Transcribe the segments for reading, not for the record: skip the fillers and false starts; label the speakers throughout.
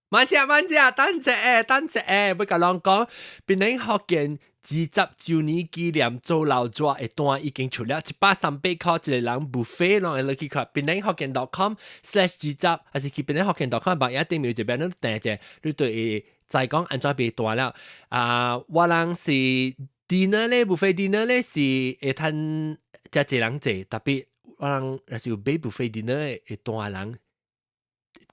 Speaker 1: 慢隻，等陣要甲人講，邊人學見20周年紀念做老紙嘅單已經出了138塊，一個人 buffet 攏會落去看。邊人學見.com/20，還是去邊人學見.com 網頁頂面有一邊你訂者，你就會知講安怎買單了。我人是 dinner 咧 ，buffet dinner 咧是會趁遮濟人坐，特別我人若是有買 buffet dinner 嘅單人。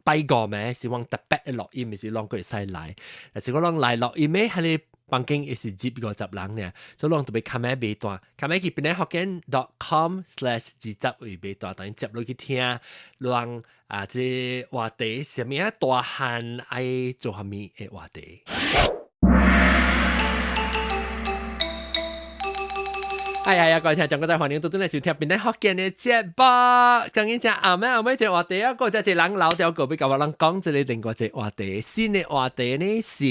Speaker 1: 拜過咩？是往特別嘅錄音，咪是啷個會使來？但是我啷來錄音咩？喺你房間也是接50人呢，所以啷特別看咩買單，看咩去邊啲學見.com/20為買單，等於接落去聽，啷即話題什麼大漢愛做蝦米嘅話題。哎呀，各位聽眾，我哋歡迎到嚟收聽邊啲學見嘅節目。今日啱啱一個話題啊，嗰隻人老掉個，比較話人講一個另外一個話題。新嘅話題呢是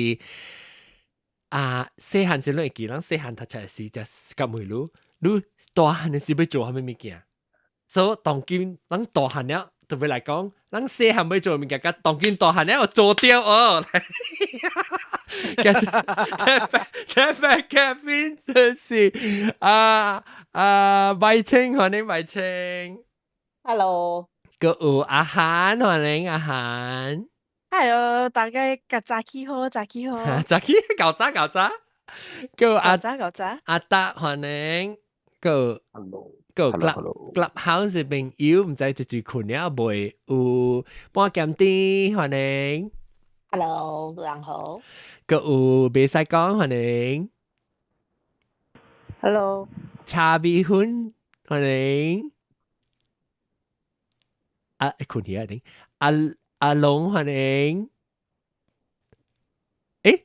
Speaker 1: 細漢時陣會記，人細漢讀冊時就咁回路，你大漢嘅時要做蝦米物件？所以當今人大漢了，特別嚟講，人細漢要做物件，甲當今大漢了要做掉哦。Kevin 就是白青，歡迎白青。
Speaker 2: Hello。
Speaker 1: 個有阿涵，歡迎阿涵。
Speaker 3: Hello， 大家早起好，早起好。
Speaker 1: 早起搞早。個有阿
Speaker 3: 達，
Speaker 1: 歡迎。個有 Clubhouse 嘅朋友，唔知就是困了未？有半減啲，歡迎。
Speaker 2: Hello， 大家好。
Speaker 1: 個有未使講，歡迎。
Speaker 4: Hello。
Speaker 1: 茶米粉，歡迎。困起啊定。阿龍，歡迎。誒，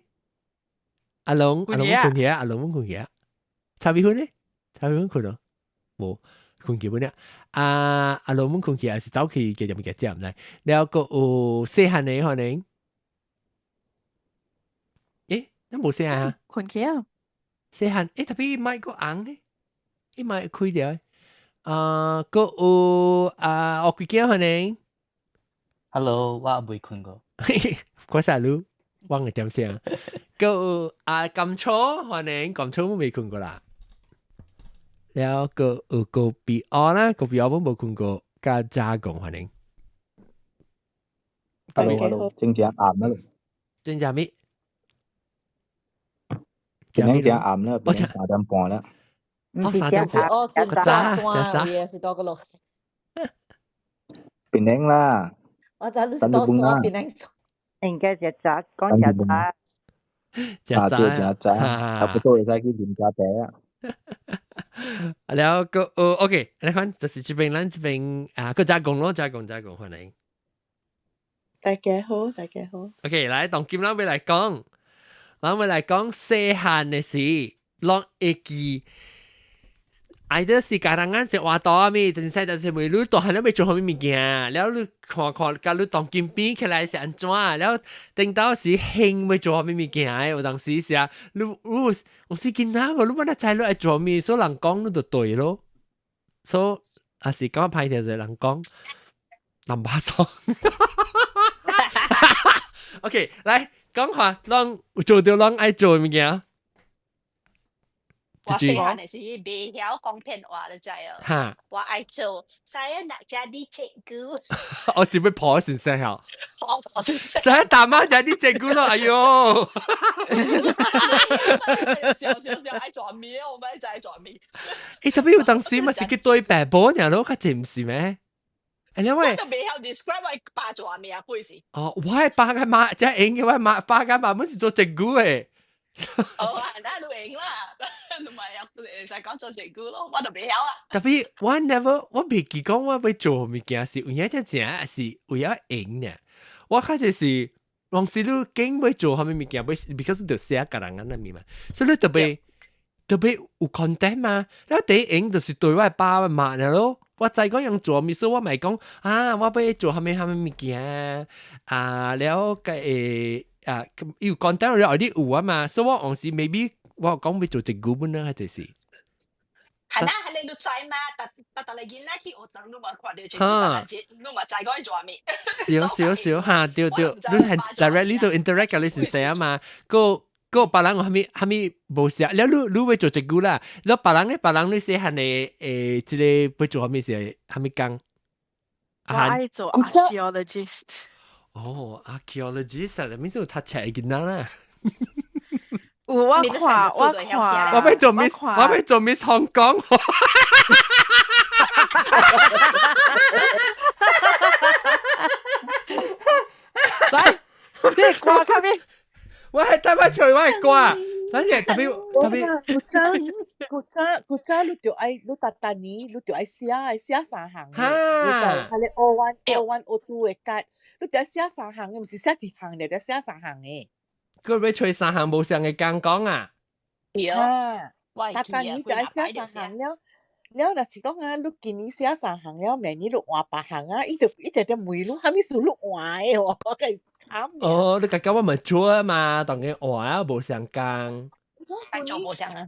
Speaker 1: 阿龍困起啊，阿龍困起啊。茶米粉呢？茶米粉困咯，冇困起本咧。阿龍困起啊，是早起嘅就唔記得唔嚟。แล้ว個有細漢嘅，歡迎。你冇聲啊？
Speaker 3: 困起啊！
Speaker 1: 細漢，特別麥個紅咧，麥開掉。個有我幾件歡迎。
Speaker 5: Hello， 我未困過。
Speaker 1: 嗰陣你忘咗點聲。個有甘草歡迎，甘草我未困過啦。แล้ว個有個比奧啦，個比奧我冇困過，加加講歡迎。
Speaker 6: Hello， 正正啱啦。
Speaker 1: 正正咩？
Speaker 6: 今日正啱啦，變3點半啦。
Speaker 1: 3點半。
Speaker 2: 早，我也是到個6。
Speaker 6: 變零啦。
Speaker 2: 我早是到3變零。
Speaker 4: 應該只早講只早。
Speaker 6: 對，只早。差不多會使去飲咖啡啊。
Speaker 1: แล้วก็โอเคนะครับ就是這邊咱這邊個加工咯，加工歡迎。
Speaker 3: 大家好。
Speaker 1: OK， 來當今咱要來講細漢嘅事，咱會記。either 是家人啱食話多咪，真係就是每日大漢都未做好咩物件，แล้ว你看，假如當今變起來是安怎？แล้ว等到時興未做好咩物件誒，有當時是啊，你我是見哪個，你乜都知你愛做咩，所以人講你就對咯。所以啊是講歹聽就人講林巴桑。OK， 來講下，咱做到咱愛做嘅物件。
Speaker 7: 我細漢嘅時未曉講片話就知啊。我愛做saya nak jadi cikgu。
Speaker 1: 我只會破先生嚇。saya大媽jadi cikgu咯，哎呦！
Speaker 7: 小愛做咩？我咪就係做咩？
Speaker 1: 特別有當時咪是佢對白本人咯，佢真唔是咩？因為
Speaker 7: 我都未曉 describe 我爸做咩啊，背時。
Speaker 1: 我係爸嘅媽，即係應嘅話，爸嘅媽媽是做cikgu嘅。
Speaker 7: 那都贏啦，同埋又就講做成股咯，我就未曉啊。
Speaker 1: 特別我未記講我要做物件是為咗正是為咗贏嘅，我開始是當時你經要做蝦米物件，because 就寫個人咁樣嘛，所以你特別有 content 嘛，แล้ว第一贏就是對我爸媽嘅咯。我再講樣做，咪所以我咪講我要做蝦米物件แล้ว個有 content 了你有啊嘛，所以我當時 maybe 我講要做一股本啦，就是。
Speaker 7: 係啦，係你知嘛？但你見那去學堂，你冇看到這個節，你冇知講做咩？
Speaker 1: 少哈，對，你係 directly 都 interact กับ你先生啊嘛，ก็別人係咪冇寫，แล้ว你會做這個啦，แล้ว別人你寫係你即係會做係咪寫係咪講？
Speaker 3: 我愛做 archaeologist。
Speaker 1: 哦 ，archaeologist 啊，咪就讀冊嘅囡仔啦。
Speaker 3: 我看，
Speaker 1: 我要做 Miss， 我要做 Miss Hong Kong。
Speaker 3: 來，你掛卡邊？
Speaker 1: 我係睇乜除我係掛，等陣特別。
Speaker 8: 古早你就愛你達年，你就愛寫三行嘅，你就係你O1、O2嘅格，你就愛寫三行嘅，唔是寫一行嘅，就寫三行嘅。
Speaker 1: 佢要吹三行冇上嘅講講啊！
Speaker 8: 達年就愛寫三行了。แล้วน่ะสิก็งานลูกกินนี้เสียสาหังแล้วแม่นี่ลูกว่าปะหังอ่ะอีแต่มือลูกหามีสูลูกว่าเอ๋อก็慘
Speaker 1: 哦，你講我咪做嘛，當然話啊冇上講。
Speaker 7: 做冇上啊！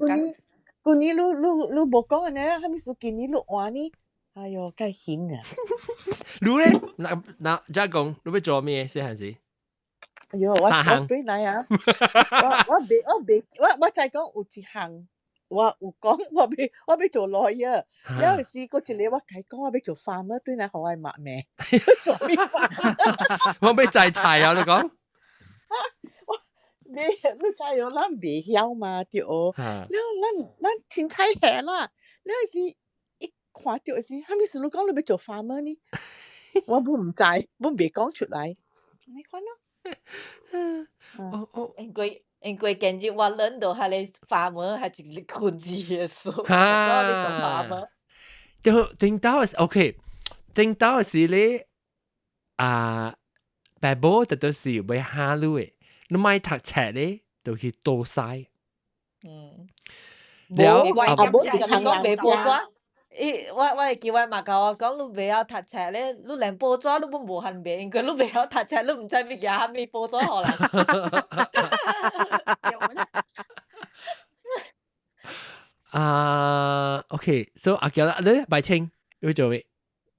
Speaker 8: กูนี้ลูกบอกก่อนนะหามีสูกินนี้ลูกว่านี่哎呦該險啊
Speaker 1: 你咧，那即係講你要做咩先係先？
Speaker 8: 哎呦我對你啊我就係講有一行我有講我要做 lawyer แล้วสิก็จะเรียกว่าใครก็ว่าไป做 farmer 對你好愛抹咩做咩
Speaker 1: 我要摘菜啊！你講，
Speaker 8: 你真係有咱未曉嘛對哦แล้ว咱天太黑啦แล้ว是一看到是係咪是你講你要做 farmer 呢我唔知我未講出來你看咯
Speaker 2: 因為今日我諗到係你farmer係一個困字嘅數，所以做 farmer。
Speaker 1: 頂到係 OK，頂到係咧啊，爸爸就都是為下路嘅，你買讀冊咧就去多曬。
Speaker 2: แล้ว冇是講未報紙。我會叫我媽教我講，你未曉讀冊咧，你連報紙你都無限買，因為你未曉讀冊，你唔知乜嘢係咪報紙可能。
Speaker 1: OK，so 阿杰啦，你白青要做咩？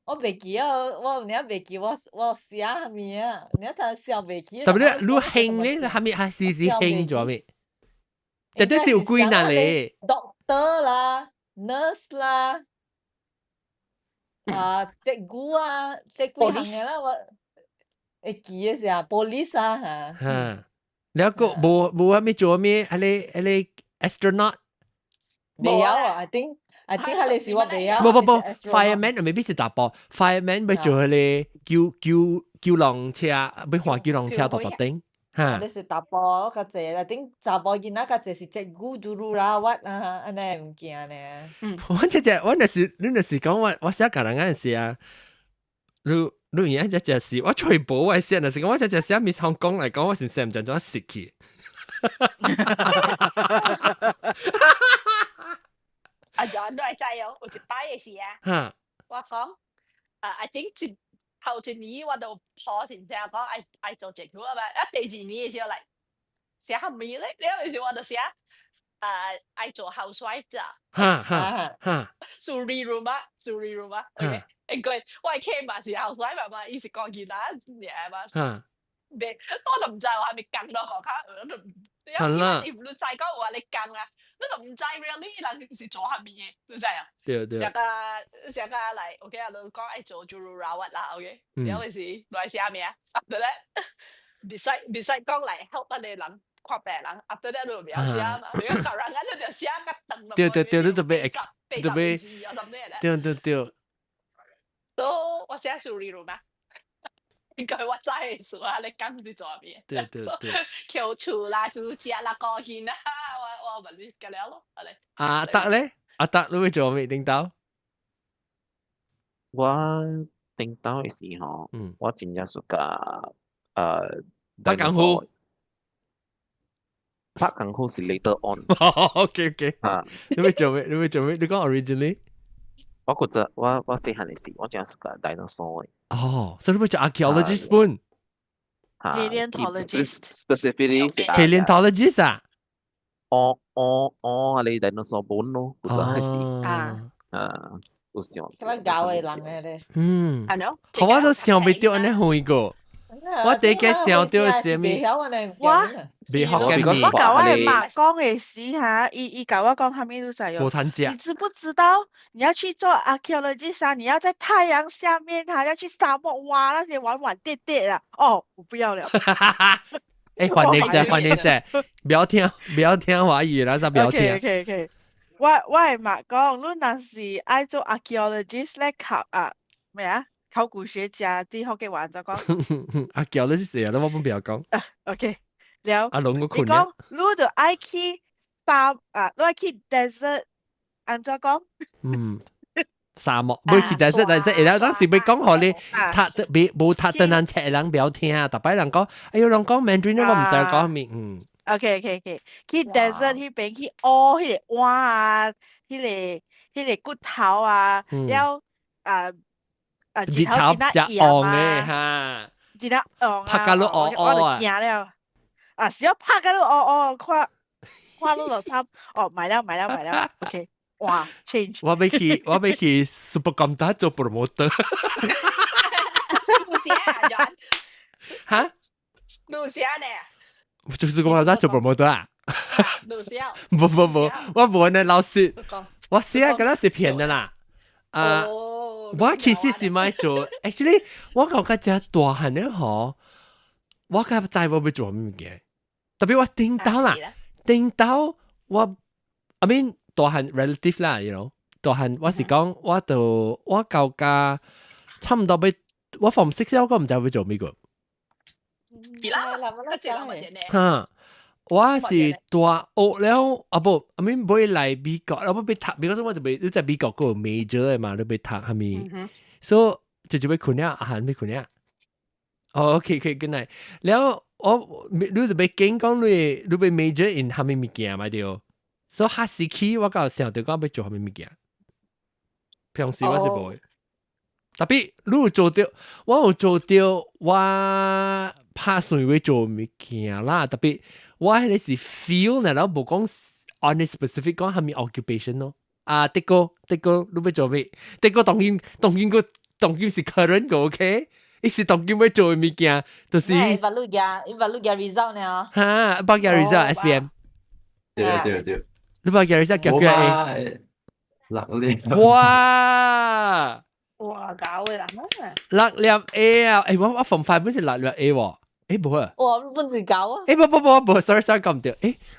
Speaker 2: 我未記啊，我你未記我寫係咪啊？你睇寫未記。
Speaker 1: 特別你興咧，係咪係時時興做咩？但都是有幾難咧。
Speaker 2: Doctor 啦 ，nurse 啦。cikgu 啊，即係幾行嘅啦，我會記嘅時候 police 啊嚇。
Speaker 1: แล้วก็冇咩做咩？係 astronaut。
Speaker 2: 未有啊 ，I think 係你是我未有。
Speaker 1: 冇 ，fireman 未必是打波 ，fireman 要做佢救浪車，要換救浪車到頂。嚇。
Speaker 2: 你是打波嗰隻，I think 查波囡仔嗰隻是cikgu jururawat啊，安尼唔見呢。
Speaker 1: 我那時講我寫個人嗰陣時啊，你而家只是我全部我寫，那時講我只寫 Miss Hong Kong 嚟講，我先寫唔盡咗蝕去。
Speaker 7: 阿 John 都係真有一擺嘅事啊。我講I think 頭一年我就破先生講愛做這個啊嘛，第二年嘅時候嚟寫下面咧，呢個時候我就寫愛做 housewife 咋。Suri rumah，OK。因為我係 came 嘛是 housewife 嘛，伊是講其他嘢嘛。我就唔知我係咪更到學校，因為你細個話你更啊，你就唔知 really 人是做下面嘢，你知啊？
Speaker 1: 對。
Speaker 7: 成個嚟 ，OK 啊，你講愛做 jururawat 啦 ，OK。有陣時來寫咩啊 ？After that，beside 講嚟 help 得你人看病人 ，after that 你就唔要寫嘛，你個人啊你就寫個凳咯。
Speaker 1: 對，你特別對。
Speaker 7: 都我寫 Suri rumah。應該我真係數下你跟住做咩？
Speaker 1: 對。
Speaker 7: 橋柱啦、煮食啦、過線啦，我問你咁樣咯，我哋。
Speaker 1: 阿德咧，阿德你會做咩？領導？
Speaker 9: 我領導嘅時候，我真係suka
Speaker 1: 拍功夫。
Speaker 9: 拍功夫是 later on。
Speaker 1: OK。你會做咩？你講 originally？
Speaker 9: 我覺得我細漢嘅時，我真係 suka dinosaur 嘅。
Speaker 1: 所以你會做 archaeologist 本
Speaker 9: ？Specifically
Speaker 1: paleontologist 啊？
Speaker 9: 你 dinosaur 本咯，嗰陣係。有想
Speaker 2: 咁樣搞嘅人嘅咧。
Speaker 7: 係咯，
Speaker 1: 我都想不到安尼會個。我第一個想到是咩？
Speaker 3: 哇！
Speaker 1: 未學嘅面。
Speaker 3: 我搞我的媽講嘅時哈，伊搞我講他們都在
Speaker 1: 無談價。
Speaker 3: 你知不知道你要去做 archaeologist 啊？你要在太陽下面哈，要去沙漠挖那些碗碟碟啊！哦，我不要了。
Speaker 1: 換你隻，不要聽華語啦，就不要聽。
Speaker 3: OK。我係媽講，你若是愛做 archaeologist 咧，咩啊？考古學家啲學嘅話就講，
Speaker 1: 阿叫你寫啦，我唔要講。
Speaker 3: OK，了。
Speaker 1: 阿龍個困
Speaker 3: 咧。你講，你就愛去你愛去 desert，安怎講？
Speaker 1: 沙漠，唔去 desert，但係然後當時咪講學你，冇特登人赤人不要聽啊，特別人講，哎呦，人講 Mandarin 我唔知講咩
Speaker 3: ，OK，去 desert 嗰邊去屙嗰個碗啊，嗰個骨頭啊，了
Speaker 1: 日頭就昂嘅嚇，
Speaker 3: 日頭昂啊，
Speaker 1: 拍到你
Speaker 3: 我就驚了，是要拍到你看到就差，買了 ，OK， 哇 ，change，
Speaker 1: 我要去 Supercomputer 做 promoter，
Speaker 7: 路線啊 ，John，
Speaker 1: 嚇？
Speaker 7: 路線呢？
Speaker 1: 做 Supercomputer 做 promoter 啊？
Speaker 7: 路線？
Speaker 1: 冇，我冇呢老師，我寫嗰啲是騙的啦，我其實是咪做 ，actually 我覺得只大漢咧嗬，我覺得知我要做咩嘅，特別我聽到我 I mean 大漢 relative 啦，you know 大漢我是講我舊家差唔多俾我 from 6我唔知要做咩個，嚇。我是大學了，不 I mean 唔會嚟美國，我被讀，because 我就被你在美國嗰個 major 嘛，你被讀係咪？所以就被困了，啊，被困了。OK，good night。แล้ว你就被講你被 major in 係咪物件嘛對？所以下時期我搞想到講要做係咪物件？平時我是冇。特別你有做到，我有做到，我拍算會做物件啦，特別。我係你是 feel 呢，然後冇講 on the specific 講係咪 occupation 咯。啊，的哥，你要做咩？的哥當然是客人個 ，OK？ 伊是當然要做嘅物件，就是。
Speaker 2: 你把錄嘅 result 呢？
Speaker 1: 嚇，把嘅 result SPM。
Speaker 6: 對。
Speaker 1: 你把嘅 result 叫佢
Speaker 6: A。
Speaker 1: 哇！
Speaker 7: 哇，搞嘅啦
Speaker 1: 6粒 A 啊！我from 5本是6粒 A 喎。冇啊！
Speaker 2: 我本事搞啊！
Speaker 1: 冇 sorry 講唔到。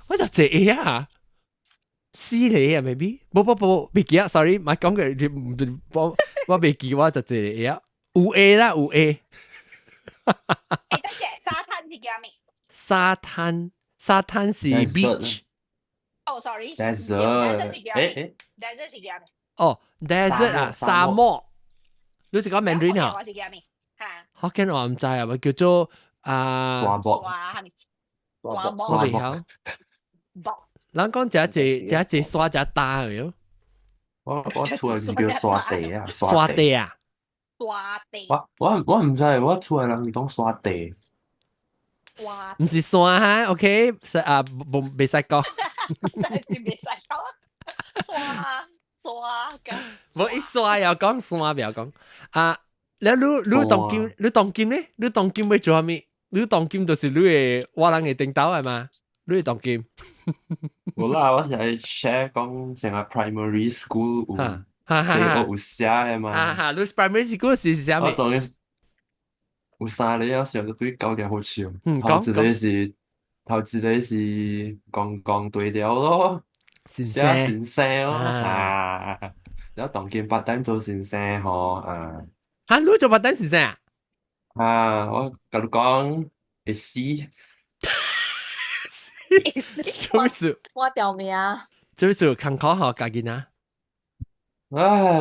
Speaker 1: 我就借 A 啊，C 嚟啊 ，maybe 冇，未記啊 ，sorry， 咪講嘅，我未記，我就借 A 啊，有 A 啦，有 A。
Speaker 7: 得嘅，沙灘係叫咩？
Speaker 1: 沙灘是 beach。
Speaker 7: 哦 ，sorry。desert 係叫咩？ desert 係叫咩？
Speaker 1: 哦 ，desert 啊，沙漠。你是講 Mandarin 啊？
Speaker 7: 我是叫咩？嚇。
Speaker 1: 福建話唔知啊，咪叫做。
Speaker 6: 沙漠，
Speaker 1: 我未曉。人講只沙只打係咪？
Speaker 9: 我出來是叫沙地啊，
Speaker 1: 沙地啊。
Speaker 7: 沙地。
Speaker 9: 我唔知，我出來人是講沙地。
Speaker 1: 唔是沙哈 ，OK， 冇使講。
Speaker 7: 未使講。沙㗎。
Speaker 1: 冇一沙又講沙，唔要講啊。แล้ว你當劍咧？你當劍會做咩？你當劍就是你嘅我人嘅頂斗係嘛？你嘅當劍。
Speaker 9: 冇啦，我是係 share 講成個 primary school 有寫嘅嘛。
Speaker 1: 你 primary school 是寫咩？
Speaker 9: 我當然有三個要寫到對教嘅好笑。頭一個是講對調咯，寫先生咯啊。然後當劍part time做先生嗬啊。
Speaker 1: 嚇，你做part time先生啊？
Speaker 9: 我跟你講，會死。
Speaker 1: 做事。
Speaker 2: 我條命。
Speaker 1: 做事坎坷嗬，家己啊。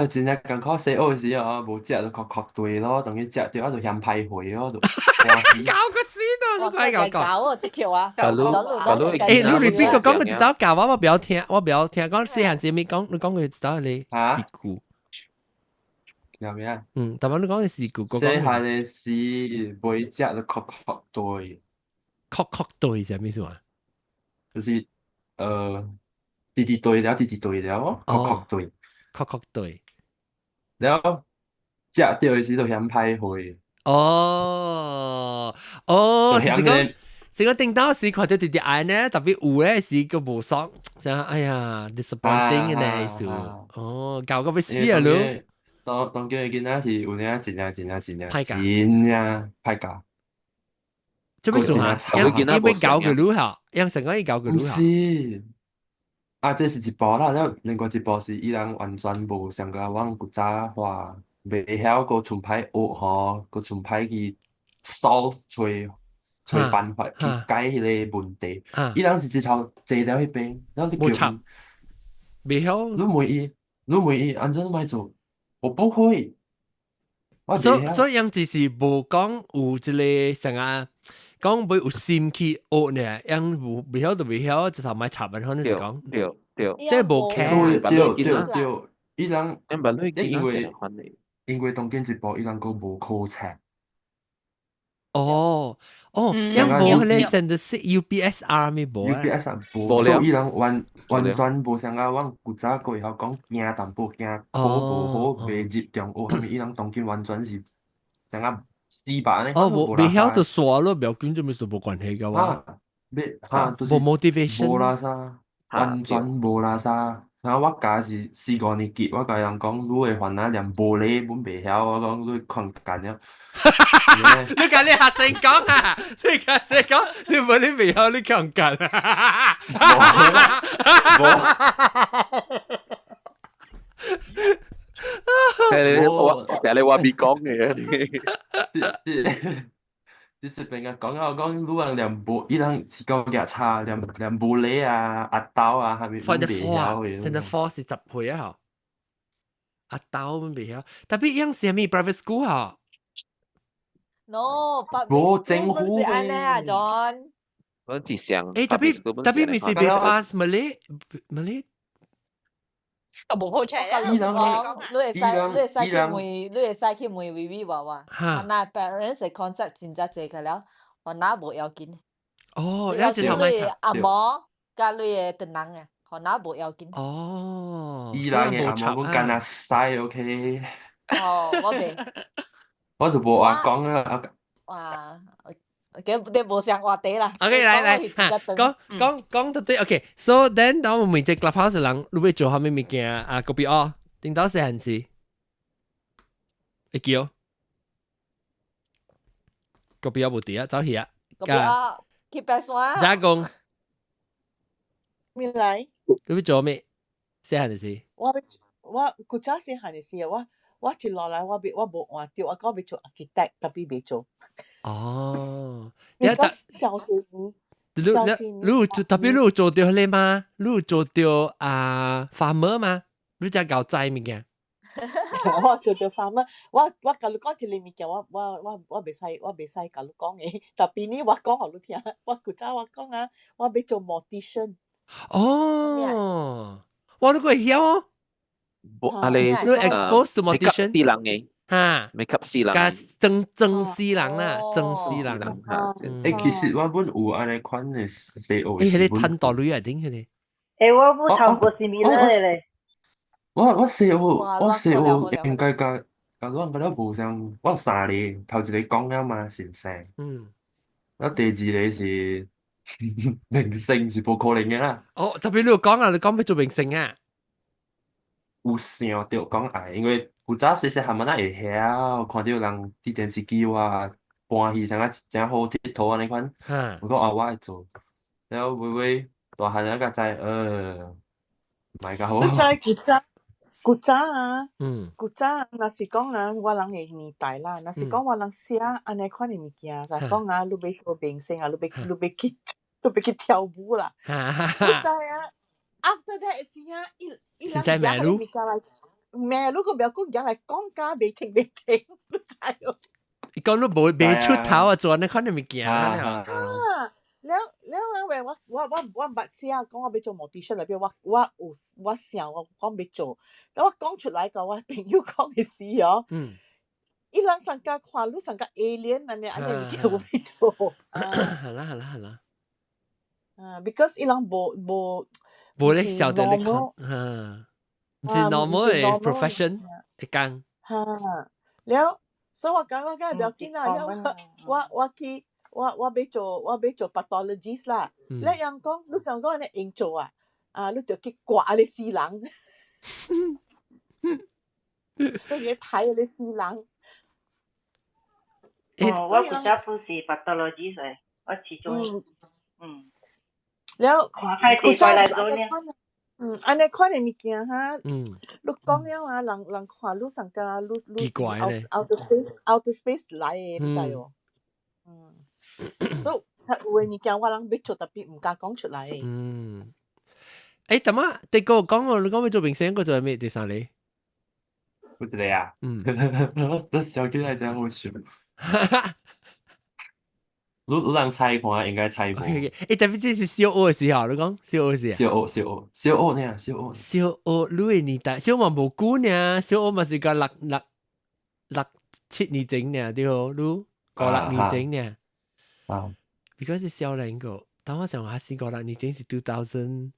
Speaker 9: 真係艱苦死嗰時啊，冇食就確對咯，當然食咗就嫌排會咯，就
Speaker 1: 搞個死都你快搞
Speaker 2: 啊！這條啊，
Speaker 9: 你
Speaker 1: 邊個講佢知道教我不要聽，講細漢時咪講，你講佢知道你事故。
Speaker 9: 有咩啊？
Speaker 1: 但係你講嘅事故，
Speaker 9: 細漢嘅事冇食就確對。
Speaker 1: 確對係咩意思啊？
Speaker 9: 就是弟弟對了，確對。
Speaker 1: 確確對。
Speaker 9: 然後食到嘅時就嫌歹貨。
Speaker 1: 哦，是講頂到時看到啲愛呢，特別有咧是個無爽，就哎呀 disappointing 嘅呢數。哦，搞個要死啊咯！
Speaker 9: 當叫嘅囡仔是有影真
Speaker 1: 歹教，
Speaker 9: 歹教。
Speaker 1: 做咩數啊？因為搞個路下，因成個伊搞個路下。
Speaker 9: 唔是。這是一部啦，然後另外一部是伊人完全無上個往古早話，袂曉個存歹學吼，個存歹去 solve 找辦法去解迄個問題。伊人是直頭坐了迄邊，然後你叫伊，
Speaker 1: 袂曉。
Speaker 9: 你問伊安怎麼做？我不會。
Speaker 1: 所以樣只是無講有一個啥啊？講袂有心去學呢，樣袂曉就袂曉，直頭買插文可能是講。
Speaker 5: 對，
Speaker 1: 即係無傾。
Speaker 9: 對，伊人因為當今一部伊人個無考冊。
Speaker 1: 樣無咧成日識 UBSR 咪無啊
Speaker 9: ？UBSR 無，所以伊人完全無像啊，往古早個會曉講驚淡薄驚好無好，袂集中學，後面伊人當今完全是像啊。4版呢？
Speaker 1: 袂曉就耍咯，表根就冇什麼關係噶哇。冇 motivation。
Speaker 9: 無啦啥，完全無啦啥。然後我家是4、5年級，我甲人講，你會煩啊，連無咧，阮袂曉。我講你困緊了。
Speaker 1: 你甲你學生講啊？你甲學生講，你無咧袂曉，你困緊啊？
Speaker 10: 但你話別講嘅
Speaker 9: 你這邊啊講你人連無，伊人是講夾差，連無咧啊，阿豆啊，係咪唔袂曉嘅？
Speaker 1: 現在4是10歲啊，阿豆唔袂曉，特別樣是咪 private school 啊
Speaker 2: ？No，政府是安尼啊，John。
Speaker 10: 我只想。
Speaker 1: 特別咪是被 pass Malay。
Speaker 7: 我冇好車啦，
Speaker 2: 你會使去問 Vivi 話話，我那 parents 嘅 concept 真正濟佢了，我那無要緊。
Speaker 1: 哦，
Speaker 2: 要緊你阿嬤加你嘅鄧人啊，我那無要緊。
Speaker 1: 哦，
Speaker 9: 伊人嘅阿嬤我干那使 OK。
Speaker 2: 我未。
Speaker 9: 我就無話講啊。
Speaker 2: 哇！你無上話題啦。
Speaker 1: OK，來，講得對。OK，so then 當我們只 clubhouse 人，你會做下咩物件啊？嗰邊哦，頂到時陣時，會叫嗰邊有冇啲啊？走去啊！
Speaker 2: 嗰邊啊，去白山。
Speaker 1: 加工。
Speaker 8: 咩嚟？
Speaker 1: 你會做咩？時陣時。
Speaker 8: 我古早時陣時我一落來我無換掉，我講要做 architect，特別未做。
Speaker 1: 哦，
Speaker 8: 你小學年，
Speaker 1: 你特別你有做到你嗎？你有做到farmer 嗎？你只搞栽物件？
Speaker 8: 我做到 farmer，我甲你講一個物件，我袂使甲你講嘅，特別呢我講互你聽，我古早我講啊，我要做 mortician。
Speaker 1: 哦，我都會曉哦。
Speaker 10: 你
Speaker 1: expose to mortician
Speaker 10: 啲人嘅
Speaker 1: 嚇，
Speaker 10: 未及私人，
Speaker 1: 加正私人啦，正私人
Speaker 10: 嚇。
Speaker 9: 其實我本有安尼款嘅細學。
Speaker 1: 迄個賺大鐳啊，頂佢哋。
Speaker 4: 我不超過是咪咧？
Speaker 9: 我細學應該甲阮嗰無相，我3個頭一個講了嘛，先生。然後第2個是明星是無可能嘅啦。
Speaker 1: 特別你有講啊，你講要做明星啊？
Speaker 9: 有想到講愛，因為古早細漢們會曉，看到人佇電視機啊搬戲，像真好佚佗安尼款。我講我會做，然後微大漢了才知，唔係咁好。
Speaker 8: 你知古早啊，古早若是講啊，我人嘅年代啦，若是講我人寫安尼款嘅物件，就講啊，你要做明星啊，你要去跳舞啦。你知啊 ？After that 時啊，伊人嘢嚟物件嚟，咩路個表哥嘢嚟講價未停，你知哦？
Speaker 1: 伊講你未出頭啊，做安尼款嘅物件啊。
Speaker 8: แล้วเวว่าบัดเสีย講我要做 mortician 入邊，我想我講要做，但我講出來個我朋友講嘅時哦，伊人上家看你上家 alien 安尼物件我要做。
Speaker 1: 係啦。
Speaker 8: because 伊人無
Speaker 1: 咧曉得你看。唔是 normal 嘅 profession 一間。
Speaker 8: แล้ว所以我感覺梗係不要緊啦，了我要做 pathologist 啦。你人講，你想講你應做啊？你就去刮你死人，你去睇你死人。
Speaker 4: 我負責不是 pathologist 嚟，我始終
Speaker 8: แล้ว
Speaker 4: 看開地過來做呢。
Speaker 8: 安尼看嘅物件哈，你講了啊，人看你上架，你
Speaker 1: 奇怪咧
Speaker 8: outer space 來嘅，你知哦。所以有嘅物件我人要做，特別唔敢講出來。
Speaker 1: 點啊？你個講我，你講要做明星，個做咩？第三你？
Speaker 9: 我覺得啊，那小囡仔真好笑。你人猜看應該猜過。
Speaker 1: 特別這是小學嘅時候，你講小學時候。
Speaker 9: 小學呢？小學，
Speaker 1: 你嘅年代，小學冇久呢，小學咪是個6、7年前呢，對哦，你5-6年前呢。because 是小兩個，但我想下是5-6年前是2000。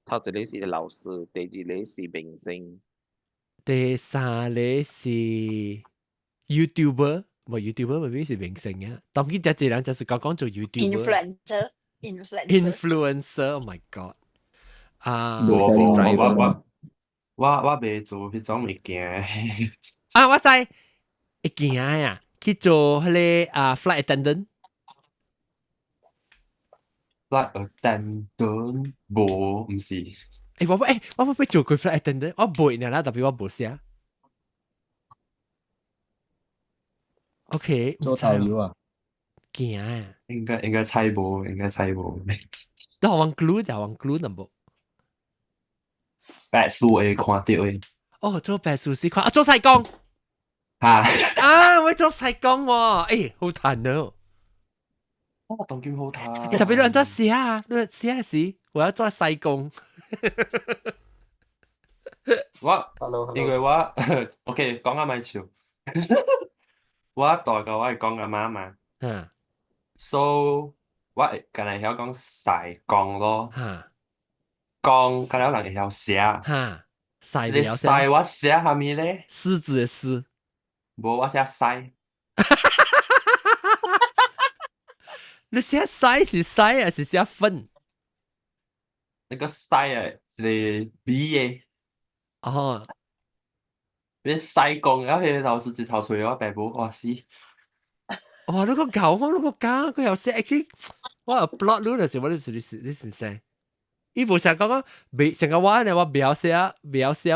Speaker 10: 頭一個是老師，第二個是明星，
Speaker 1: 第三個是 YouTuber。冇 YouTuber 未必是明星啊！當然只人就是講做 YouTuber。Influencer，Oh my god！
Speaker 9: 我未做迄種物件。
Speaker 1: 我知會行呀，去做迄個flight attendant。flight
Speaker 9: attendant 無，唔是。
Speaker 1: 我冇做過 flight attendant，我背呢啦，特別我冇寫。OK，
Speaker 11: 做導遊啊？
Speaker 1: 驚啊！
Speaker 9: 應該猜無。
Speaker 1: 都好玩 glue 能冇？
Speaker 9: 白書會看到嘅。
Speaker 1: 做白書是看做西工。我做西工喎，好彈哦！
Speaker 9: 當然好彈。
Speaker 1: 特別你做寫啊，你寫時我要做西工。
Speaker 9: 因為我 OK 講下咪笑。我大個我係講阿媽嘛，so 我係近嚟曉講曬講咯，講近嚟可能會曉寫，你曬我寫下面咧？
Speaker 1: 獅子嘅獅，
Speaker 9: 冇我寫曬。
Speaker 1: 你寫曬是曬還是寫分？
Speaker 9: 那個曬啊係 B 嘅。你細講，然後佢老師直頭除我白母，我死！
Speaker 1: 你個搞，佢又寫 actually，我有 plot 你就是我你先生，伊無成講未成個我呢，我不要寫，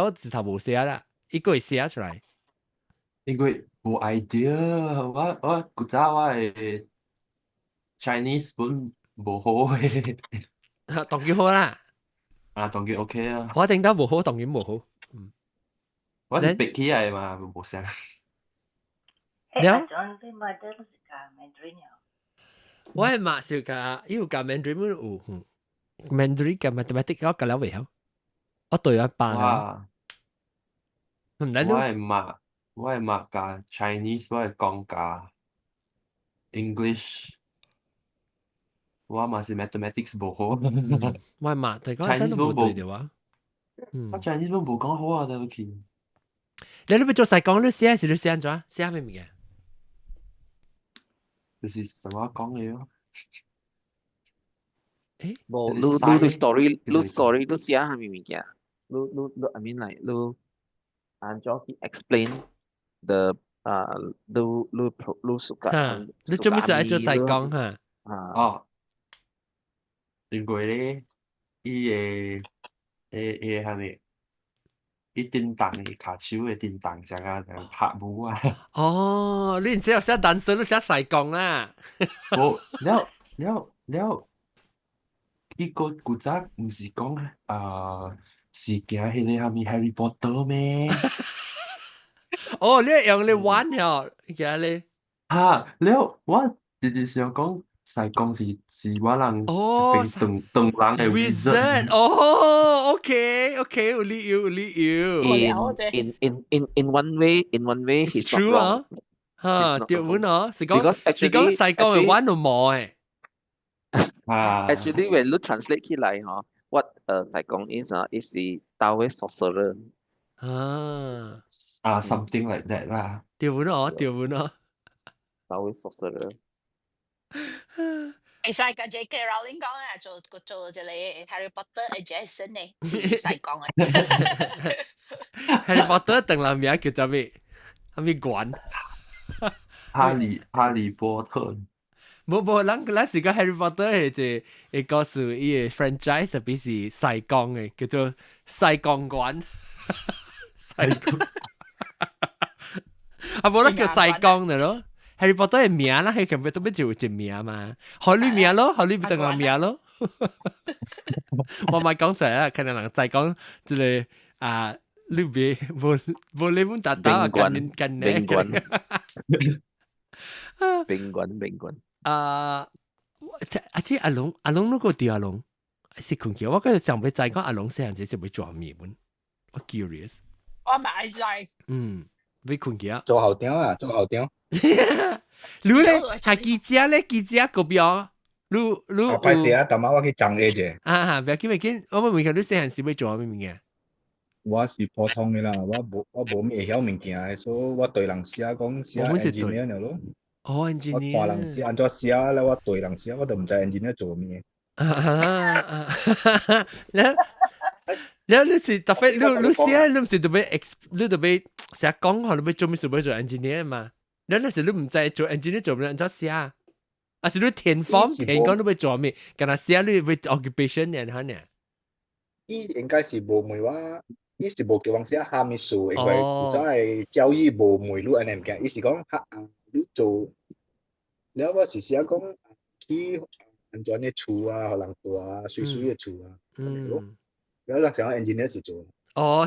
Speaker 1: 我直頭無寫啦，伊個會寫出來。
Speaker 9: 因為無 idea，我古早我係 Chinese 本無好嘅，
Speaker 1: 當然好啦。
Speaker 9: 當然 OK 啊。
Speaker 1: 我頂到無好，當然無好。
Speaker 9: 我係逼起嚟嘛，冇聲。
Speaker 1: 我係嘛是教，要教 Mandarin 有，Mandarin 教 mathematics 我教了未好，我對一班啊。
Speaker 9: 我係嘛教 Chinese， 我係講教 English， 我嘛是 mathematics 冇好。
Speaker 1: 我係嘛，但係講真都冇對嘅話，
Speaker 9: 我 Chinese 都冇講好啊，都 OK。
Speaker 1: 你要做細講，你寫係你寫安怎？寫咩物嘅？
Speaker 9: 就是什麼講嘅咯？
Speaker 10: 冇，你 story 你寫下面物件，你 I mean like 你按照去 explain the 你 suka，
Speaker 1: 你做咩事愛做細講哈？
Speaker 9: 因為咧，伊個係咪？伊叮當嘅卡手嘅叮當，成啊拍舞啊！
Speaker 1: 你唔寫又寫dancer，你寫細講啦。
Speaker 9: 了，伊個古早唔是講是行迄個蝦米 Harry Potter 咩？
Speaker 1: 你用你玩喎，而咧。
Speaker 9: 了我直直想講。細講是我人一邊當人嘅
Speaker 1: wizard。OK，有理由。
Speaker 10: In one way,
Speaker 1: it's true 啊。對喎，是講細講嘅玩到冇誒。
Speaker 10: Actually，when you translate 起來 what Saigon is the Taoist sorcerer.
Speaker 9: Something like that 啦。
Speaker 1: 條本哦，條本哦。
Speaker 10: Taoist sorcerer。
Speaker 7: 其實個 J.K. Rowling 講啊，做就你 Harry Potter 嘅 Jason 呢，是細講嘅。
Speaker 1: Harry Potter 等人名叫做咩？係咪管？
Speaker 9: 哈利波特。
Speaker 1: 冇，咱是個 Harry Potter 係會告訴伊個 franchise 特別是細講嘅，叫做細講館。細講。啊，冇得叫細講嘅咯。Harry Potter 嘅名啦，係根本都唔就一名嘛，海裡名咯，海裡等人名咯。我咪講出嚟啦，可能人再講即係你冇你本打打近呢。
Speaker 10: 賓館。
Speaker 1: 即阿龍嗰個調阿龍是困叫，我嗰日上邊再講阿龍細漢時是會做咩本？我 curious。
Speaker 7: 我買晒。
Speaker 1: 被困叫。
Speaker 11: 做校長啊，做校長。
Speaker 1: 你咧係記者咧，記者嗰邊，你
Speaker 11: 快啲啊！今晚我去爭嘢啫。
Speaker 1: 不要緊，我問佢你細漢時會做咩物件？
Speaker 11: 我是普通嘅啦，我冇咩曉物件，所以我對人寫講寫 engineer 了咯。
Speaker 1: engineer。
Speaker 11: 我看人寫安怎寫咧，我對人寫，我都唔知 engineer 做咩。
Speaker 1: 你是特別你寫你唔是特別你特別成日講話你要做咩事要做 engineer 嘛？你那時你唔知做 engineer 做咩，怎寫啊？啊是你填 form 填講你要做咩？跟他寫你為 occupation 然後呢？
Speaker 11: 伊應該是無問我，伊是無叫我寫下面數，因為有在教育無問你安尼物件，伊是講你做，了我是寫講去安全嘅厝啊，互人住啊，水嘅厝啊，了人想 engineer 是做。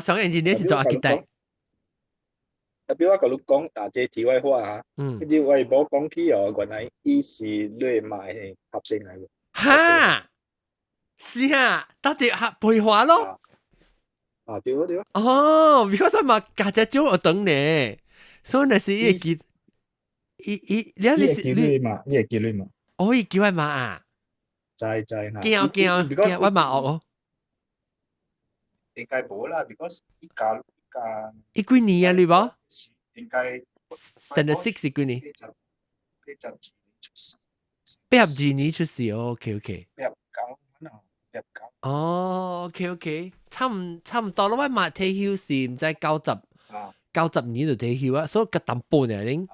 Speaker 1: 想 engineer 是做 architect。
Speaker 11: 比我甲你講這題外話啊，跟住我冇講起原來伊是瑞賣嘅合成嚟嘅。
Speaker 1: 哈，是啊，搭隻培華咯。
Speaker 11: 對。
Speaker 1: because 嘛家姐招我等你，所以那是伊記，你
Speaker 11: 瑞嘛，伊記瑞嘛。
Speaker 1: 伊叫我嘛啊。
Speaker 11: 知
Speaker 1: 驚，我嘛哦。
Speaker 11: 應該冇啦 ，because
Speaker 1: 伊幾年啊？你冇？
Speaker 11: 應該
Speaker 1: 76是幾年？82年出世哦 ，OK。OK， 差唔多咯。我嘛退休是唔知90年就退休啊，所以個淡半啊，你。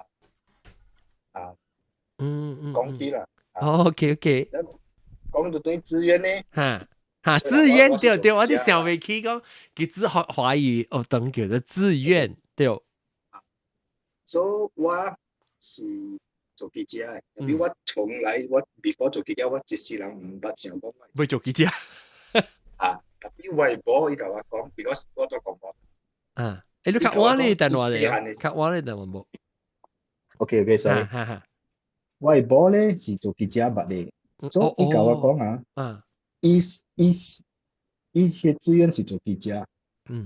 Speaker 11: 講起啦。
Speaker 1: OK。
Speaker 11: 講到對資源呢？
Speaker 1: 志願對，我哋想未起講，佢只華語等叫做志願對。
Speaker 11: 所以我是做記者嘅，因為我從來我 before 做記者，我一世人唔捌想講
Speaker 1: 要做記者。
Speaker 11: 特別微博伊甲我講 ，because 我做廣播。
Speaker 1: 你較晚呢電話嚟，較晚呢電話冇。
Speaker 11: OK， sorry。微博咧是做記者捌嘅，所以伊甲我講伊些志願是做記者，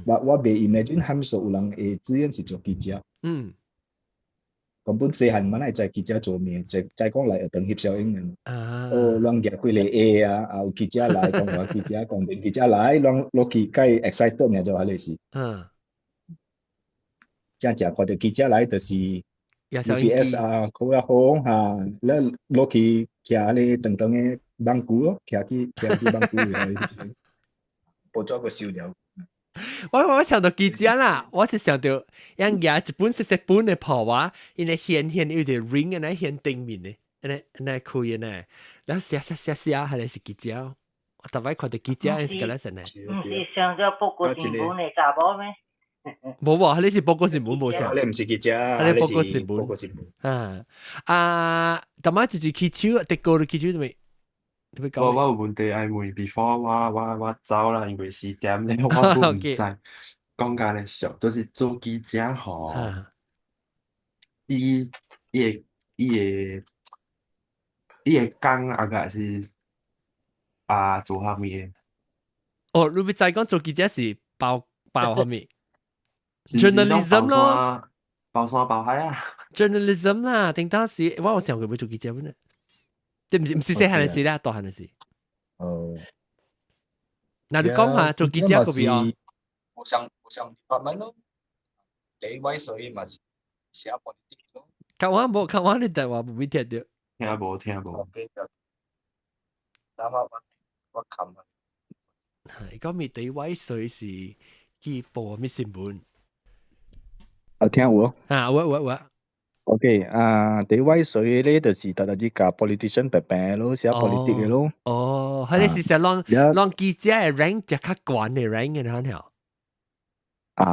Speaker 11: 我未 imagine 係咪所有人嘅志願是做記者。根本細漢乜係在記者做咩？就講嚟當翕小影人。亂夾幾個 A 啊，有記者來講話記者講電記者來，亂落去計 excited 呢就係類似。正正看到記者來就是 UPS 啊，好啊好嚇，咧落去徛咧長長嘅bank咯，徛去bank嚟，播咗個笑料。
Speaker 1: 我想到記者啦，我是想到人家一本色本嘅破話，因為顯有條 ring 嘅，顯頂面嘅，那開嘅呢，然後寫，係你是記者，我特別看到記者係咁樣先呢。
Speaker 4: 唔是上咗報告新聞嚟查某咩？
Speaker 1: 冇喎，你是報告新聞冇上。
Speaker 11: 你唔是記者，
Speaker 1: 你報告新聞。咁啊，就是氣球，得過氣球做咩？
Speaker 9: 我有問題愛問 before 我走啦，因為4點咧，我都唔知。講緊咧上，就是做記者吼，伊個工大概是做下面。
Speaker 1: 你咪再講做記者是包下面 ？journalism 咯，
Speaker 9: 包山包海啊
Speaker 1: ！journalism 啦，定當時我有想過要做記者本啊。唔是細漢嘅事啦，大漢嘅事。嗱，你講下做記者嗰邊啊？
Speaker 11: 互相 department 咯，你威水咪寫 politic 咯。
Speaker 1: 看我你台話唔會聽到。
Speaker 9: 聽無。
Speaker 11: 啱啱我琴啊。
Speaker 1: 係講咪地威水是去報咩新聞？
Speaker 11: 聽有
Speaker 1: 有。
Speaker 11: OK 地威水咧就是特啲甲 politician 白白咯，寫 politic 嘅咯。
Speaker 1: 哦，佢哋是寫讓記者嘅 rank 就較高嘅 rank 嘅呢條。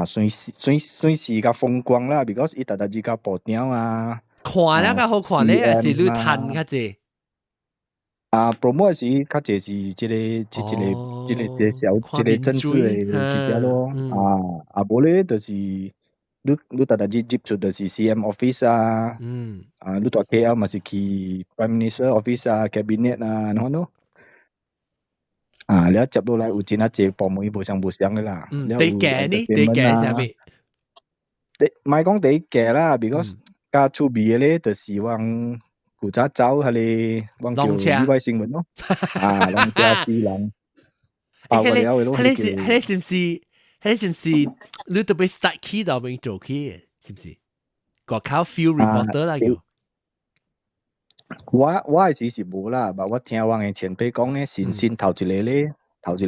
Speaker 11: 算是較風光啦 ，because 伊特啲甲報章啊。
Speaker 1: 看咧較好看咧，還是你睇較濟
Speaker 11: ？promote 時較濟是一個小政治嘅記者咯。無咧就是你特啲接觸就是 CM office 啊。你到 KL 咪是去 Prime Minister office 啊 ，cabinet 啊，然後咯。你接落來有真係濟部門無相嘅啦。
Speaker 1: 第幾係咩？
Speaker 11: 唔係講第一屆啦 ，because 加出邊嘅咧，就是往古早走係咧，往叫意外新聞咯。龍車私人。
Speaker 1: 係是唔是？你特別 start 起到邊做起嘅，是唔是？國考 field reporter 啦叫。
Speaker 11: 我嘅時是冇啦，但我聽我嘅前輩講咧，先頭一個咧，頭一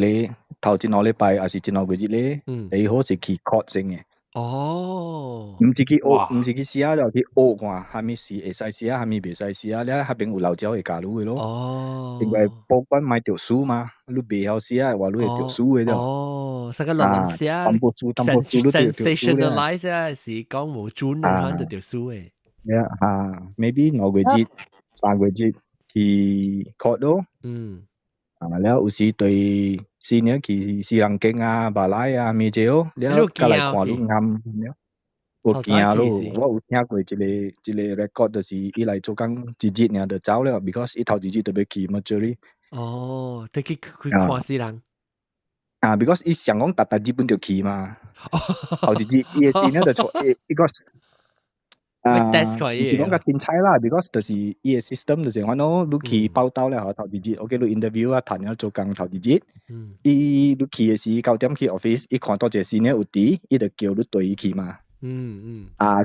Speaker 11: 禮拜，還是一個月咧，最好是去 court 先嘅。唔是去學，唔是去寫就去學看，係咪是會使寫，係咪袂使寫，你喺邊有老鳥會教你嘅咯。因為報關買條書嘛，你袂曉寫嘅話，你會條書嘅啫。
Speaker 1: 成個人寫 sensationalize 啊，是講無準啊，就條書嘅。
Speaker 11: maybe 2個月、3個月去 court 咯。แล้ว有時對senior 去西洋景啊、馬來啊、咩嘢咯，你過來看都啱。我驚咯，我有聽過一個 record 就是伊來做工一日爾就走了 ，because 伊頭一日特別去 Mercury。
Speaker 1: 得去看西洋。
Speaker 11: because 伊想講逐日本就去嘛，頭一日伊嘅 senior 就做，because。唔是講較精彩啦 ，because 就是伊個 system 就是講咯，你去報道咧，頭一日 ，OK， 你 interview 啊，談了做工頭一日，你去嘅時9點去 office， 伊看到一個 senior 有啲，伊就叫你對伊去嘛。是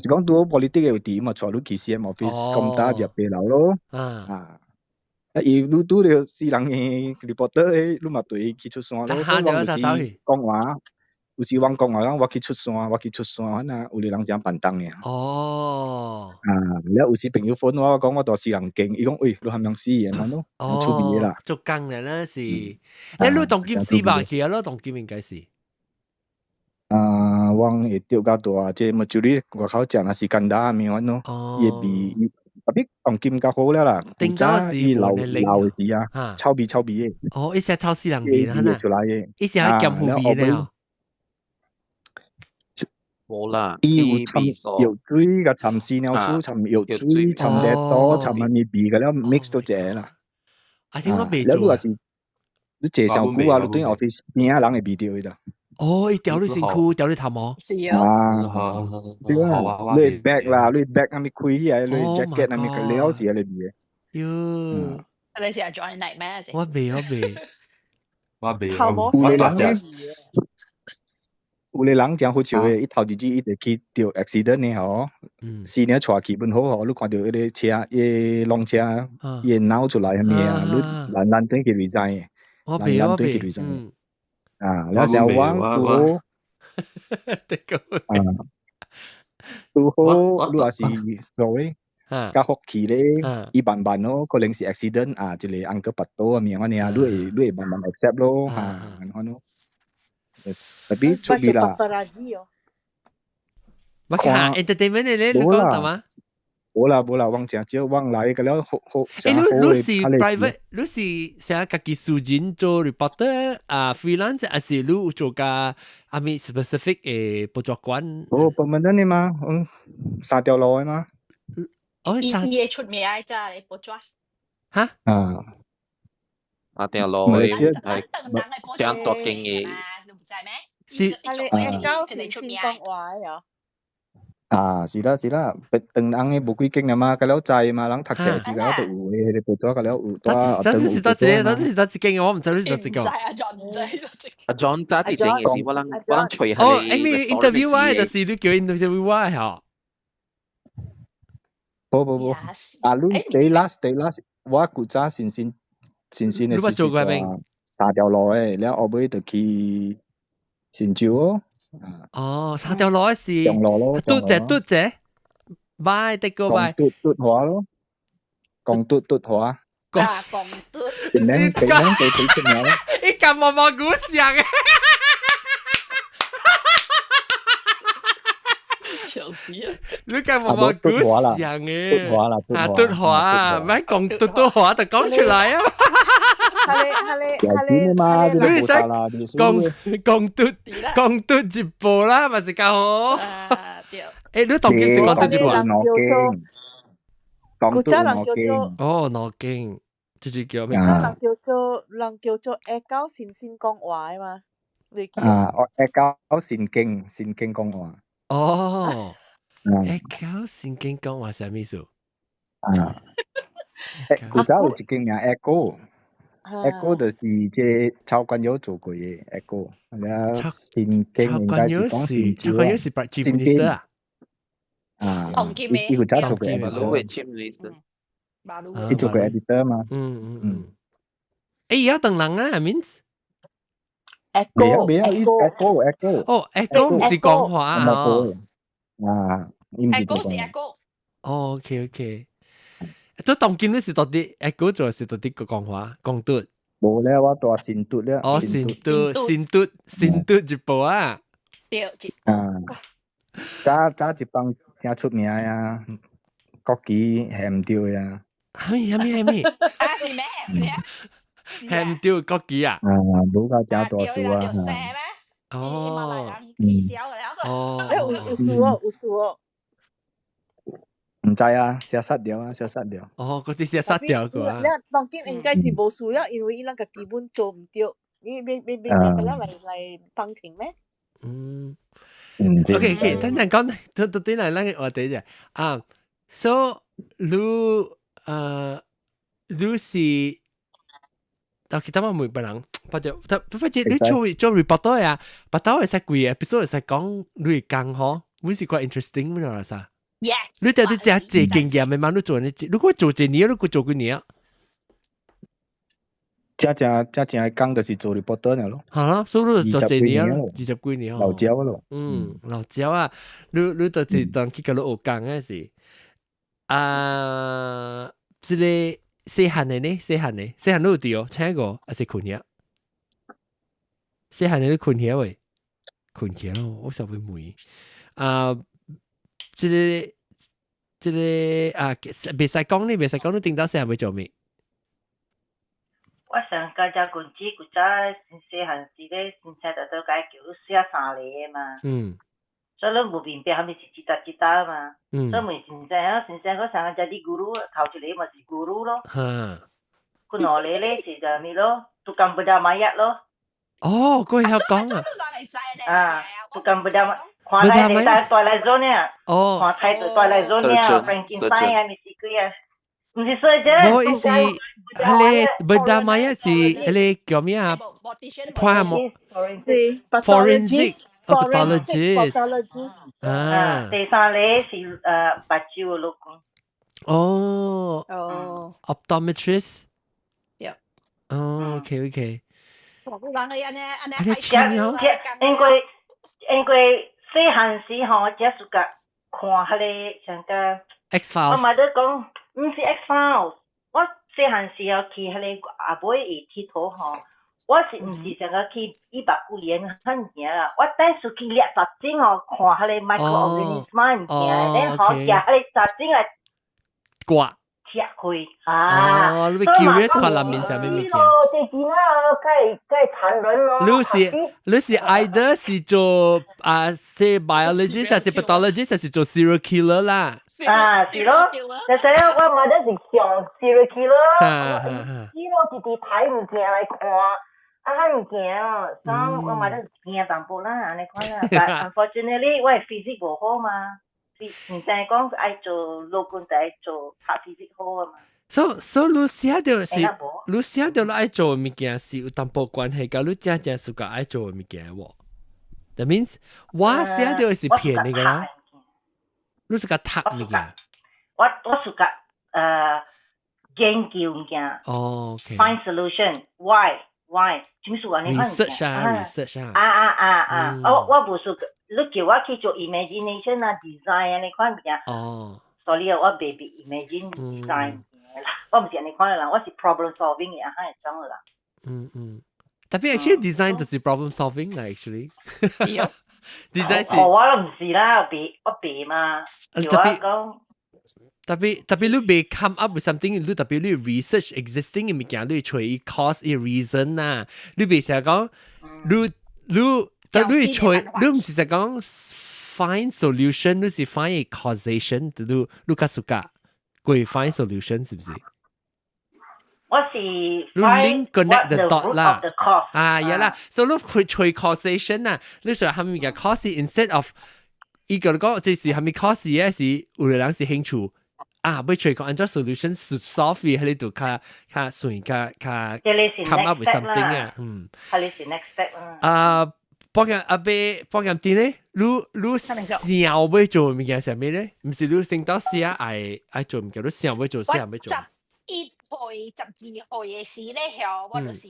Speaker 11: 講到 politics 有啲嘛，帶你去 CM office， 咁打入地樓咯。伊你拄到私人嘅 reporter， 你咪對伊去出山咯。所以講就是講話。有時我講話我去出山啊，有啲人講辦檔嘅。你有時朋友問我講我到西洋景，伊講喂，你係咪死人咯？出邊啦。
Speaker 1: 做工人啦是，你當劍師吧？其實你當劍應該是。
Speaker 11: 我會掉較大，即係咪就你外口講係時間打咪樣咯？也比特別當劍較好啦。
Speaker 1: 頂咗是
Speaker 11: 老時啊，抄筆嘅。
Speaker 1: 一時抄西洋嘅啦，一時係劍湖筆咧。
Speaker 10: 冇啦，
Speaker 11: 伊有摻藥水嘅摻屎尿珠，摻藥水，摻叻多，摻咪味嘅了 mix 到這啦。
Speaker 1: 我未做。
Speaker 11: 你話是你坐上久啊，你對 office 邊啊人會味到嘅咋？
Speaker 1: 伊掉你身軀，掉你頭毛。
Speaker 7: 是啊。
Speaker 11: 對啊，你 bag 啦，你 bag 係咪開起嚟？你 jacket 係咪佢撩住嚟味嘅？
Speaker 1: 喲。
Speaker 7: 你成日做你嚟咩？
Speaker 1: 我未。
Speaker 8: 頭毛飛落嚟。
Speaker 11: 有個人講好笑嘅，伊頭一日伊就去掉 accident 嘅嗬，senior 帶去本好嗬，你看到嗰啲車，伊浪車，伊鬧出來係咩啊？你難對佢 resign 嘅，難對佢 resign 嘅，你成日玩都好，你話是所謂加學期咧，伊慢慢咯，可能是 accident 一個 uncle 拔刀啊咩，我哋你會慢慢 accept 咯，然後咯。tapi cuti lah.
Speaker 1: Macam entertainment ni le, kau tahu mah?
Speaker 11: Bola, wang jia wang lai kalau
Speaker 1: lu si private, lu si saya kaki sujin做 reporter freelance 還是lu做個咩 specific 嘅報作官
Speaker 11: permanent 嘅嘛，3條路嘅嘛。
Speaker 7: 伊出名係咋你報作？
Speaker 1: 嚇
Speaker 10: 3條路係講多經嘅。
Speaker 7: 唔知咩？
Speaker 8: 係你教先講話呀？
Speaker 11: 是啦，長人嘅無幾經啊嘛，佢了知嘛，人讀冊時佢都有嘅，你報咗佢了有多，
Speaker 1: 等陣時得幾，等陣時得幾經我唔知你得幾個。
Speaker 7: 阿 John 唔知。
Speaker 10: 阿 John 揸住正嘅事，我諗除下
Speaker 1: 哦，
Speaker 10: 你。
Speaker 1: 你 interview 啊，就是你叫 interview 啊，係。
Speaker 11: 不，你第 last，我古早先嘅時做三條路嘅，了後尾就去新洲哦。
Speaker 1: 哦，三條路是
Speaker 11: 長路咯，
Speaker 1: 嘟啫，拜得個拜。
Speaker 11: 嘟華咯，講嘟華。
Speaker 7: 講嘟。
Speaker 11: 邊兩就睇出名咯。
Speaker 1: 你咁冇古上嘅。
Speaker 7: 笑死啊！
Speaker 1: 你咁冇古上嘅。嘟華，唔係講嘟華就講出嚟啊！你使講嘟一步啦，咪是較好。誒，你當件事講嘟一步啊？
Speaker 8: 古早人叫做
Speaker 1: 哦，腦筋，就是叫咩？
Speaker 8: 人叫做會教先講話嘅嘛，你記？
Speaker 11: 會教先講話。
Speaker 1: 哦，會教先講話係咩意思？
Speaker 11: 古早有一間名 Echo 就是即超官友做過嘅 Echo， 先經應該是講先
Speaker 1: 超官友是 Chief Minister 啊？
Speaker 11: 佢古早做過
Speaker 10: Chief Minister，
Speaker 11: 佢做過 editor 嘛。
Speaker 1: 誒，而家等人啊 ，means。
Speaker 11: 未有 Echo。
Speaker 1: 哦 ，Echo 唔是講話
Speaker 11: 啊。
Speaker 7: Echo 是 Echo。
Speaker 1: 哦 ，OK。即當見你是到底 Echo 做是到底個講話講嘟。
Speaker 11: 冇咧，我做先嘟咧。
Speaker 1: 哦，先嘟一步啊。
Speaker 7: 對。
Speaker 11: 早一幫聽出名呀，國旗係唔掉呀。
Speaker 1: 係咩？
Speaker 7: 啊是咩？
Speaker 1: 係唔掉國旗啊？
Speaker 11: 冇夠真多數啊。
Speaker 1: 哦。
Speaker 8: 有數哦。
Speaker 11: 唔知啊，小失掉。
Speaker 1: 哦，嗰啲小失掉個啊。
Speaker 8: 你當今應該是冇數了，因為伊那個基本做唔到，你嚟幫襯咩
Speaker 1: ？OK，等陣講，到底嚟咧我哋啫。So 你是到其他乜每個人，或者你做 reporter 啊，不過係幾個 episode 係講你講嗬，會是quite interesting 咩啦啥？Yes， 你到底只經驗咪你做呢？如果做幾年，你做幾年？
Speaker 11: 正講就是做 reporter 咯。
Speaker 1: 嚇，所以你做幾年咯？20幾年
Speaker 11: 老鳥咯。
Speaker 1: 老鳥啊！你就是當去嗰度學講嘅時，即係細漢嘅呢？細漢你有啲請個還是困嘢？細漢你困嘢喂，困嘢咯，我實會霉。即係別使講你頂到細漢會做咩？
Speaker 12: 我上家只棍子古早細漢時咧，先請到到解叫寫三例嘛。所以你無明白係咪是幾打嘛？所以咪先生嗰上家啲 guru 頭一例咪是 guru 咯。佢兩例咧是就咩咯？tukang bedah mayat 咯。
Speaker 1: 哦，佢有講
Speaker 12: 啊。tukang bedah 看嚟你帶Twilight Zone 啊？
Speaker 1: 哦。
Speaker 12: 看睇到Twilight Zone 啊 ，Frankenstein 啊，咪是佢啊？唔是surgeon。
Speaker 1: 我意思，係bedah mayat 是係叫咩啊？Forensic。pathologist。
Speaker 12: 第三例是白鳥嘅老公。
Speaker 1: optometrist。OK。
Speaker 12: 因為細漢時候，只係個看下咧，像個
Speaker 1: X-Files。
Speaker 12: 我咪都講，唔是 X-Files。我細漢時候去下咧阿妹會剃頭吼。我是唔是成個去150年很行啊？我帶出去獵雜誌哦，看下咧 microorganism 唔行，然後夾下咧雜誌嚟
Speaker 1: 刮
Speaker 12: 踢開啊！
Speaker 1: 你咪 curious 看裡面係咩物件？
Speaker 12: 該殘忍咯。
Speaker 1: 你是 either 是做是 biologist 還是 pathologist 還是做 serial killer 啦？
Speaker 12: 是咯，就係啊！我咪都是上 serial killer，知道直直睇唔見嚟看。唔驚哦，所以我咪都驚淡薄啦，安尼看啦。但 unfortunately 我係 physics 無好嘛，先生講愛做老公就愛做拍 physical 啊嘛。
Speaker 1: 所以你寫到你愛做嘅物件是有淡薄關係，跟你真正自家愛做嘅物件喎。That means 我寫到嘅是騙你嘅啦。你是個讀物件。
Speaker 12: 我是個研究物件。
Speaker 1: 哦
Speaker 12: ，find solution why 點數話你
Speaker 1: research 啊。
Speaker 12: 我唔是你叫我去做 imagination 啊 design 啊你看物件。
Speaker 1: 哦。
Speaker 12: 所以我未必 imagine design。我唔是你看啦，我是 problem solving 嘅，係咁啦。
Speaker 1: 特別 actually design 就是 problem solving 啦 ，actually。design 是。
Speaker 12: 我都唔是啦，我背嘛。
Speaker 1: 特別你未 come up with something， 你特別你 research existing 嘅物件，你找伊 cause 伊 reason 啊，你未成日講，你找，你唔是成日講 find solution， 你是 find causation， 你較熟噶，佢 find solution 是不是？
Speaker 12: 我是
Speaker 1: link connect the dot 啦，
Speaker 12: 呀
Speaker 1: 啦，所以你去找 causation 啊，你想係咪嘅 cause instead of 伊個講，即係係咪 cause 嘅是有人是興趣。要找個按照 solution solve 喺呢度較順較 come up with something 啊，
Speaker 12: 係你是 next step 啊。
Speaker 1: 幫人阿伯幫人點咧？你想要做物件係咩咧？唔是你先到時啊愛做物件，你想要做想要做。
Speaker 7: 11歲、12歲嘅時咧，我就是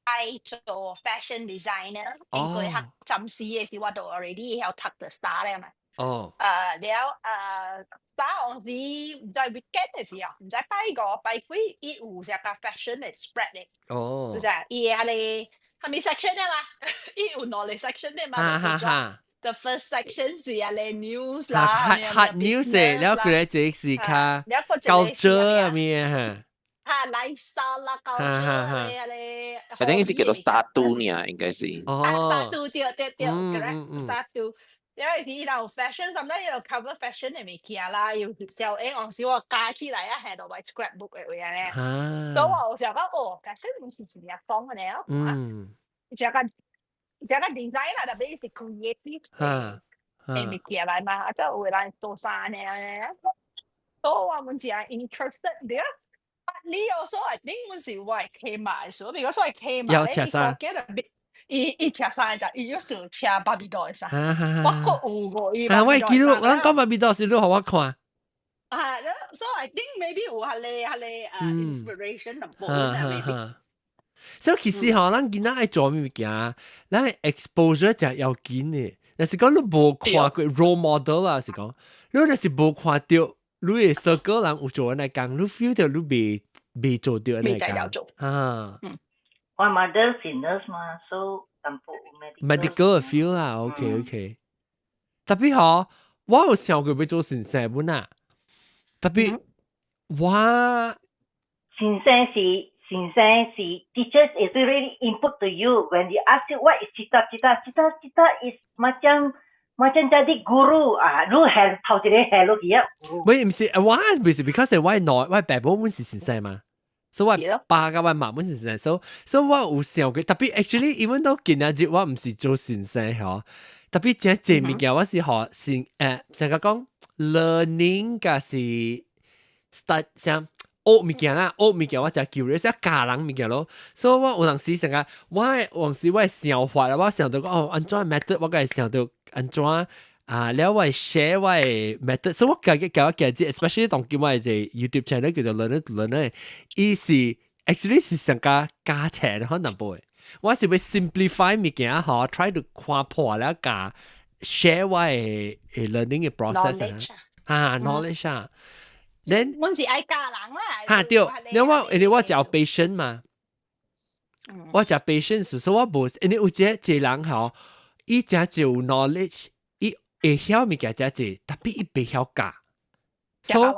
Speaker 7: 愛做 fashion designer，應該係暫時嘅時我都 already 有讀the star 咧嘛。
Speaker 1: 哦。
Speaker 7: แล้ว當時唔知 weekend 嘅時候，唔知拜幾伊有隻個 fashion 嘅 spread 嘅。
Speaker 1: 哦。
Speaker 7: 就係伊係咪 section 啊嘛？伊有knowledge section 嘅嘛？The first section 是news 啦
Speaker 1: ，hot news 嘅，แล้ว佢咧就是較 culture 咩嚇？lifestyle
Speaker 7: 啦，culture 咧
Speaker 10: I think 是叫做 Star 2呢，應該是。
Speaker 7: Star 2對，correct Star 2。有陣時有 fashion，甚至有 cover fashion 嘅物件啦，要小我時我加起來係度為 scrapbook 嘅位咧。所以我有時候講fashion 唔是自己講嘅咧。只個 design 啦，特別是 creative 嘅物件嚟嘛，就有人做衫咧。所以我們就係 interested because 你有時候I think 我是我係企埋所，如果所謂企埋咧，伊車衫就伊有時車芭比多嘅衫，我個有過伊。
Speaker 1: 我記到，咱講芭比多時，你互我看。
Speaker 7: so I think maybe 有係你inspiration 同部分啊
Speaker 1: 所以其實吼，咱囡仔愛做咩物件，咱係 exposure 就要緊嘅。但是講你無看過 role model 啊，是講你若是無看到，你嘅circle人有做嚟講，你 feel 到你未做到嚟講。
Speaker 12: 我 mother 是 nurse 嘛，所以淡薄
Speaker 1: medical feel 啦，OK。特別吼，我有想過要做先生本啊，特別我
Speaker 12: 先生是 teachers is really input to you when they ask you what is cita is macam jadi guru lu hand 頭一個 hello 嘅。
Speaker 1: 唔是我唔是 because 我爸爸本是先生嘛。所以我爸甲我媽本是先生，所以我有想過，特別 actually even 到今日日我唔是做先生嗬，特別真濟物件我是學先成個講 learning 甲是 start 像學物件啦，學物件我就 curious 教人物件咯，所以我有陣時成個我係想法啦，我想到講安怎 method 我係想到安怎。แล้ว我 share 我 method， 所以我教 especially 當今我係 YouTube channel 叫做 learner， 伊是 actually 是上加錢可能唔會，我是會 simplify 物件嗬 ，try to 看破แล้ว加 share 我 learning 嘅 process knowledge 啊 ，then
Speaker 7: 我是愛教人啦，
Speaker 1: 對，然後我就有 patient 嘛，我就 patient， 所以我冇，因為有這人嗬，伊真就 knowledge。會曉物件真濟，特別伊袂曉教，所以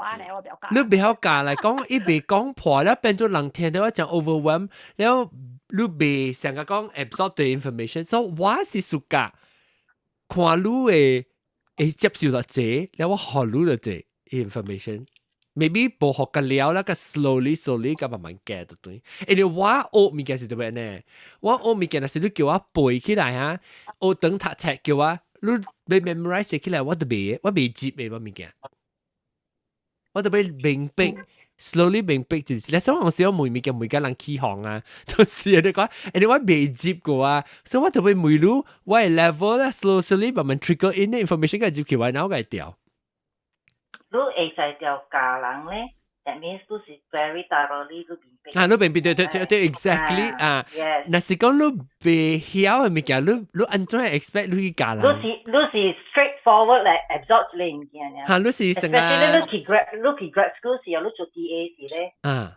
Speaker 1: 你袂曉教嚟講，伊袂講破，แล้ว變做人聽到我講 overwhelm， แล้ว你袂成個講 absorb the information， 所以我是暑假看你會接受到這，แล้ว我學你到這 information，maybe 無學個了，แล้ว個 slowly 個慢慢 get 到對，因為我學物件是點樣呢？我學物件係你叫我背起來嚇，我等讀冊叫我。你 memorize 起來，我未接嘅我物件，我特別明白。slowly 明白就是，你想我少每個人起行啊，到時你講，你我未接過啊，所以我特別每路我係 level 咧 slowly 慢慢 trigger in 啲 information 嘅接起來，然後佢掉。
Speaker 12: 你會使掉家人咧 ，that means 都是 very thoroughly 你明白。
Speaker 1: 啊，你明白對 exactly 啊，那是講你未曉嘅物件，你安怎 expect 你家人？
Speaker 12: 你是 straightforward 嚟 absorb 你物件呀。
Speaker 1: 嚇，你是成啊？
Speaker 12: especially 你去 grad school 時候，你做 TA 時咧，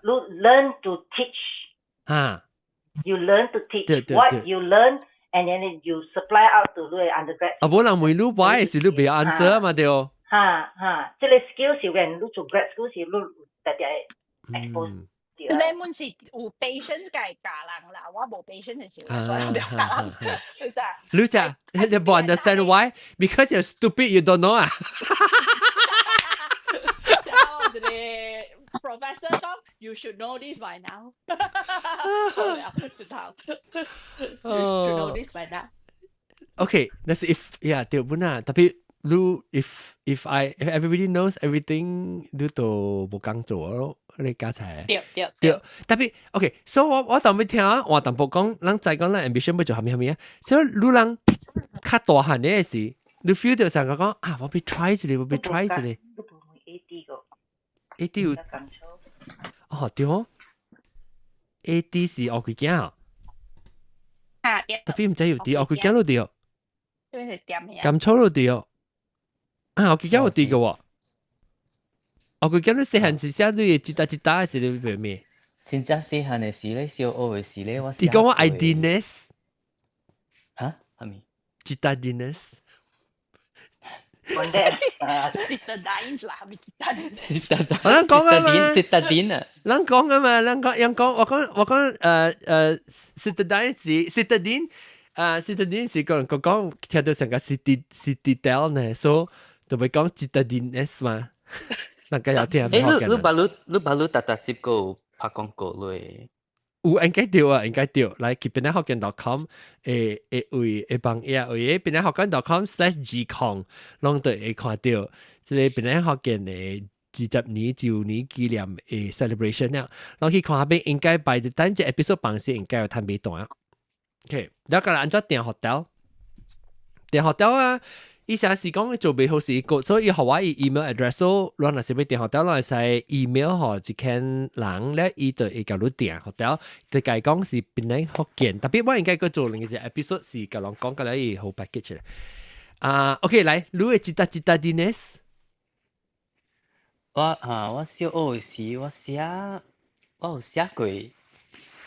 Speaker 12: 你 learn to teach。啊。You learn to teach what you learn, and then you supply out to 你 undergrad。啊，
Speaker 1: 冇人問你話係你未 answer 嘛對哦。
Speaker 12: 即係 skill 時嘅，你做 grad school 時，你特別 expose。
Speaker 7: 你們是有 patience 嘅家人啦，我冇 patience 嘅時候，所以冇家人，係咪？
Speaker 1: 你就你冇 understand why? Because you're stupid, you don't know 啊。
Speaker 7: 之後我哋 professor 講 ，you should know this by now。知道 ，you should know this by now。Okay,
Speaker 1: that's if 對本啊，特別。if everybody knows everything 你都冇工做咯，你家齊
Speaker 7: 對，
Speaker 1: 特別 OK， 所以我當要聽我淡薄講，人再講咱 ambition 要做咩啊？所以你人較大漢嘅時，你 feel 到成個講啊，我俾 try 一下，我俾 try 一下。AD 有哦對哦 ，AD 是學佢驚啊，特別唔知有啲學佢驚咯啲哦，咁粗咯啲哦。啊！我記得我啲嘅喎，我記得你細漢時寫你嘅一打係你做咩？
Speaker 5: 真正細漢嘅時咧，小學嘅時咧，我
Speaker 1: 你講我 idealness
Speaker 5: 嚇係咪？
Speaker 1: 一打 idealness。Citadines
Speaker 7: 啦，係咪 Citadines？
Speaker 1: 我講啊嘛
Speaker 5: ，Citadines 啊，
Speaker 1: 人講啊嘛，人講，我講Citadines 啊 Citadines 是講聽到成個 Citadel 呢，所以。就會講Citadines 嘛，大家有聽唔聽？
Speaker 5: 你把你特接過拍廣告咧？
Speaker 1: 有應該對啊，應該對。來去邊個學見 .com 會幫嘢，會邊個學見 .com/gcon， 攏都會看到。即係邊個學見嘅20年、9年紀念嘅 celebration 啦。攏去看下邊應該by the time 這 episode 放時應該有睇尾段啊。OK，แล้วก็按照訂 hotel 啊。以前是講做備好是個，所以學我 email address 咯，攞那時俾訂 hotel 攞係 email 嗬，一間人咧，伊就會教你訂 hotel，就計講是邊嚟學見，特別我應該個做另一隻 episode 是教人講嘅咧，好 package 咧。OK，來，你會記得 Citadines？
Speaker 5: 我小學時我有寫過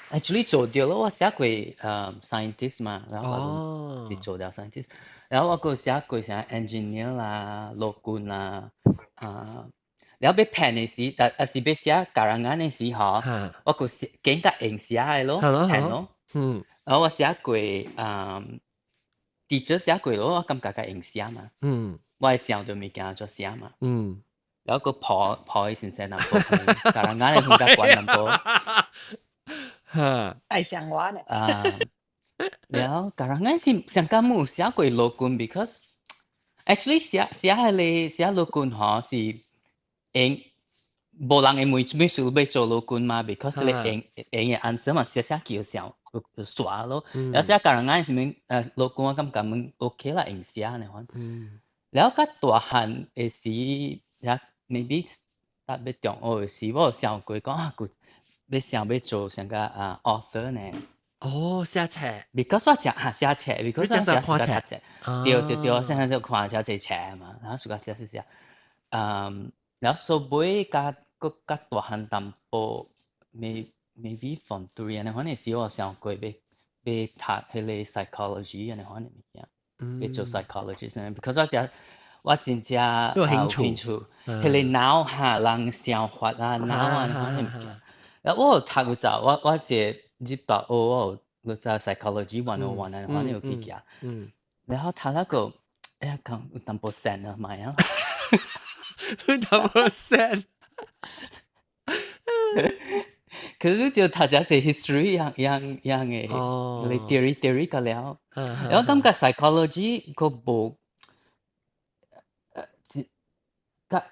Speaker 5: ，actually 做掉咯，我寫過scientist 嘛，然後是做掉 scientist。然後我個寫過成 engineer 啦、勞工啦，然後俾 pen 嘅時，是俾寫家人嘅時嗬，我個寫簡單用寫嘅咯 ，pen 咯，然後我寫過teacher 寫過咯，我感覺嘅用寫嘛，我係想到物件做寫嘛，然後個破嘅先生南部，家人嘅風格關南部，
Speaker 7: 係想玩嘅。
Speaker 5: 然後家人係上家冇寫過勞工 because actually 寫勞工嗬是冇人會每次要做勞工嘛 because 你嘅 answer 嘛寫叫上耍咯，然後寫家人係咪勞工我感覺咪 OK 啦，用寫呢款，然後個大漢嘅時maybe start 要中學嘅時，我想過講要想要做成個author 呢。
Speaker 1: 哦，寫冊
Speaker 5: ，because 我寫冊 ，because 我寫睇冊，對，現在就看寫冊嘛，然後自家寫，然後所以個大漢淡薄 maybe from 3呢，可能是我想過要讀迄個 psychology 呢，可能物件，要做 psychologist，because 我真正有興趣，迄個腦下人想法啊，腦啊，可能物件，然後我讀過就我係。入到我做 psychology 101啊，可能有幾件，然後睇那個，哎呀，講有淡薄sad啊，咪啊，
Speaker 1: 有淡薄sad，
Speaker 5: 可是就睇咗隻 history 樣嘅，你 theory 個了，然後感覺 psychology 個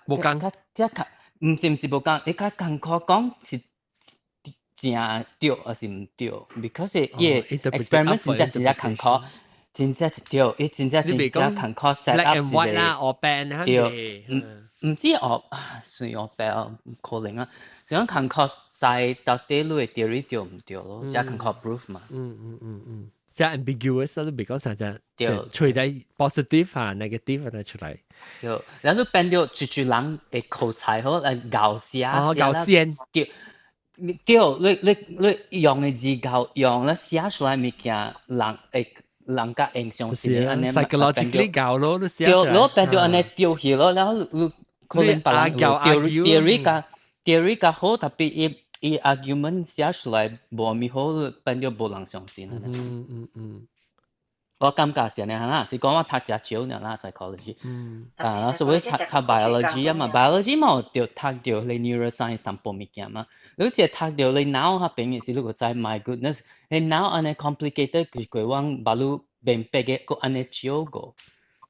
Speaker 1: 無講，
Speaker 5: 即唔是無講，你較艱苦講是正對還是唔對 ？because 伊 experiment 真正艱苦，真正是對，伊真正艱苦 set up 一個對，唔知我算我白可能啊，想艱苦在到底你嘅 theory 對唔對咯？即係艱苦 proof 嘛。
Speaker 1: 即係 ambiguous 都別講成隻，除咗 positive 啊 negative 啊出嚟。
Speaker 5: 對，然後變咗住人嘅口才好嚟搞寫，
Speaker 1: 搞先。
Speaker 5: 對，你用嘅字教用咧寫出來物件，人家印象是安尼
Speaker 1: psychologically 教咯，你寫
Speaker 5: 出來。對，變咗安尼丟棄咯，然後你可能別人 theory 較好，特別伊 argument 寫出來無咪好，變咗無人相信。我感覺是安尼啦，是講我讀只少呢啦 psychology。所以讀 biology 啊嘛 ，biology 嘛就讀到你 neuroscience 淡薄物件嘛。你只讀到你腦下邊嘅事，你個真 my goodness，你腦安尼 complicated 佢往把路變白嘅個安尼少個，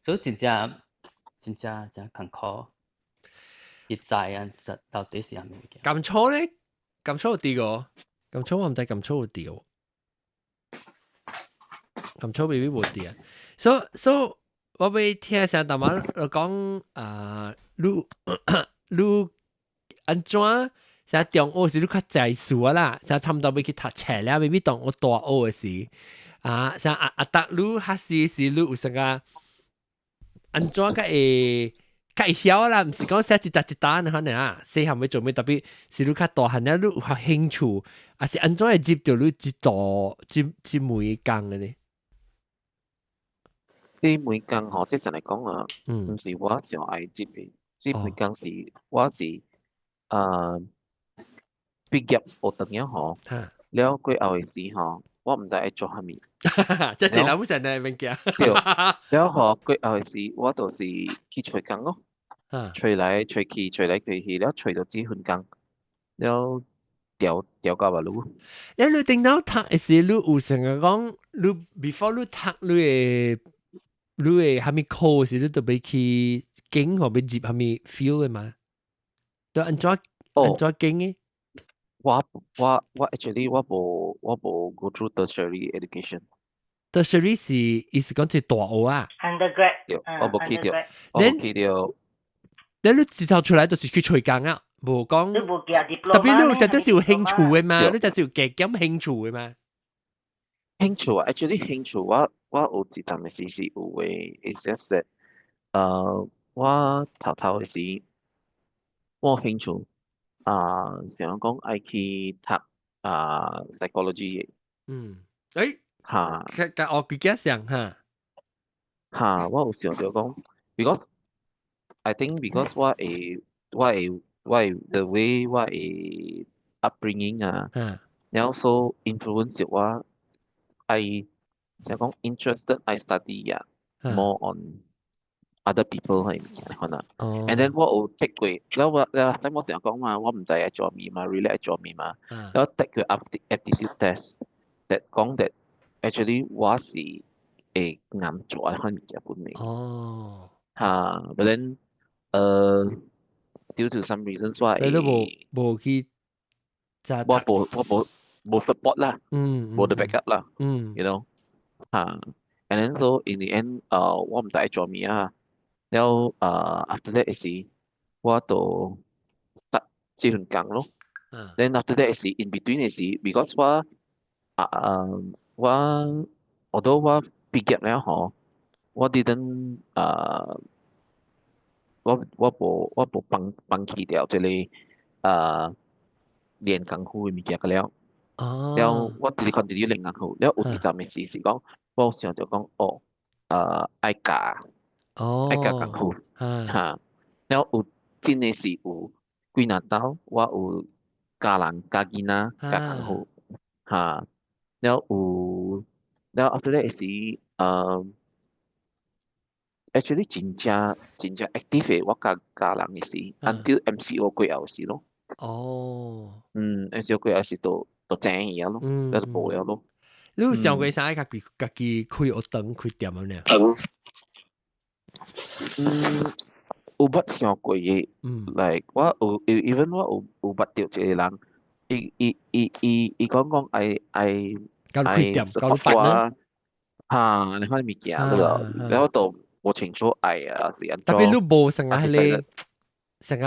Speaker 5: 所以真正艱苦。一知啊，到底是係咩嘅？
Speaker 1: 咁粗咧？咁粗啲個，咁粗我唔知咁粗啲個，咁粗未必會啲啊。所我俾聽上大媽講你安怎？成中學時你較在數啦，成差唔多要去讀冊啦，未必當我大學嘅時成達你學時時你有啥個安怎個會？較會曉啦，唔是講寫一沓可能啊，細漢要做咩特別是你較大漢了，你有興趣，還是安怎會接到你一每工嘅呢？
Speaker 10: 你每工吼，即陣嚟講啊，唔是我就愛接嘅，即每工是我是畢業學堂樣吼，了過後嘅時吼，我唔知愛做啥物。
Speaker 1: 即係老實嘅物件。
Speaker 10: 對，了後過後嘅時，我就是去找工咯。吹來吹去，吹來吹去，了吹到幾份工，了調到馬路。
Speaker 1: 你頂到讀嘅時，你有成個講，你 before 你讀你嘅蝦米課時，你特別去經或者接蝦米 feel 嘅嘛？都安怎經嘅？
Speaker 10: 我 actually 我冇 go through tertiary education。tertiary
Speaker 1: 是意思講係大學啊
Speaker 12: ？undergrad，
Speaker 10: 我冇去到，我冇去到。
Speaker 1: 你之後出來就是去找工啊，無講。特別你特別是有興趣嘅嘛，你就是有加減興趣嘅嘛。
Speaker 10: 興趣啊 ，actually 興趣我有一陣嘅時是有嘅 ，it's just that，我頭嘅時，我興趣想講愛去讀psychology 嘅。嚇。
Speaker 1: 我幾家想嚇。
Speaker 10: 我有想到講 ，because I think because 我the way 我嘅 upbringing 然後 so influence 我 I 想講 interested I study more on other people 係可能。And then 我有 take 過，แล้ว我成日講嘛，我唔知係做咩嘛 ，really 係做咩嘛。แล้ว take 個 aptitude test that 講 that actually 我是會啱做係物件本嚟。but then due to some reasons 我
Speaker 1: 冇去，
Speaker 10: 我冇 support 啦，冇 the backup 啦，you know，and then so in the end 我唔知做咩啊，แล้วafter that 時我就start 這份工咯，then after that 時 in between 時 because although 我畢業了嗬，我 didn't 我冇放棄掉這裡練功夫嘅物件嘅了。แล้ว我哋 continue 練功夫，แล้ว有一陣嘅事是講，我想就講愛教功夫แล้ว有真嘅是有幾年頭，我有教人教囡仔教功夫แล้วafter that 時actually 真正 active 嘅，我教人嘅時 until MCO 過後時咯。MCO 過後時就正嘢咯，就冇嘢咯。
Speaker 1: 你有想過啥？家己開學堂開店咁樣？
Speaker 10: 有捌想過嘅，like 我有 even 我有捌到一個人，伊講愛
Speaker 1: 搞到開店，搞到辦呢？
Speaker 10: 嚇，你看物件了，然後都無清楚愛啊，是安怎？
Speaker 1: 特別你無成日係成日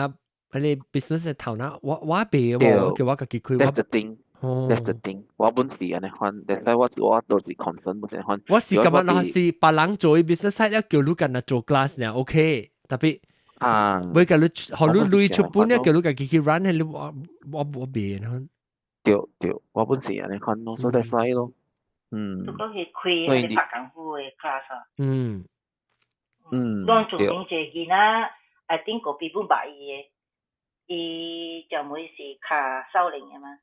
Speaker 1: 係 business 嘅頭腦，我袂喎，叫我家己開。
Speaker 10: That's the thing，that's the thing。我本是安尼看，但係我都是 concern 本身看。
Speaker 1: 我是咁樣，我是別人做 business 一叫你跟佢做 class 呢 ，OK， 特別。每個你學你累出本咧，叫你家己去 run 係你我別人。
Speaker 10: 對，我本是安尼看咯，所以快咯。
Speaker 12: 如果係開係拍功夫嘅 class 啊。當做名隻囡仔 ，I think 嗰邊本白伊嘅，伊就每是卡收零嘅嘛。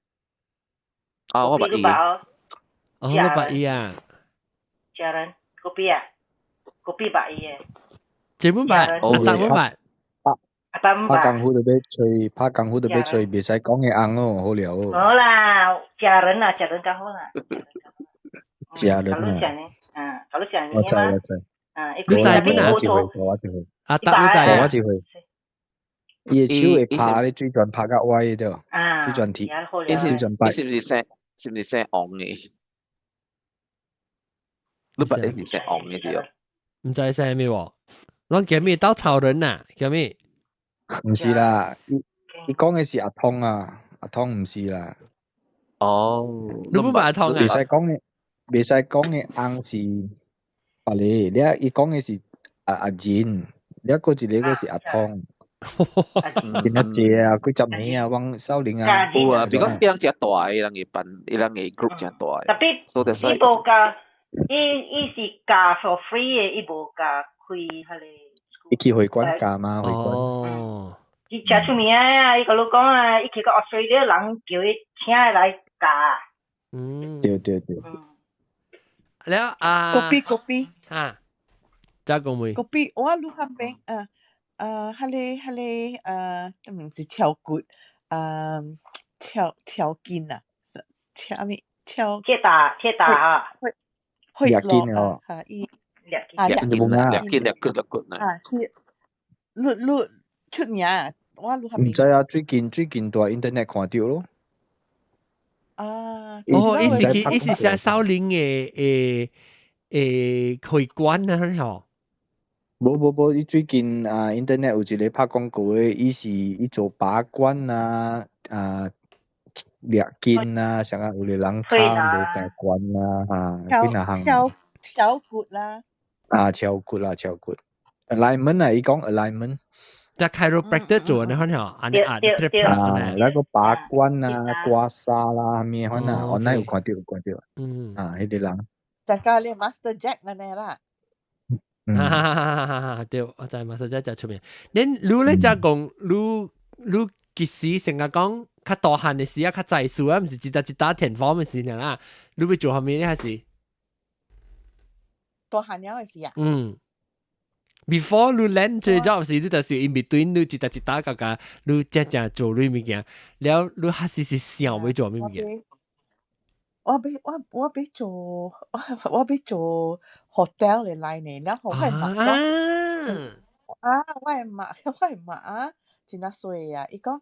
Speaker 10: 我白伊。
Speaker 1: 你白伊啊？
Speaker 12: 家人嗰邊啊，嗰邊白伊嘅。
Speaker 1: 這本白，大本白。
Speaker 11: 拍功夫就俾吹，拍功夫就俾吹，別使講嘅硬哦，好了哦。
Speaker 12: 好啦，家人啊，家人更好啦。
Speaker 11: 家人
Speaker 12: 啊，頭先講
Speaker 11: 我知。
Speaker 1: 你知本啊？
Speaker 11: 我就會。
Speaker 1: 阿達你知？
Speaker 11: 我就會。伊嘅手會拍咧，最轉拍較歪嘅啫。最轉鐵，最轉白。
Speaker 10: 是唔是寫紅嘅？你白你是寫紅嘅啲哦？
Speaker 1: 唔知寫咩喎？我叫咩刀草人啊？叫咩？
Speaker 11: 唔是啦，你講嘅是阿湯啊，阿湯唔是啦。
Speaker 1: 你本白阿湯啊？
Speaker 11: 未使講嘅硬是白你，你講嘅是阿賢，你一個字你嗰是阿湯。見得謝啊，佢執你啊，往收領啊。
Speaker 10: 有啊，because 伊人只大，伊人嘅班，伊人嘅 group 只大。
Speaker 12: 特別伊無教，伊是教 for free 嘅，伊無教開迄個。
Speaker 11: 伊去會館教嘛，會館。
Speaker 12: 伊真出名啊！伊甲你講啊，伊去到 Australia 人叫伊請伊來教。
Speaker 11: 對。
Speaker 1: แล้ว
Speaker 8: 嗰邊
Speaker 1: จ้า講咩？
Speaker 8: 嗰邊我錄下邊係唔是跳骨跳筋啊？跳咩？
Speaker 12: 鐵打啊！
Speaker 11: 掠筋哦。
Speaker 10: 掠骨
Speaker 8: 啊！是錄出名啊！我錄下邊。
Speaker 11: 唔知啊，最近在 internet 看到咯。
Speaker 1: 伊是寫少林嘅會館啊，嗬。
Speaker 11: 冇，伊最近internet 有一個拍廣告嘅，伊做把關啊，掠筋啊，成日有個人卡無大關啊，邊啊行？
Speaker 8: 跳骨啦。
Speaker 11: 跳骨 alignment 啊，伊講 alignment。
Speaker 1: 就 chiropractor 做呢，可能安尼
Speaker 11: 那個把關啊、刮痧啦，咩可能 online 有看到。迄個人。
Speaker 8: 大家咧 Master Jack 安尼啦。
Speaker 1: 對，我知 Master Jack 就出名。你咧就講，你其實成日講較大漢嘅事啊，較在數啊，唔是一打田方嘅事啦。你會做下面呢下事？
Speaker 8: 大漢了嘅事啊。
Speaker 1: Before 你 land 做 job 時，你就是 in between 你一打個你正做呢物件，แล้ว你下時是想要做咩物件？
Speaker 8: 我要做 hotel 嘅來呢，然後我係媽啊，真係衰啊！伊講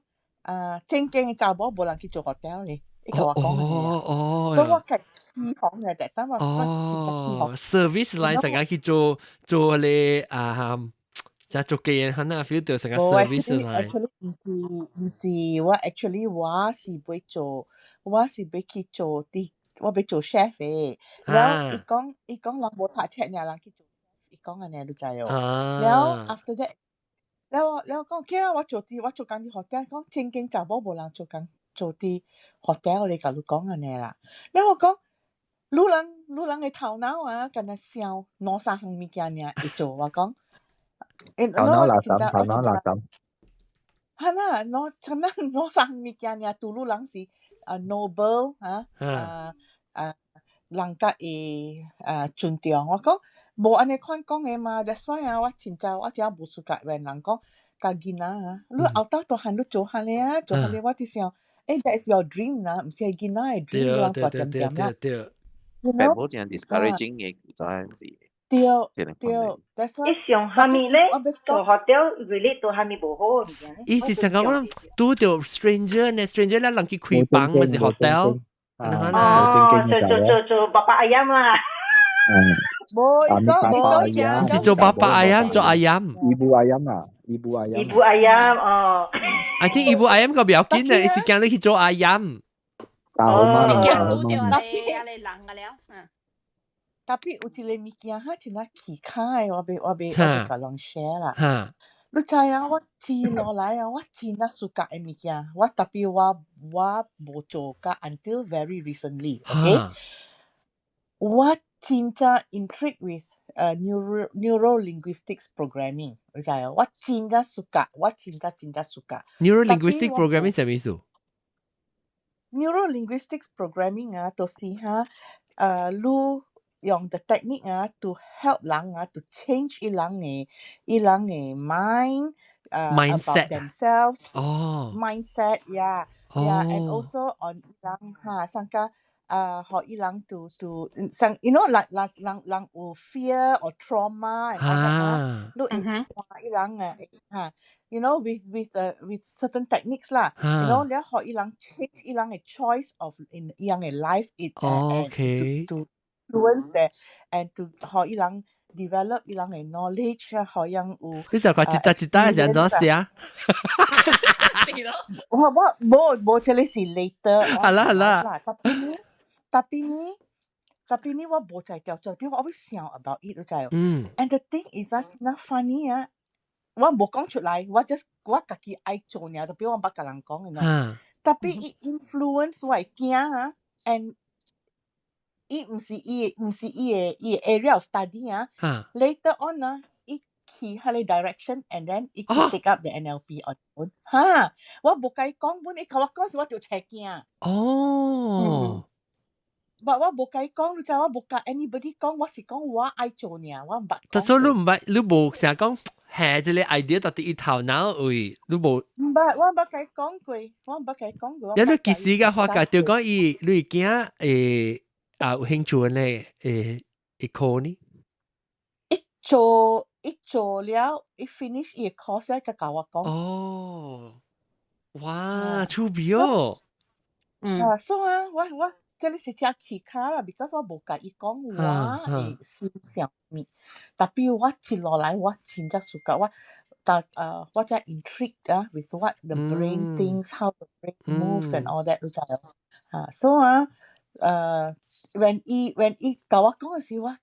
Speaker 8: 正經嘅查某無人去做 hotel 嘅，伊甲我講嘅。所以我嘅起行嘅，但我
Speaker 1: service line 成日去做咧就做嘅人，可能 feel 到成個 service line。
Speaker 8: 唔是，我 actually 我是要去做啲，我要做 chef 嘅。然後伊講人無讀冊呢，人去做，伊講安尼你知哦。然後 after that，然後講驚啊！我做緊啲 hotel， 講正經查某無人做啲 hotel， 你甲你講安尼啦。然後我講，女人嘅頭腦啊，敢若想攞三項物件呢，會做。我講。
Speaker 11: 頭腦垃圾。
Speaker 8: 係啦，攞三項物件呢，對女人是noble 人家會尊重。我講無安尼款講嘅嘛 ，that's why 我真無事甲人講甲囡仔啊，你後頭大漢你做下咧，我啲想，that is your dream 啦，唔是係囡仔嘅 dream，你人大點啦。
Speaker 10: 但冇啲人 discouraging 嘅，就係事。
Speaker 8: 對
Speaker 10: 這樣
Speaker 8: 對
Speaker 10: 講
Speaker 8: ，that's why。
Speaker 12: 一上下面咧，做學掉 relate 到下面無好嘅物件咧。
Speaker 1: 意思成講拄到 stranger 呢 stranger 咧，人去開房咪是 hotel，係咪
Speaker 12: 哦，做爸爸阿陰啦。
Speaker 8: 冇，
Speaker 1: 是做爸爸阿陰，做阿陰。
Speaker 11: Ibu ayam ah, ibu ayam.
Speaker 12: Ibu ayam, oh.
Speaker 1: I think ibu ayam 個比較緊啊，是講你去做阿陰。
Speaker 11: Salman,
Speaker 7: 你驚
Speaker 11: salman.
Speaker 7: 擼掉你人㗎了。
Speaker 8: tapi 有一個物件哈，真係奇怪，我甲人 share 啦。你知啊？我接落來啊，我真係 suka 嘅物件，我特別我冇做㗎 until very recently，OK？我真係 intrigued with neuro-linguistics programming，你知啊？我真係 suka，我真係 suka。Neuro-linguistic
Speaker 1: programming 係咩意思
Speaker 8: ？Neuro-linguistics programming 啊，就是你用 the technique 啊 to help 人啊 to change 伊人嘅 mind about themselves mindset and also on 人上個學伊人 to you know 人有 fear or trauma and all that 你會伊人you know with certain techniques 啦 you know 你學伊人 change 伊人嘅 choice of in 伊人嘅 life and to influence that and to 學伊人 develop 伊人嘅 knowledge 學伊人有
Speaker 1: 你就講一打係點樣寫啊？
Speaker 8: 我冇這裡是 later
Speaker 1: 係啦
Speaker 8: tapi ni 我冇在調做，因為我會想 about it 你知道and the thing is 真係 funny 啊我冇講出來我自己愛做呢，特別我唔甲人講嘅tapi it influence 我嘅囝啊 and伊唔是伊嘅 area of study later on 伊去迄個 direction and then 伊去 take up the NLP on own 我冇甲伊講本伊甲我講時我就切驚but 我冇甲伊講你知我冇甲 anybody 講我是講我愛做呢我唔捌講
Speaker 1: 所以你冇成日講下這個 idea 到底伊頭腦位你冇
Speaker 8: 唔捌我唔捌甲伊講過
Speaker 1: 有你其實嘅話就講伊你驚有興趣咧會考呢
Speaker 8: 一做了一 finish 伊 course 咧，佢甲我
Speaker 1: 講哇趣味哦
Speaker 8: 所以我這裡是只奇卡啦 because 我冇甲伊講我會欣賞物特別我接落來我真正 suka 我真 intrigued with what the brain thinks how the brain moves and all that 你知道所以when 伊甲我講嘅時我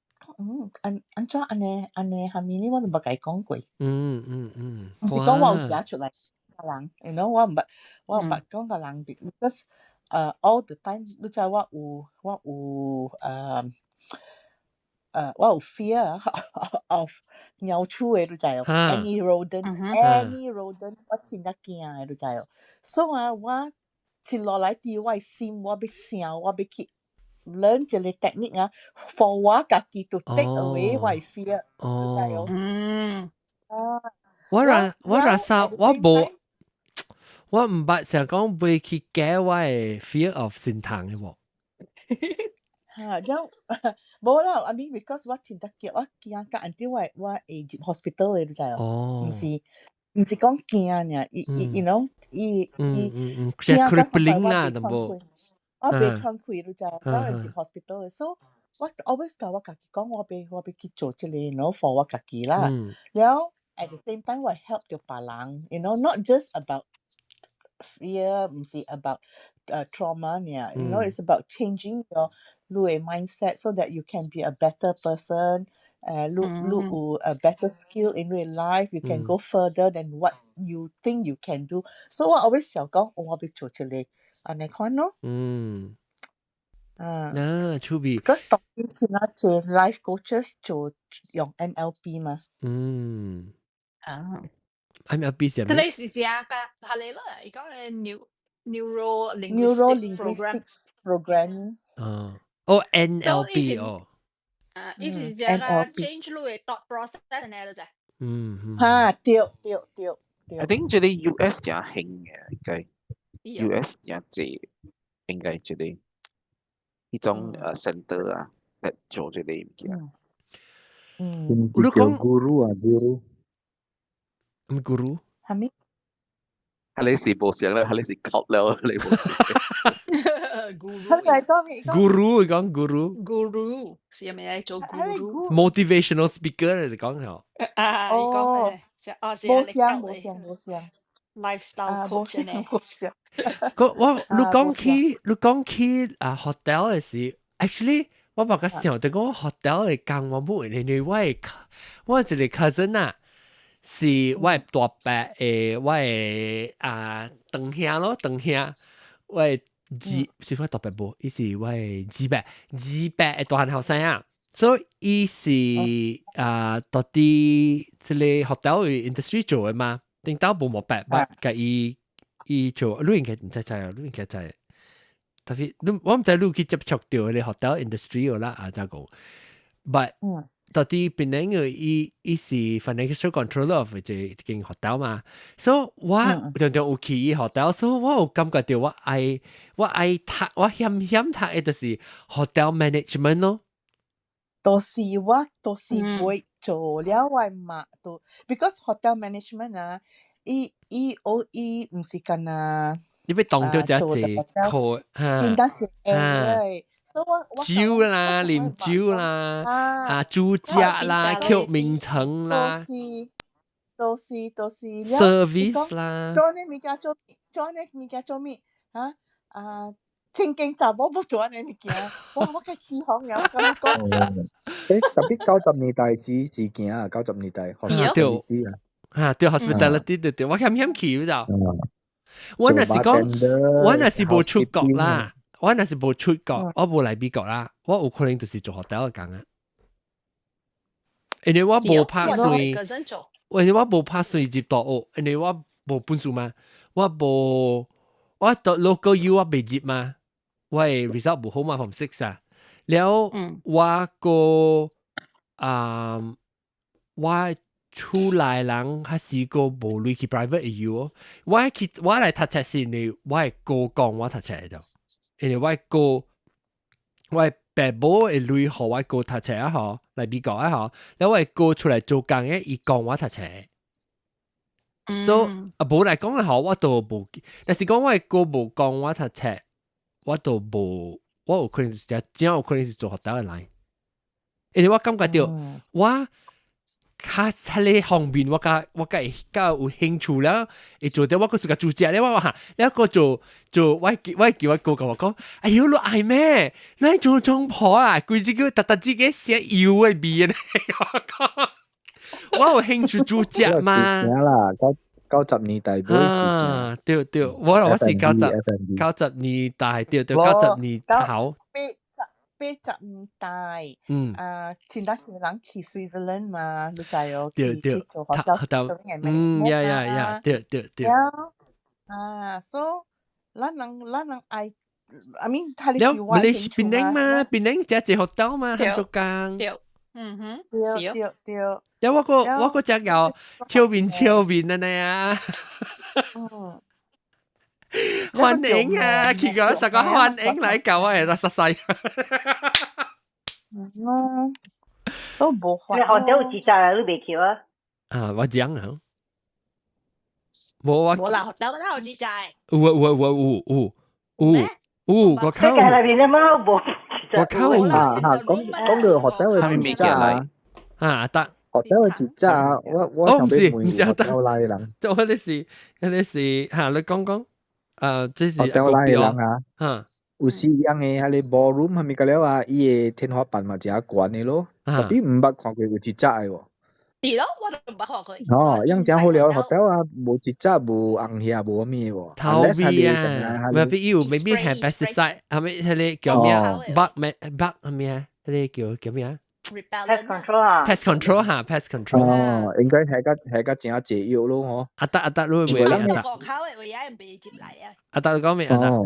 Speaker 8: 安怎安尼下面呢我都冇甲伊講過唔是講我有行出來個人 you know 我唔捌講個人 because all the time 你知我有 fear of 鳥鼠嘅你知道 any rodent 我真係驚嘅你知道所以我接落來對我嘅心我要想我要去learn 這個 technique for 我自己 to take away 我 fear 你知
Speaker 1: 我唔捌成講袂去解我嘅 fear of 心痛嘅喎
Speaker 8: 冇啦 I mean because 我真係驚我驚到 until 我會入 hospital 嘅你知唔是講驚呢 you know 驚
Speaker 1: crippling 啦淡薄
Speaker 8: 我袂喘氣你知我入 hospital 嘅 so 我 always 甲我自己講我要去做這個 you know for 我自己啦然後 at the same time 我 help 到別人 you know not just about fear 唔是 about trauma 呢 you know it's about changing your mindset so that you can be a better person look有 a better skill in your life you can go further than what you think you can do so 我 always 想講我要做這個安尼看咯
Speaker 1: 趣味
Speaker 8: because 當然其他這 life coaches 做用 NLP 嘛
Speaker 1: NLP 係咩？
Speaker 7: 即係你試下㗎，係你啦，而家嘅
Speaker 8: neuro-linguistics programming
Speaker 1: NLP
Speaker 7: 意思就係 change 你嘅 thought process 呢度啫。
Speaker 8: 對。
Speaker 10: I think 這裡 US 也興嘅，應該 US 也濟，應該這裡。 一種center 嚟做這類物件。
Speaker 11: 你叫 guru 啊 guru，
Speaker 1: 唔 guru，
Speaker 8: 係咪？
Speaker 10: 你是冇想啦，你是吸了，你冇想。
Speaker 8: 係咪講咩
Speaker 1: ？guru 講
Speaker 7: guru，是咪係做
Speaker 1: guru？motivational speaker 你講係。
Speaker 8: 哦，冇想。
Speaker 7: lifestyle coach 呢？
Speaker 1: 你講起hotel 嘅時 ，actually 我把個想到講 hotel 嘅工我冇，因為我一個 cousin 啊，是我大伯誒，我堂兄咯，堂兄，我是我大伯無，伊是我二伯嘅大漢後生啊，所以伊是到啲即係 hotel 嘅 industry 做嘅嘛。定到冇白，甲伊做，你應該唔知啊，你應該知。特別我唔知你去接觸到你 hotel industry 啦，就講。But 到底邊個伊是 financial controller of 一間 hotel 嘛？所以我常常有去 hotel，所以我有感覺到我愛讀，我險讀嘅就是 hotel management 咯。
Speaker 8: 都是會做了我嘛都 ，because hotel management 啊，伊唔是干啊，
Speaker 1: 你要當到只課
Speaker 8: 見得只誒，所以我
Speaker 1: 酒啦、啉酒啦、住家啦、叫名稱啦，
Speaker 8: 都是
Speaker 1: service 啦，
Speaker 8: 做呢物件做咩天經查某要做安尼物件，我較起哄了，咁講。
Speaker 11: 特別90年代是行啊，90年代 hospitality 啊，
Speaker 1: 對 hospitality 對，我險去就。我那是講，我那是無出國啦，我那是無出國，我無來美國啦，我有可能就是做 hotel 嘅工啊。因為我無拍水，因為我無拍水入大學，因為我無本事嘛，我讀 local U 我未入嘛。我係 result 唔好嘛 ，from 6啊，แล้ว我個我出來人還是個無類去 private 嘅我嚟讀冊是你，我係個講我讀冊就，因為我係爸母嘅類學我個讀冊啊嗬，嚟美國啊嗬，แล้ว我係個出來做工嘅，伊講我讀冊。所以無嚟講嘅嗬，我都無，但是講我係個無講我讀冊。我都無，我有可能是真有可能是做學校嘅來，因為我感覺到我較喺呢方面，我較有興趣了，會做到我個是個主角咧，我話，然後個做，我叫我哥跟我講，哎呦，你愛咩？你做中婆啊？佢自己特自己寫油嘅味咧，我有興趣主角嘛。
Speaker 11: 90年代嗰啲時
Speaker 1: 間，對，我是90年代，對90年頭
Speaker 8: ，80年代，前得前人去 Switzerland 嘛，你知哦，
Speaker 1: 對，
Speaker 8: 做學校做咩
Speaker 1: 呀，對，so
Speaker 8: 咱人愛 ，I mean 睇你是
Speaker 1: 話你是檳榔嘛，檳榔只學校嘛，合作工，
Speaker 8: 對。
Speaker 1: 有我個只有超面啊你啊，歡迎啊！佢講實個歡迎嚟救我係啦，實細。
Speaker 8: 所以冇歡。
Speaker 12: 你學咗幾扎你未去啊？
Speaker 1: 我講啊，冇
Speaker 7: 啦，學咗幾扎。
Speaker 1: 有，我靠！我靠！
Speaker 11: 講到學校嘅幾扎
Speaker 1: 得。
Speaker 11: 學校嘅節奏啊，我上邊唔是學校來嘅人，
Speaker 1: 我哋是你講，即是
Speaker 11: 學校來嘅人啊，有時樣嘅喺你 ballroom 係咪個了啊？伊嘅天花板嘛，真係懸嘅咯，特別唔捌看過有節奏嘅喎。
Speaker 7: 係咯，我都唔捌看過。
Speaker 11: 樣真好了，學校啊，冇節奏，冇紅嘢，冇咩喎。
Speaker 1: 頭尾啊，未必要，未必係 pesticide，係咪？係你叫咩啊 ？bug 係咩啊？係叫咩啊？pest
Speaker 12: control
Speaker 1: 嚇 pest control
Speaker 11: 應該係個正解藥咯，嗬。
Speaker 1: 得，你會
Speaker 7: 阿德國考嘅會有人被接嚟啊。
Speaker 1: 阿德講咩？阿德，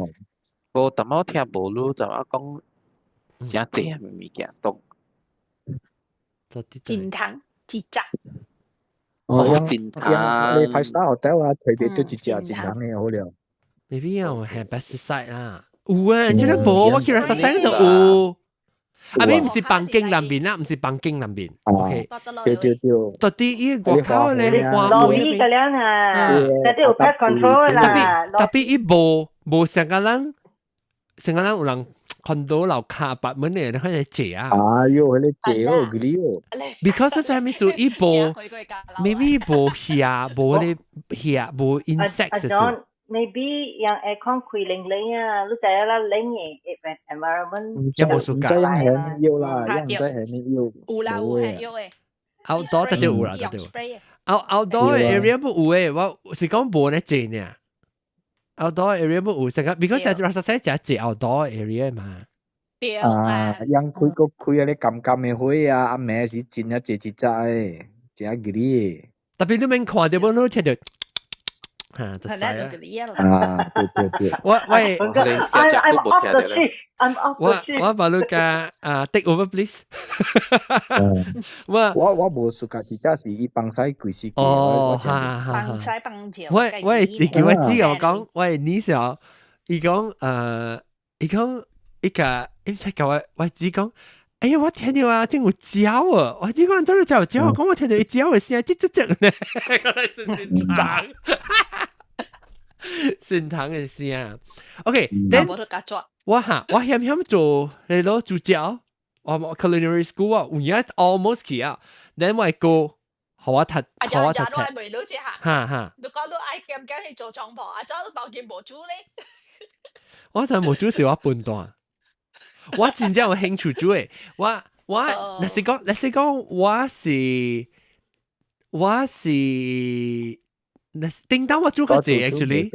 Speaker 10: 我特麼聽無路就話講正正嘅物件都。
Speaker 7: 戰堂節集。
Speaker 10: 戰堂。
Speaker 11: 你睇 Star Hotel 啊，隨便都節戰堂嘅好了。
Speaker 1: 未必有係 pesticide 啊，有啊，即係冇，我見到實際都有。啊，咪唔是房間南邊啦，唔是房間南邊。OK，
Speaker 11: 對。
Speaker 1: 到底伊外口咧，
Speaker 12: 我冇個樣啊，嗰啲有 pest control 啦。
Speaker 1: 特別伊無成個人有人看到樓下白門嘅，你看你借啊。
Speaker 11: 哎呦，你借哦，嗰啲哦。
Speaker 1: Because 係咪屬伊無 ，maybe 無遐，無 insect 嘅。
Speaker 12: Maybe yang aircon 開冷啊，你知啦，冷嘅 environment
Speaker 11: 就冇暑假。唔使係要啦，唔使係要。
Speaker 7: 有啦，有係有誒。
Speaker 1: outdoor 特別有啦，特別。outdoor area 冇有誒，我是講無咧借呢。outdoor area 冇有，成個 because 係實際就係借 outdoor area 嘛。
Speaker 7: 對
Speaker 11: 啊，yang 開個開啊，你撳嘅開啊，阿妹是真啊，借隻誒，借嗰啲。
Speaker 1: 特別你免看到冇，你聽到。
Speaker 11: 對。
Speaker 1: 我把你個take over please。
Speaker 11: 我冇暑假，只是伊幫曬幾時嘅。
Speaker 1: 哦，
Speaker 7: 幫曬幫照。
Speaker 1: 喂，你叫我知我講，喂，你時候，伊講伊個出教我只講。哎呀！我聽到啊，真有鳥啊！我只講到你就鳥，我講我聽到鳥嘅聲，吱呢，原來是仙堂，仙堂嘅聲。OK，我險做你攞主角，我 culinary school 啊，而家 almost 去啊，then 我個學我讀。
Speaker 7: 你講到愛咁去做帳篷，阿早都當見無主咧。
Speaker 1: 我就無主是我笨蛋。我真正有興趣做誒，我你是講我是，叮當我做較濟 actually，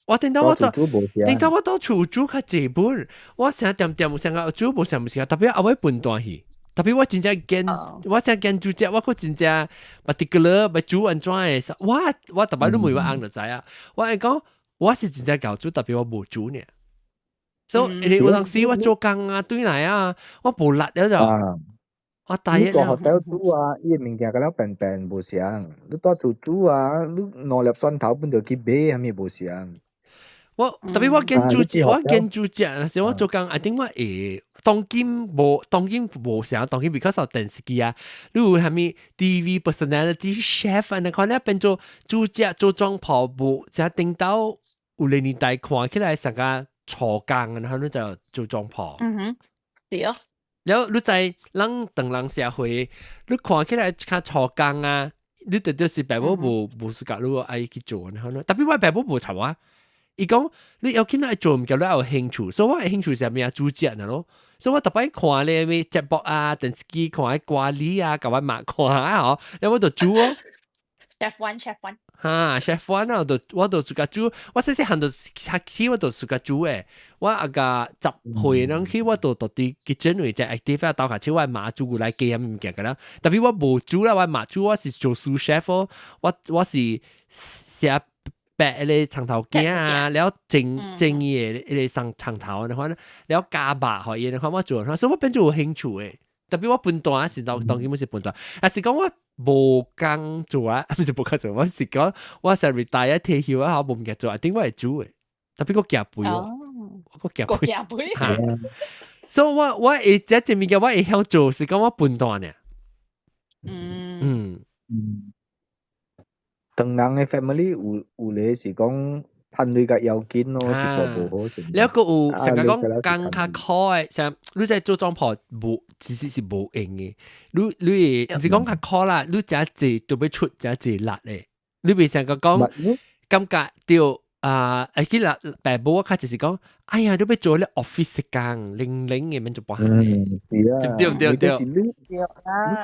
Speaker 1: 我叮當我到廚煮較濟本，我成點成個煮無成唔成，特別我會笨蛋去，特別我真正見煮隻，我個真正 particular 要煮安怎誒，我特別都每個人就知啊，我係講我是真正教煮，特別我無煮呢。所以你有陣時我做工啊，對嚟啊，我無力咗就，我第一。
Speaker 11: 你個學校煮啊，伊物件個了平平無相，你多做煮啊，你攞粒蒜頭本就去買，係咪無相？
Speaker 1: 我特別我見煮隻，那時我做工，I think 我當今無相，當今 because of 電視機啊，你有係咪 TV personality chef 啊？你看你變做煮隻做裝潢無，就頂到有年年代看起來成個。坐工，然後你就做帳篷。
Speaker 7: 對啊。
Speaker 1: 然後你在等人社會，你看起來較坐工啊，你就是爸母無時間，你愛去做，然後呢，特別我爸母無嘈啊。伊講你有見到做唔夠，你有興趣，所以我興趣係咩啊？煮食啊咯。所以我特別看咧咩節目啊、電視機看啲瓜哩啊，甲我媽看啊嗬，然後我就煮哦。
Speaker 7: Chef One。chef
Speaker 1: one 啊，我就自家煮，我細細漢就學起，我就自家煮誒。我阿個10歲嗰陣，我就啲 kitchen 位只 active 啊，倒下手我媽煮過來幾樣物件㗎啦。特別我無煮啦，我媽煮，我是做 sous chef 咯。我是寫白嗰啲長頭鏡啊，然後整嘢嗰啲長頭，然後然後加白可以，然後我做，所以我變咗有興趣誒。特別我笨蛋是當然我是笨蛋，但是講我無工做啊，唔是無工做，我是講我係 retire 退休啊，我冇物件做，點我係煮誒，特別我夾背喎，我夾背，所以我會即係物件我會曉做，是講我笨蛋呢。
Speaker 11: 當人嘅 family 有咧是講。趁你個要緊咯，絕對無好先。
Speaker 1: 你一個有成日講工較khó誒，像你在做裝潢無，其實是無用嘅。你唔是講較khó啦，你真濟都要出真濟力誒。你未成個講感覺到記得爸母我開始是講，哎呀，你要做咧 office 工，零嘅免做半行嘅。
Speaker 11: 是啊，
Speaker 1: 對。
Speaker 11: 你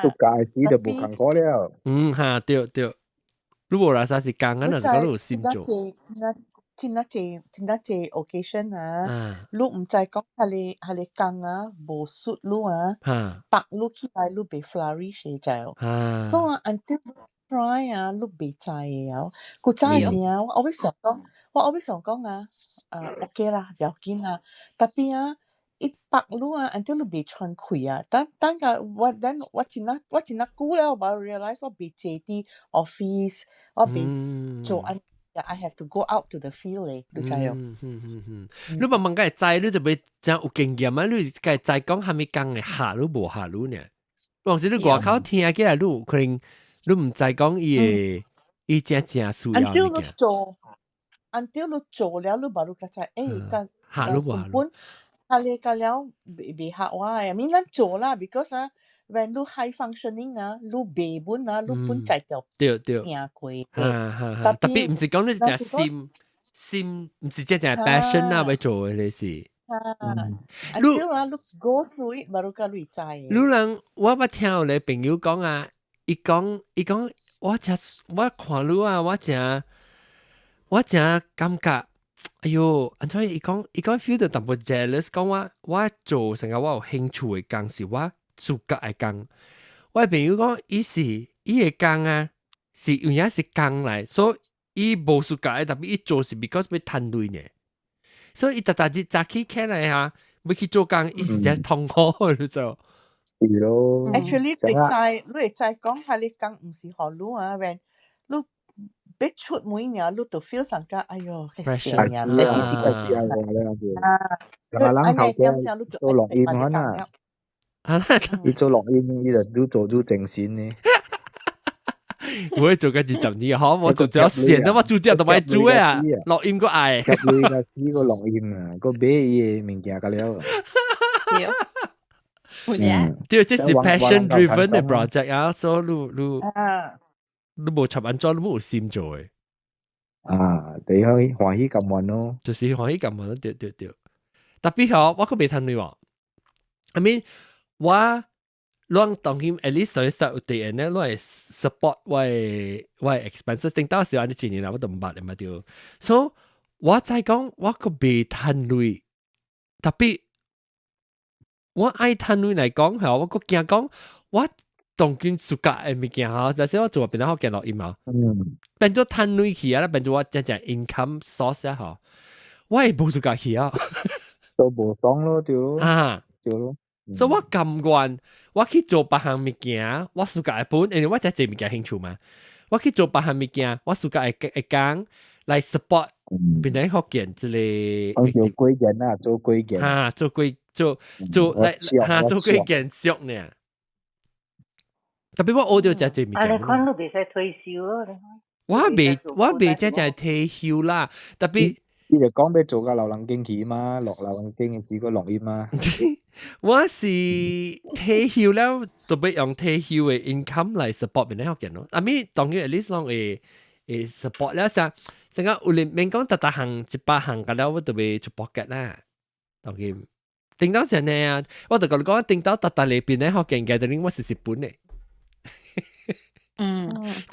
Speaker 11: 暑假時就無工過了。
Speaker 1: 對。你無啦啥是工啊，就講你有心做。
Speaker 8: 真係 occasion 啊！你唔知講係你工啊，無熟你啊，白你起來你被 flourish 就，所以 until try 啊，你被知嘅，佢真係啊！我會想講啊，OK 啦，要緊啊，特別啊，一白你啊 ，until 你被穿開啊，但個我真係久了，我 realize 我被借啲 office，我被做 I have to go out to the field 咧，你知哦？
Speaker 1: 你慢慢個知，你就袂真有經驗啊！你個知講係咪講嘅下路無下路呢？當時你外口聽起來，你可能你唔知講伊真需要嘅
Speaker 8: 物件。until 你做了，你巴如個知，
Speaker 1: 下路無下路。
Speaker 8: 下你個了未下話，I mean 咱做啦 ，because 啊。when 你 high functioning 啊，你背本啊，你本在就
Speaker 1: 對，
Speaker 8: 行過。
Speaker 1: 特別唔是講你只心，唔是只 passion 啊，要做嘅你是。
Speaker 8: until 啊，你 go through it， 巴如個你知。
Speaker 1: 你人我捌聽有個朋友講啊，伊講，我看你啊，我真感覺，哎呦，安怎伊講 feel 到淡薄 jealous， 講我做成個我有興趣嘅工是我。暑假嘅工，我朋友講，伊嘅工啊，是有影是工嚟，所以伊無暑假嘅，特別伊做是 because 要賺錢嘅，所以伊早起起來嚇，要去做工，伊是真痛苦嘅就。
Speaker 11: 是咯。
Speaker 8: Actually，你會知講下你工唔是好路啊，when 你要出門呢，你就 feel 上個，哎呦，係成日，即係是個字啊，
Speaker 11: 人頭家做錄音可能。伊做錄音，伊就做正線呢。
Speaker 1: 我做緊20年，嗬，我做咗線啊，我做咗同埋做啊，錄音個愛。
Speaker 11: 夾你個試個錄音啊，個買嘢物件個了。
Speaker 1: 對，這是 passion driven 嘅 project 啊，所以你冇插安裝，你冇有心做嘅。
Speaker 11: 你可以歡喜咁運咯，
Speaker 1: 就是歡喜咁運咯，對。特別嗬，我個未睇你喎 ，I mean。我當佢 at least 上 start 有啲人咧，我係 support 我嘅 expenses， 定到時候你一年啦，我都唔捌嘅嘛對。所以我再講，我個未賺錢，特別我愛賺錢嚟講係，我個驚講，我當佢暑假嘅物件嚇，但係我做變咗好見落音啊，變咗賺錢去啊，變咗我只 income source 啊嚇，我係冇暑假去啊，
Speaker 11: 都冇爽咯對咯，對咯。
Speaker 1: 所以我甘願，我去做別項物件，我暑假會本，因為我只物件興趣嘛。我去做別項物件，我暑假會講來 support 邊啲學件之類。
Speaker 11: 做貴件啊，做貴件。
Speaker 1: 做貴件熟呢。特別我學到只物件。
Speaker 12: 你看你未使退休咯，你看。
Speaker 1: 我未只退休啦，特別。
Speaker 11: 你就講俾做個流浪經紀嘛，落流浪經紀個錄音嘛。
Speaker 1: 我是退休了，特別用退休嘅 income 嚟 support 邊啲學人咯。I mean 當然 at least 講會 support 了成個有連免講特行100行嘅了，我特別出 pocket 啦。當然，定到時呢啊，我就講定到特嚟邊啲學人嘅，等於我是蝕本嘅。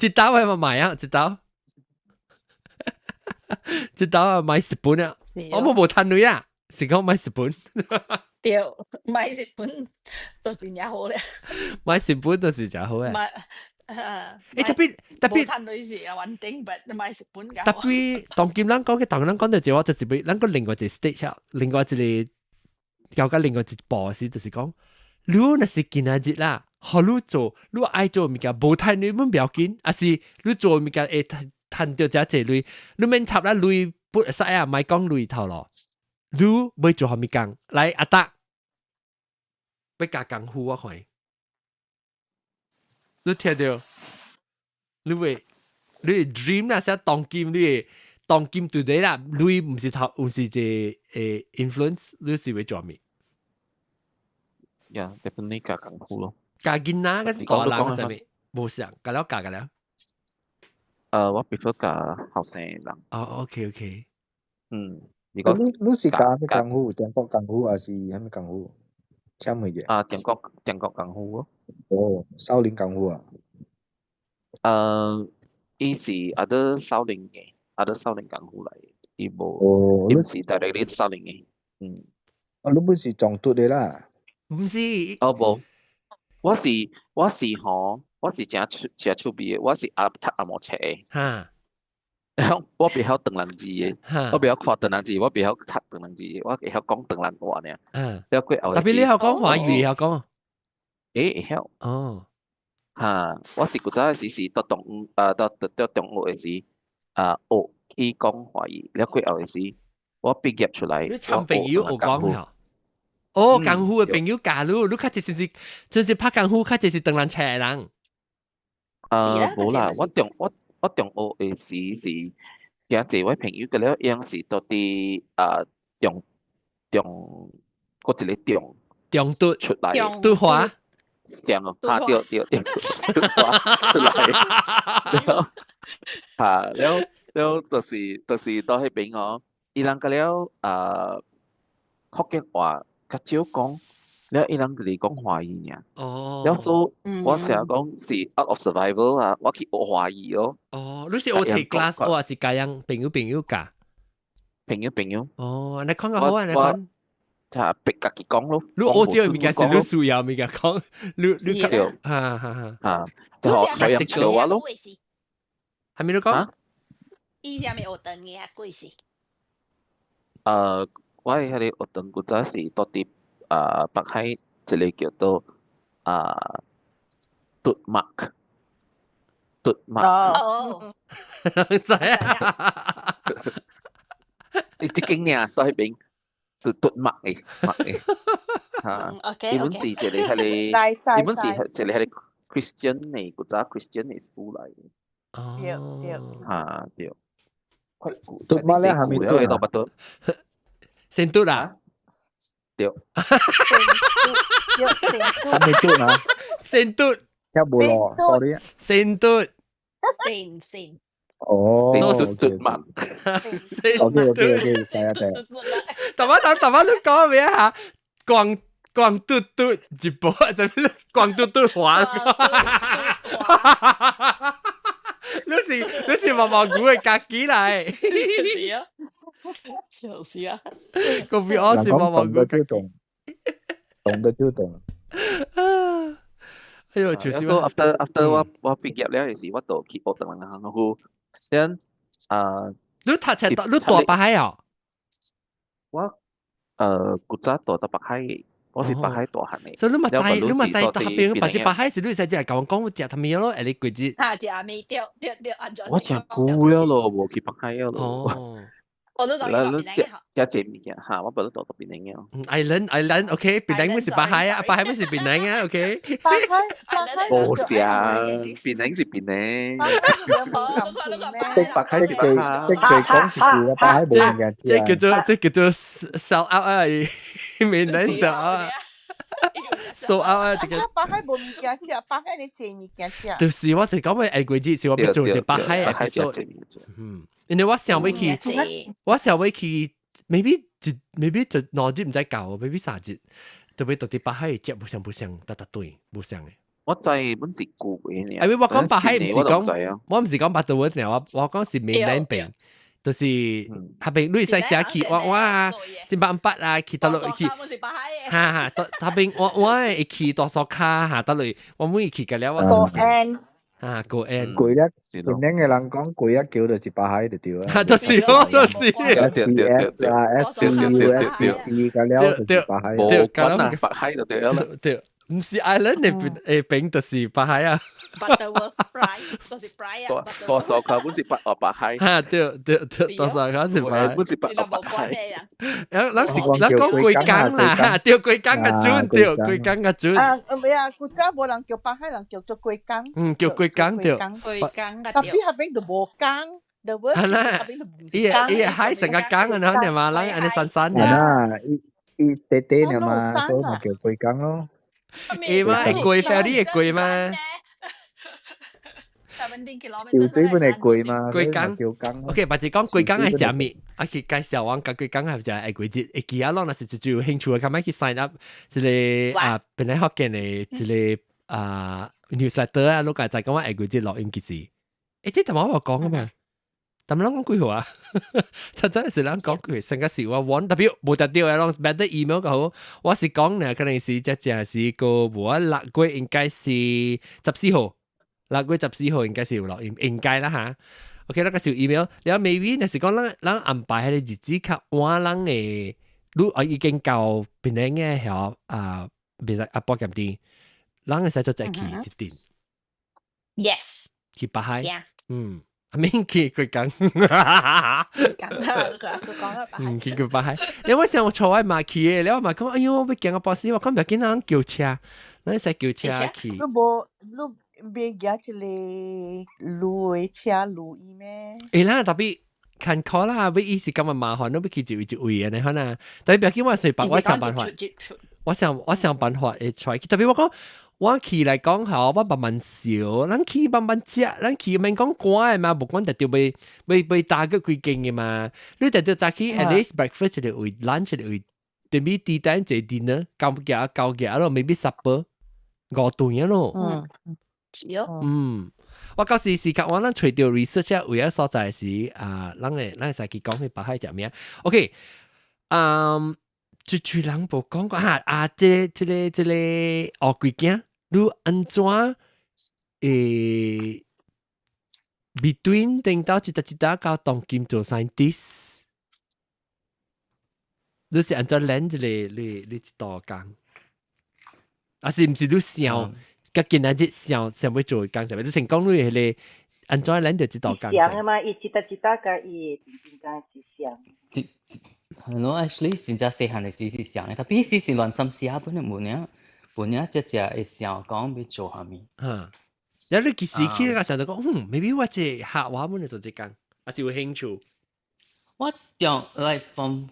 Speaker 1: 一刀係咪買啊？一刀？一刀啊，買蝕本啊！我冇賺錢啊，是講買蝕本。
Speaker 7: 對，買蝕本都真係好咧。
Speaker 1: 買蝕本都是真好嘅。特別
Speaker 7: 冇賺錢是穩定，但買蝕本較好。
Speaker 1: 特別當今咱講嘅，當咱講到就話就是俾咱個另外一個 stage 啊，另外一個交緊另外一步時，就是講，你若是今日啦，學你做，你愛做物件，無賺你唔要緊，還是你做物件會賺到只隻鐳，你免插啦鐳不使啊，咪講鐳頭咯。你要做下物件，來阿達，要教功夫我看。你聽到？你 dream 啦，寫當今你當今 today 啦，你唔是頭，唔是隻influence，你是會做咩
Speaker 10: ？Yeah，definitely 教功夫咯。
Speaker 1: 教囡仔嗰是大人嗰陣咩？冇事啊，教了教嘅了。
Speaker 10: 我 prefer 教後生人。
Speaker 1: OK。
Speaker 11: 你是教咩功夫？中國功夫還是係咩功夫？簽乜嘢？
Speaker 10: 中國功夫咯。
Speaker 11: 少林功夫啊？
Speaker 10: 伊是other 少林嘅，other 少林功夫嚟，伊無，伊唔是 directly 少林嘅。
Speaker 11: 你本是藏族嘅啦？
Speaker 1: 唔是。
Speaker 10: 無，我是嗬，我是真趣味嘅，我是讀阿毛冊嘅。我袂曉唐人字嘅，我袂曉看唐人字，我袂曉讀唐人字嘅，我會曉講唐人話呢。
Speaker 1: 特別你曉講華語，曉講？
Speaker 10: 會曉。我是古早時到中學嘅時，學去講華語，了過後嘅時，我畢業出來，
Speaker 1: 你參朋友有講嚇。哦，功夫嘅朋友教你較就是拍功夫，較就是當人車嘅人。
Speaker 10: 冇啦，我中學嘅時是有一位朋友嘅了，樣是到啲中嗰一個
Speaker 1: 中嘟
Speaker 10: 出來，
Speaker 1: 嘟華，
Speaker 10: 上對出來，了就是到迄邊哦，伊人個了福建話較少講。了，伊人就是講華語爾。
Speaker 1: 哦。
Speaker 10: 了所我成日講是 out of survival 啊，我去學華語咯。
Speaker 1: 哦，你是學睇 class， 我是家人朋友教。朋友。哦，你講個好啊，你講。
Speaker 10: 就逼家己講咯。
Speaker 1: 你學到物件是你需要物件講，你
Speaker 10: 就學海洋潮話咯。
Speaker 1: 係咪你講？
Speaker 7: 伊點咪學長嘅啊？幾時？
Speaker 10: 我係喺學長嗰陣時到啲。北海一個叫做嘟麥，
Speaker 7: 哦，
Speaker 1: 知啊，
Speaker 10: 你即間呀，在嗰邊嘟麥嘅，OK，基本是一個係基本是一個係 Christian 嘅，嗰陣 Christian 嘅 school 嚟嘅，對，
Speaker 11: 嘟麥咧係咪
Speaker 10: 對？到不
Speaker 1: 先嘟啊？
Speaker 10: 對，
Speaker 11: 係咪嘟啊？
Speaker 1: 先嘟，
Speaker 11: 聽冇咯 ，sorry 啊。
Speaker 1: 先嘟，
Speaker 7: 先。
Speaker 11: 哦，
Speaker 10: 嘟麥。
Speaker 11: OK，睇下。
Speaker 1: 大媽都講咩啊？廣嘟嘟一波，就廣嘟嘟華。你是毛毛菇嘅格機嚟。
Speaker 7: 是啊。就是啊，
Speaker 1: 個 V 我是毛毛菇，
Speaker 11: 懂得就懂。
Speaker 1: 哎呦，就是。
Speaker 10: So after 我畢業了嘅時，我就去學堂啦，然後then
Speaker 1: 你讀冊你大北海啊？
Speaker 10: 我古早大到北海嘅，我是北海大漢嘅。
Speaker 1: 所以你咪在嗰邊，或者北海時你使只係講我食他咩咯？你幾日？
Speaker 7: 食未對，安全。
Speaker 10: 我食久了咯，冇去北海了咯。
Speaker 1: 哦。
Speaker 7: 我都講
Speaker 10: 你食物件嚇，我不嬲到邊樣嘅。
Speaker 1: Island，OK， 邊樣咪是北海啊？北海咪是邊樣啊 ？OK。
Speaker 8: 北海。
Speaker 10: 冇食，邊樣是邊樣。
Speaker 11: 北海是最講是句，北海冇物件食。
Speaker 1: 即叫做 sell out 啊，闽南 sell out。sold out 啊！
Speaker 8: 北海冇物件食，北海你食物件食。
Speaker 1: 就是我就講咪下季節是我要做隻北海 episode。因為我想要去 maybe 就兩日唔使夠 ，maybe 三日，特別到啲北海嘅節唔像，得對，唔像嘅。
Speaker 10: 我知本是古嘅呢。
Speaker 1: 我講北海唔是講，我唔是講北島嗰陣，我講是閩南邊。就是下邊你使寫去我先800啊，去到落去，下邊我會去多數卡下得嚟，我每去嘅了我。
Speaker 8: 個 N
Speaker 11: 個 N。貴一，邊啲嘅人講貴一叫就是北海就對啦。
Speaker 1: 就是。
Speaker 11: SBS 啊 ，SBU、SBD 嘅了就是北海。
Speaker 10: 冇關啊，北海就對啦。
Speaker 1: 唔是 Island 邊就是北海啊。
Speaker 7: Butterworth fry 都是 fry 啊。
Speaker 10: 多數佢本是北海。
Speaker 1: 對，多數佢是北海。
Speaker 10: 本是北海。
Speaker 1: 咱講貴港啦，對貴港嘅準，對貴港嘅準。
Speaker 8: 唔係啊，古早冇人叫北海，人叫做貴港。
Speaker 1: 叫貴港對。
Speaker 7: 貴港嘅。
Speaker 8: 特別下邊就冇港。The word 下邊就唔是
Speaker 1: 港。伊海成個港啊，嗱，你嘛，咱安尼散散嘅。
Speaker 11: 伊地嘅嘛，所以咪叫貴港咯。
Speaker 1: 嘛，係貴 ferry 係貴嘛？
Speaker 11: 潮水本係貴嘛？
Speaker 1: 貴港
Speaker 11: 叫港。
Speaker 1: OK，或者講貴港係食咩？我去介紹我講貴港係就係貴節，會記啊，咯，那是最有興趣嘅，咁樣去 sign up，即係本來學嘅呢，即係newsletter 啊，碌架就係講話貴節錄音機時，即係同我講啊嘛。但係講幾號啊？實在係人講佢成個時話揾，特別冇特別嘅咯 ，better email 個好。我是講呢，可能是只是個我6月應該是14號，6月14號應該是有落應該啦嚇。OK，那個小 email，然後 maybe 那是講咱安排喺啲日子較晚咱嘅，我已經夠邊啲嘅係別個波咁啲，咱嘅使咗再去一點。
Speaker 7: Yes。
Speaker 1: 去北海。免去佢講，
Speaker 7: 講啦，佢講啦，
Speaker 1: 唔去佢擺。你我想我坐喺馬去嘅，你話馬講，哎呦，我要見個 boss，我講唔要見人叫車，你使叫車去。
Speaker 8: 你無你別夾一個路嘅車路伊咩？
Speaker 1: 誒啦，特別看 call 啦，為意思咁麻煩，都不去就位啊，你可能，但係不要緊我隨辦，我想辦法，我想辦法會出去，特別我講。我去嚟講下，我慢慢笑，咱去慢慢食，咱去免講趕嘅嘛，無講特調未打個幾間嘅嘛。你特調早起 at least breakfast 就會 lunch 就會，對面啲單就 dinner，九嘅咯 ，maybe supper 5頓咯。
Speaker 7: 係哦。
Speaker 1: 我嗰時間我咱除掉 research 唯一所在是咱會去講去白海食咩 ？OK，最人無講過這個學幾件，你安怎between 定到一搭到當今做 scientist， 你是安怎練你一道工？是唔是你想甲今仔日想要做工什麼？你成講你係你安怎練到一道工？
Speaker 12: 想啊嘛，伊一搭甲伊真正是想。
Speaker 5: No, actually 真正細漢嘅時想嘅，特別是亂心思下本嚟本嚟只會想講要做下面。
Speaker 1: 有你幾時起咧？想到講，maybe 我即係學話本嚟做這工，還是有興趣。
Speaker 5: 我用 like from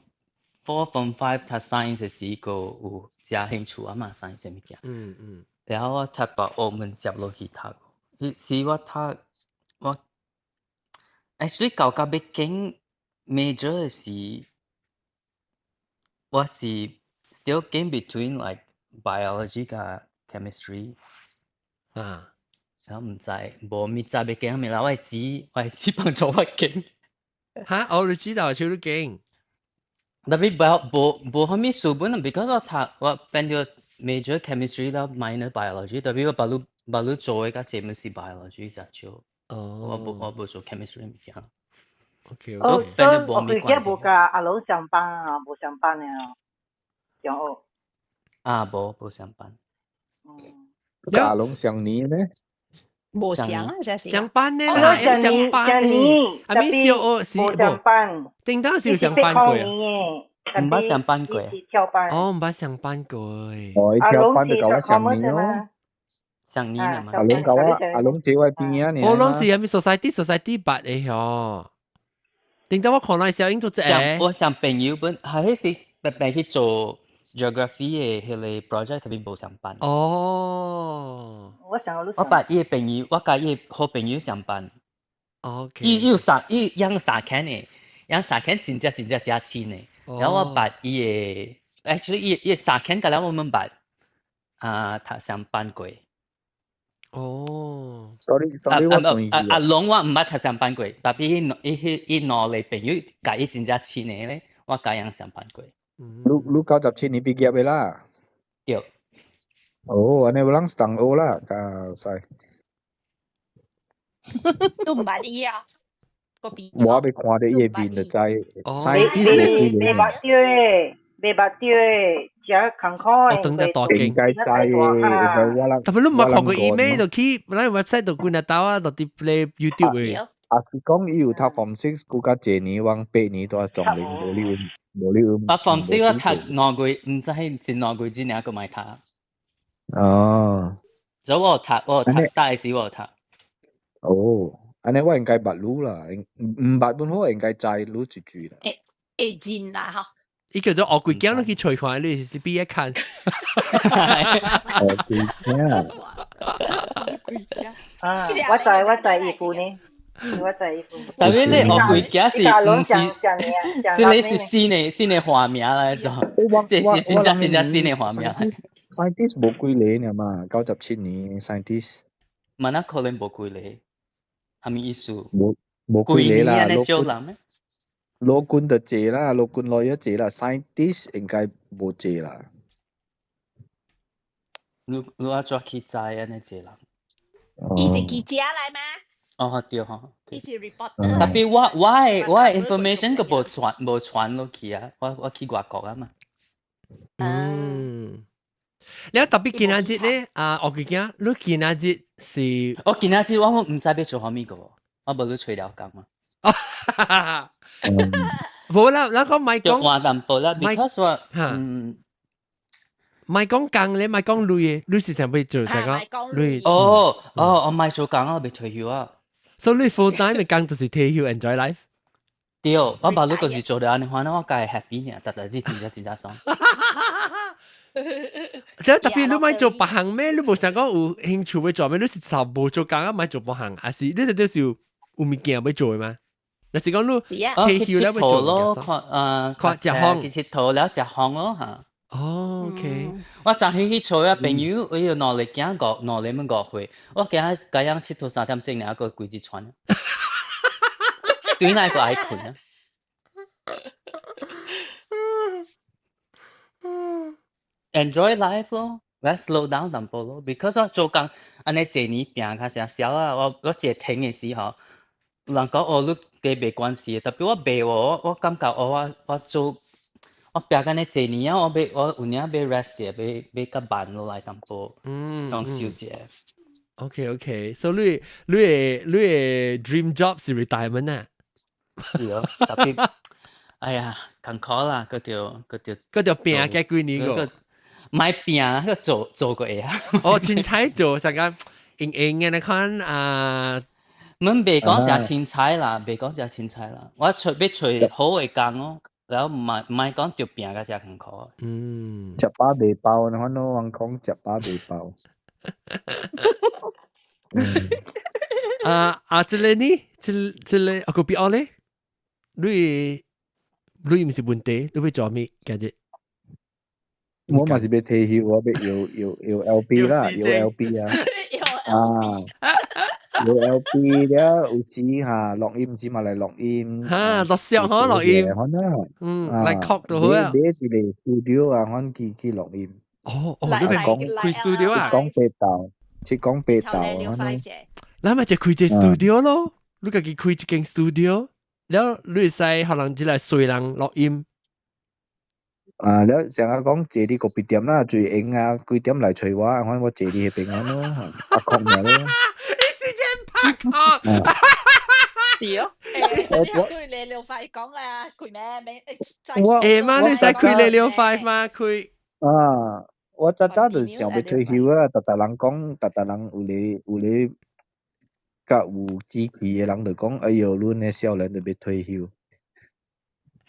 Speaker 5: 4、5讀 science 嘅時個有只興趣啊嘛 ，science 物件。然後我讀到澳門接落去讀，是我我 actually 搞到要揀 major 是。我是 still game between like biology 加 chemistry 然後唔知無咪知要揀咩啦，我係只幫助我揀。
Speaker 1: 你知道超都揀，
Speaker 5: 特別無後面書本，because 我變咗 major chemistry 啦 minor biology，特別我把你做嘅個節目是 biology 就少，我冇做 chemistry 物件。
Speaker 1: OK，
Speaker 12: 我佢家無甲阿龍上班啊，無上班嘅啊，上學。
Speaker 5: 無上班。
Speaker 11: 甲阿龍上年咧？
Speaker 7: 無上啊，真係。
Speaker 1: 上班咧啦，上班咧，阿咪小學是
Speaker 12: 無上班，
Speaker 1: 頂當時上班過啊。
Speaker 5: 唔捌上班過。
Speaker 1: 唔捌上班過。
Speaker 11: 跳班就搞我上年咯。
Speaker 5: 上年啊嘛。
Speaker 11: 阿龍搞阿龍做我邊啊？
Speaker 1: 我當時係咪 society 八嘅嗬？點解我可能小英做這？
Speaker 5: 我上朋友本係時白去做 geography 嘅迄個 project 特別冇上班。我把伊朋友，我甲伊好朋友上班。
Speaker 1: OK。
Speaker 5: 伊養三間嘅，養三間真正加錢嘅。然後我把伊嘅 actually 伊三間，甲了我們把他上班過。
Speaker 11: sorry，我同意。
Speaker 5: 阿龍我唔捌他上班過，特別伊攞嚟朋友甲伊真正錢嘅咧，我甲樣上班過。
Speaker 11: 你97年畢業嘅啦？
Speaker 5: 對。
Speaker 11: 安尼有人當學啦，教曬。
Speaker 7: 都唔捌伊啊，個邊。
Speaker 11: 我未看到伊嘅面就知。
Speaker 12: 未捌掉誒，未捌掉誒。食艱苦誒，
Speaker 1: 我等隻大鏡，但係你唔係學過 email 就去，嗱 website 度觀得到啊，就 display YouTube 嘅。
Speaker 11: 是講伊有讀 Form 6，佢加這年往8年都係仲零無你。
Speaker 5: Form 6我讀2個月，唔知係2個月之內個買讀。所以我讀 start 時我讀。
Speaker 11: 安尼我應該捌路啦，唔捌本我應該知路一句啦。
Speaker 7: 會真啦嚇。
Speaker 1: 伊叫做學幾間都去隨看，你是邊一看？
Speaker 12: 我知意思呢，我知意思。
Speaker 5: 特別你學幾間是唔是？是你新嘅畫面嚟咗，這是真正新嘅畫面。
Speaker 11: scientist 冇幾年啊嘛，97年 scientist。
Speaker 5: 乜那可能冇幾年？係咪意思？
Speaker 11: 冇幾年啦，攞冠就借啦，攞冠攞一借啦 ，scientist 應該冇借啦。
Speaker 5: 你阿做記者啊？你借啦？
Speaker 7: 伊是記者嚟嗎？
Speaker 5: 對嗬。
Speaker 7: 伊是 reporter。
Speaker 5: 特別我 information 個冇傳落去啊，我去外國啊嘛。
Speaker 1: 你特別今仔日咧，學幾件，你今仔日是？
Speaker 5: 我今仔日我唔知要做咩個。我無你吹了講嘛。
Speaker 1: 冇啦，嗱講咪講
Speaker 5: 話淡薄啦 ，because 話
Speaker 1: 咪講工咧，咪講累，你是想要做啥個？累
Speaker 5: 我咪做工啊，未退休啊。
Speaker 1: 所以你 full time 嘅工就是退休 enjoy life。
Speaker 5: 對，我把你嗰時做到安尼，反正我梗係 happy 呢，特別真爽。
Speaker 1: 特別你咪做別行咩？你冇想講有興趣要做咩？你是全部做工啊，咪做別行，還是你哋都是有物件要做嘛？那是講你退休了要做
Speaker 5: 咯，
Speaker 1: 看食飯，
Speaker 5: 去佚佗了食飯咯嚇。
Speaker 1: 哦 ，OK。
Speaker 5: 我上去做啊，朋友我要攞嚟驚攞嚟乜誤會，我驚咁樣佚佗3點鐘，一個規日穿。對那個愛困啊。Enjoy life 咯，我 slow down 淡薄咯 ，because 我做工安尼一年病較成少啊，我一停嘅時候，人講我你嘅沒關係，特別我未我感覺我做我病緊呢一年啊，我有年要 rest 嘅，要甲慢落來淡薄，當小姐。
Speaker 1: OK， 所以你嘅 dream job 是 retirement 啊？
Speaker 5: 是哦，特別，哎呀，艱苦啦，嗰條
Speaker 1: 病嘅幾年個。
Speaker 5: 唔係病啊，個做過嘢啊。
Speaker 1: 哦，凊彩做成個硬嘅你看啊，
Speaker 5: 唔未講就凊彩啦，未講就凊彩啦。我要找好嘅工咯，然後唔係講條病嘅只艱苦。
Speaker 11: 食飽未飽，你看我講食飽未飽。
Speaker 1: 即個呢？即個我個邊咧？你唔是問題，你會做咩？今日？
Speaker 11: 我嘛是要退休，我要 LP 啦，要 LP 啊，要 LP 了，有時嚇錄音時嘛嚟錄音，
Speaker 1: 錄相可錄音，嚟確到好啊，
Speaker 11: 買一個 studio 啊，可去錄音。
Speaker 1: 哦，你咪講開 studio 啊？
Speaker 11: 講北道，
Speaker 1: 嗱咪就開隻 studio 咯，你家己開一間 studio，แล้ว你使可能只嚟隨人錄音。
Speaker 11: แล้ว成日講借啲個別店啦，最硬啊，幾點嚟隨我，我借啲去俾我咯，拍空嘅咯。
Speaker 1: 你時間拍空。
Speaker 7: 屌，你6塊講啊，佢咩？
Speaker 1: 嘛，你使開你6塊嘛，開。
Speaker 11: 我早就想要退休啊，特人講，特人有你，甲有志氣嘅人就講，哎呦，恁嘅少年就要退休。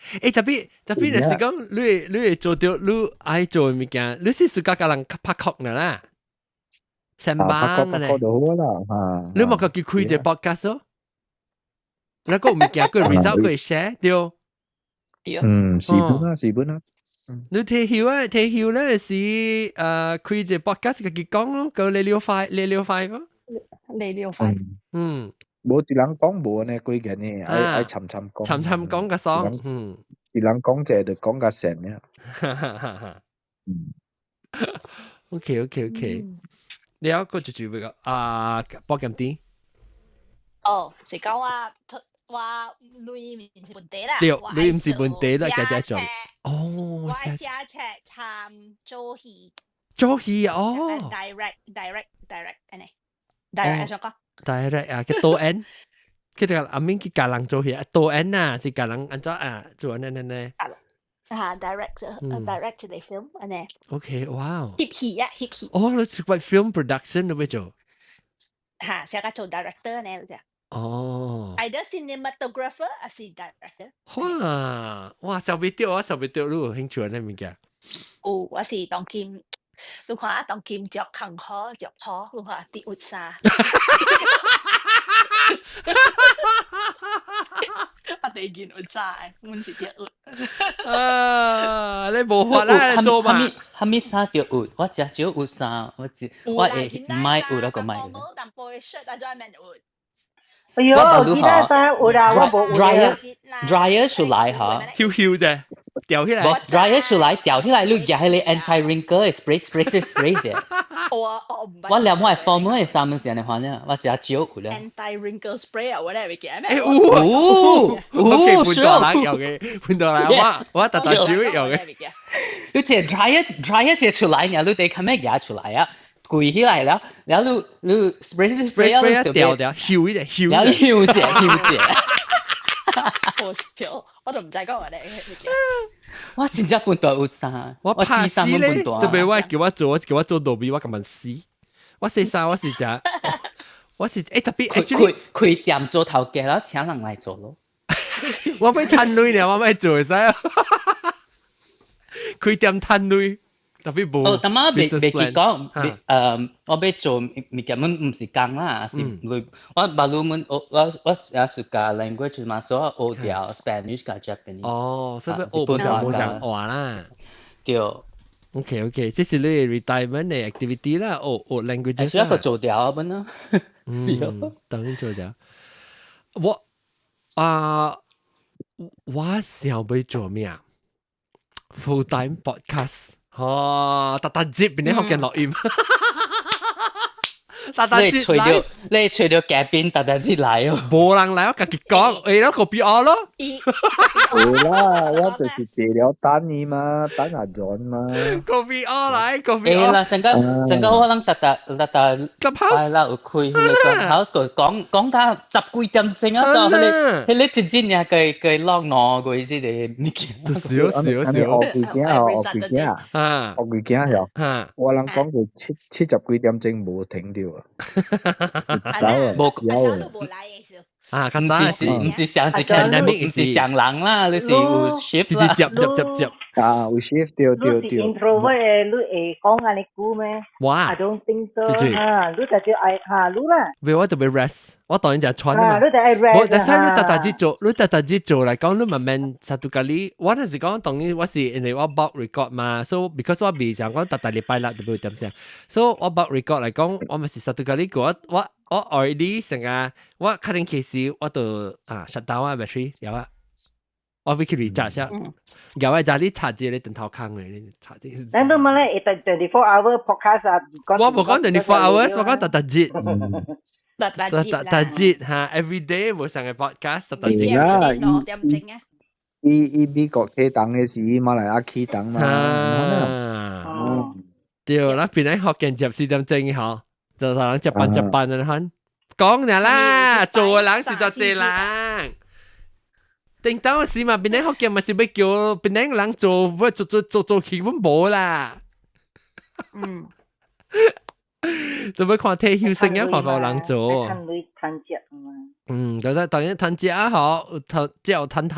Speaker 1: 特別就是講，你會做到你愛做嘅物件，你是自家個人拍曲嘅啦，上班嘅咧。你冇個叫開隻 podcast 咯，然後個物件個 result 個 share 掉。
Speaker 11: 是本啊。
Speaker 1: 你退休咧是開隻 podcast 個佢講咯，個你6塊咯。
Speaker 11: 冇一人講冇呢幾件呢，愛沉講。
Speaker 1: 沉講個爽，
Speaker 11: 一人講者就講個成呢。
Speaker 1: OK，你有個就會個波金啲。
Speaker 7: 哦，是講話女唔是問題啦。
Speaker 1: 對，女唔是問題啦，家家做。哦，
Speaker 7: 我係寫車參做戲。
Speaker 1: 做戲哦。
Speaker 7: direct 呢？direct 想講。
Speaker 1: direct 嘅多 N， 佢哋阿明佢教人做戲，多 N 啊，是教人按照做呢。
Speaker 7: direct 嚟 film 呢。
Speaker 1: OK， 哇。
Speaker 7: 翕戲。
Speaker 1: 哦，你做 film production 你會做？
Speaker 7: 寫個做 director 呢，就。
Speaker 1: 哦。
Speaker 7: either cinematographer 還是 director。
Speaker 1: 哇，受唔到，你有興趣呢物件？
Speaker 7: 我是當劍。你看當劍着坑河，你看啲活沙。我哋見活沙，滿是啲活。
Speaker 1: 你冇法啦，你做嘛？
Speaker 5: 係咪沙條活？我只少活沙，我係唔係活嗰個咪？
Speaker 7: 但背 shirt 啊，再咩活？
Speaker 12: 哎呦，其他衫活啊，我冇活。
Speaker 5: dryer 出來嚇，
Speaker 1: 翹啫。掉起來
Speaker 5: ，dryer 出來掉起來，你入去你 anti wrinkle spray 啫。我兩我係放我係三蚊時你看啫，我只招回啦。
Speaker 7: anti wrinkle spray 啊，我咧未見咩
Speaker 1: ？OK，換到嚟有嘅，我特招有嘅。
Speaker 5: 你只 dryer 只出來，你哋看咩嘢出來啊？攰起來了。然後你
Speaker 1: spray 一掉掉，燒一隻，
Speaker 5: 然後燒隻。
Speaker 7: 好笑，我都唔知講我哋。
Speaker 5: 我真正半袋有啥？
Speaker 1: 我怕死咧，特別我叫我做導比，我咁樣死。我寫啥？我是只，我是特別 actually
Speaker 5: 開店做頭家，然後請人嚟做咯。
Speaker 1: 我咪攤累呢，我咪做使。開店攤累。特別冇。
Speaker 5: 哦，但係未結講，我要做物件，唔是工啦，是類我把路們我也是個 language 嘛，所以學掉 Spanish 加 Japanese。
Speaker 1: 哦，所以學不了冇想話啦。
Speaker 5: 對。
Speaker 1: OK， 這是你 retirement 嘅 activity 啦，學 language。
Speaker 5: 需要個做掉咁咯。
Speaker 1: 當然做掉。我想要做咩啊 ？Full time podcast。哦，特接邊啲學嘅錄音，
Speaker 5: 你吹到嘉賓特接嚟哦，
Speaker 1: 冇人嚟我自己講，咯 copy 我咯，
Speaker 11: 係啦，我就是借了單你嘛，單阿 John 嘛
Speaker 1: ，copy 我嚟 ，copy 我。
Speaker 5: 啦，成個我諗特係啦，有開佢個 house 講下10幾點鐘啊，就你真正呀佢落攞佢先嚟，
Speaker 1: 少，
Speaker 11: 學佢驚呀，我諗講佢70幾點鐘冇停掉啊。
Speaker 1: 啊，咁真
Speaker 5: 唔是上一個，唔是上人啦，你是有 shift 啦，
Speaker 1: 接，
Speaker 11: 啊，有 shift 掉。
Speaker 12: 你是 introvert 你會講安尼久咩？
Speaker 1: 哇
Speaker 12: I don't think so 哈，你就愛哈，你啦。
Speaker 1: 為我特別 rest，我當然就穿啊嘛。
Speaker 12: 你就愛 rest。
Speaker 1: 但係你特特做嚟講，你慢慢1個禮，我嗰時講當然我是因為我 bulk record 嘛 ，so because 我未想講特禮拜六就會點先 ，so 我 bulk record 嚟講，我咪是1個禮個我 already 成日我確定其實我都shut down 啊 battery 有啊，我會去 recharge 下，有啊就你查住你電頭坑嘅，你查住。
Speaker 12: 你都冇咧24 hour podcast 啊？
Speaker 1: 我冇講24 hours， 我講特節。特節嚇 everyday 冇上嘅 podcast 特節
Speaker 11: 啦。伊美國起檔嘅時，馬來亞起檔嘛。
Speaker 1: 對啦，邊啲學緊接4點鐘好。就人接班嘅看，講人啦，做嘅人是就這人。定當我時嘛，邊啲學嘅咪是要叫邊啲人做，不做起本冇啦。就要看退休生嘅看個人做。就是當然談節啊好，之後談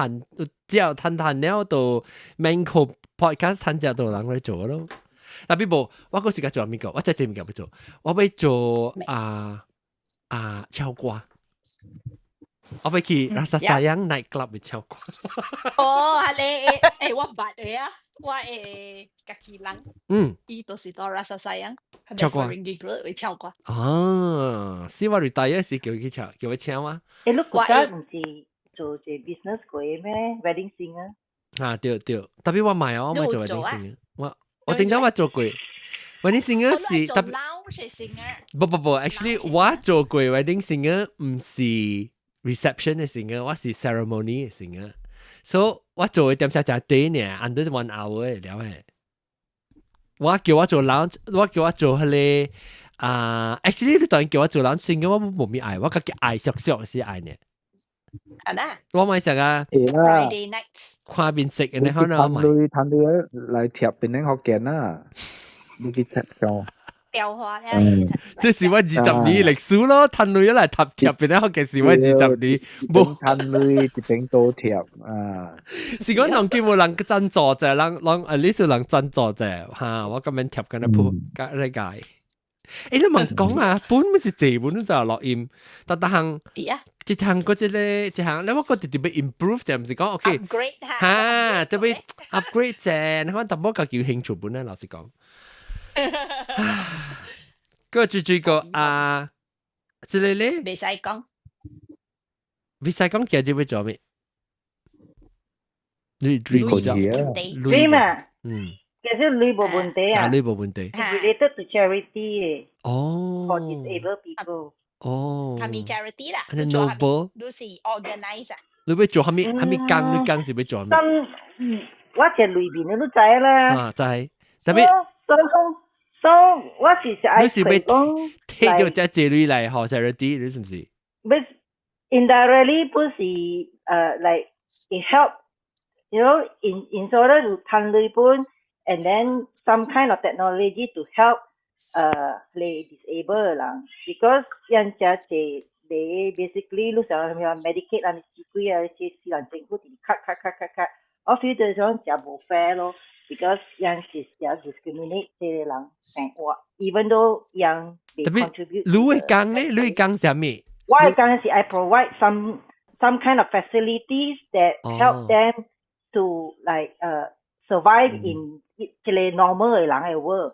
Speaker 1: 了就 main podcast 談節就人嚟做咯。但係冇，我嗰時間做咩個？我真係唔夠做，我要做敲瓜，我要去拉薩沙洋 night club 去敲瓜。
Speaker 7: 哦，係你我捌你啊，我家己人，伊都是到拉薩沙洋，
Speaker 1: 敲瓜，
Speaker 7: 會敲瓜。
Speaker 1: 哦，是我 retire 時叫佢敲，叫佢敲啊。
Speaker 12: 你嗰陣唔是做隻 business 過咩 ？wedding singer
Speaker 1: 啊，對，特別我唔係我唔係做 wedding singer，我頂到我做過 wedding singer 是特別，不，actually 我做過 wedding singer 唔是 reception 嘅 singer，我是 ceremony 嘅 singer，所以我做嘅點寫就係短呢 ，under 1 hour 嘅了嘅。我叫我做 lounge， 我叫我做嗰啲actually 你當然叫我做 lounge singer，我冇咩愛，我個叫愛熟是愛呢。我咪成啊
Speaker 7: Friday night
Speaker 1: 看面食嘅，你可能買
Speaker 11: 攤到嚟貼邊啲學嘅啦，你去貼上。
Speaker 7: 雕花咧，
Speaker 1: 即是我20年歷史咯，攤到一嚟貼邊啲學嘅是我20年，
Speaker 11: 冇攤到一邊都貼啊。
Speaker 1: 是講人叫冇人贊助啫，人呢少人贊助啫嚇，我咁樣貼緊一鋪呢界。你問講啊，本咪是這本就落音，但行一行嗰隻咧，一行你我覺得特別 improve 就唔是講 OK 嚇，特別 upgrade 啫，你可能特別個叫興趣本咧，老實講。嗰最個即係咧，
Speaker 7: 未使講
Speaker 1: 其實會做咩？你
Speaker 11: 個嘢
Speaker 12: 你嘛，其實你冇問題啊，
Speaker 1: 你冇問題。
Speaker 12: related to charity 嘅，
Speaker 1: 哦
Speaker 12: ，for disabled people。
Speaker 1: 哦，
Speaker 7: 係咪 charity 啦？
Speaker 1: 係 noble，
Speaker 7: 都是 organizer。
Speaker 1: 你會做係咪更？你更是會做咩？
Speaker 12: 我只裏邊你都知啦。
Speaker 1: 啊，知。特別。
Speaker 12: 所以我是愛講
Speaker 1: 貼 take 到只借你嚟學 charity， 你是唔是
Speaker 12: ？But indirectly 不是like it help you know in order to 賺累本 and then some kind of technology to help les disabled 人 because 人家借你 basically 你想要 medicate 啊，你自己啊，即係私人政府哋 cut， 我 feel 到想就冇 fair 咯。Because yang is discriminate 這啲人生活 ，even though yang they contribute。
Speaker 1: 你會講呢？你會講什麼？
Speaker 12: 我會講是 I provide some kind of facilities that help them to like survive in 這個 normal 嘅人嘅 world。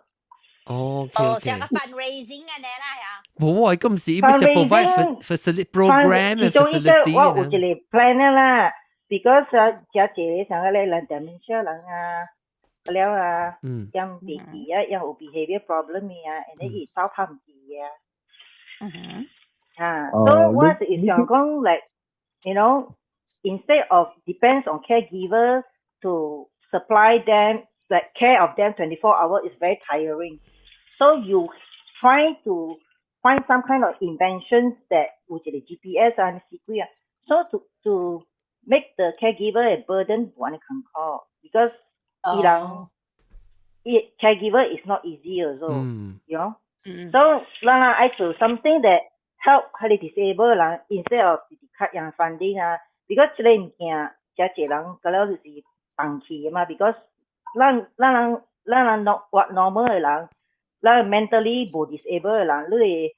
Speaker 1: 哦，
Speaker 7: 成個 fundraising 嘅呢啦嚇。
Speaker 1: 冇，咁唔是，唔係 provide facility program 嘅 facility。
Speaker 12: 我有一個 plan 啦 ，because 這成個咧人 dementia 人啊。了啊，yang baby 啊，yang 有 behavior problem 啊，and then 伊手拍唔住啊。so 我是想講 like you know instead of depends on caregiver to supply them like care of them 24 hours is very tiring. So you try to find some kind of inventions that 有一個 GPS 啊，是幾啊 ，so to make the caregiver a burden 冇咁困苦 because caregiver is not easy also, you know. So, I do something that help 佢哋 disabled 人 instead of cut 樣 funding 啊 ，because 呢啲物件，這些人嗰啲就是放棄嘛 ，because 咱 normal 嘅人，咱 mentally 冇 disabled 嘅人，你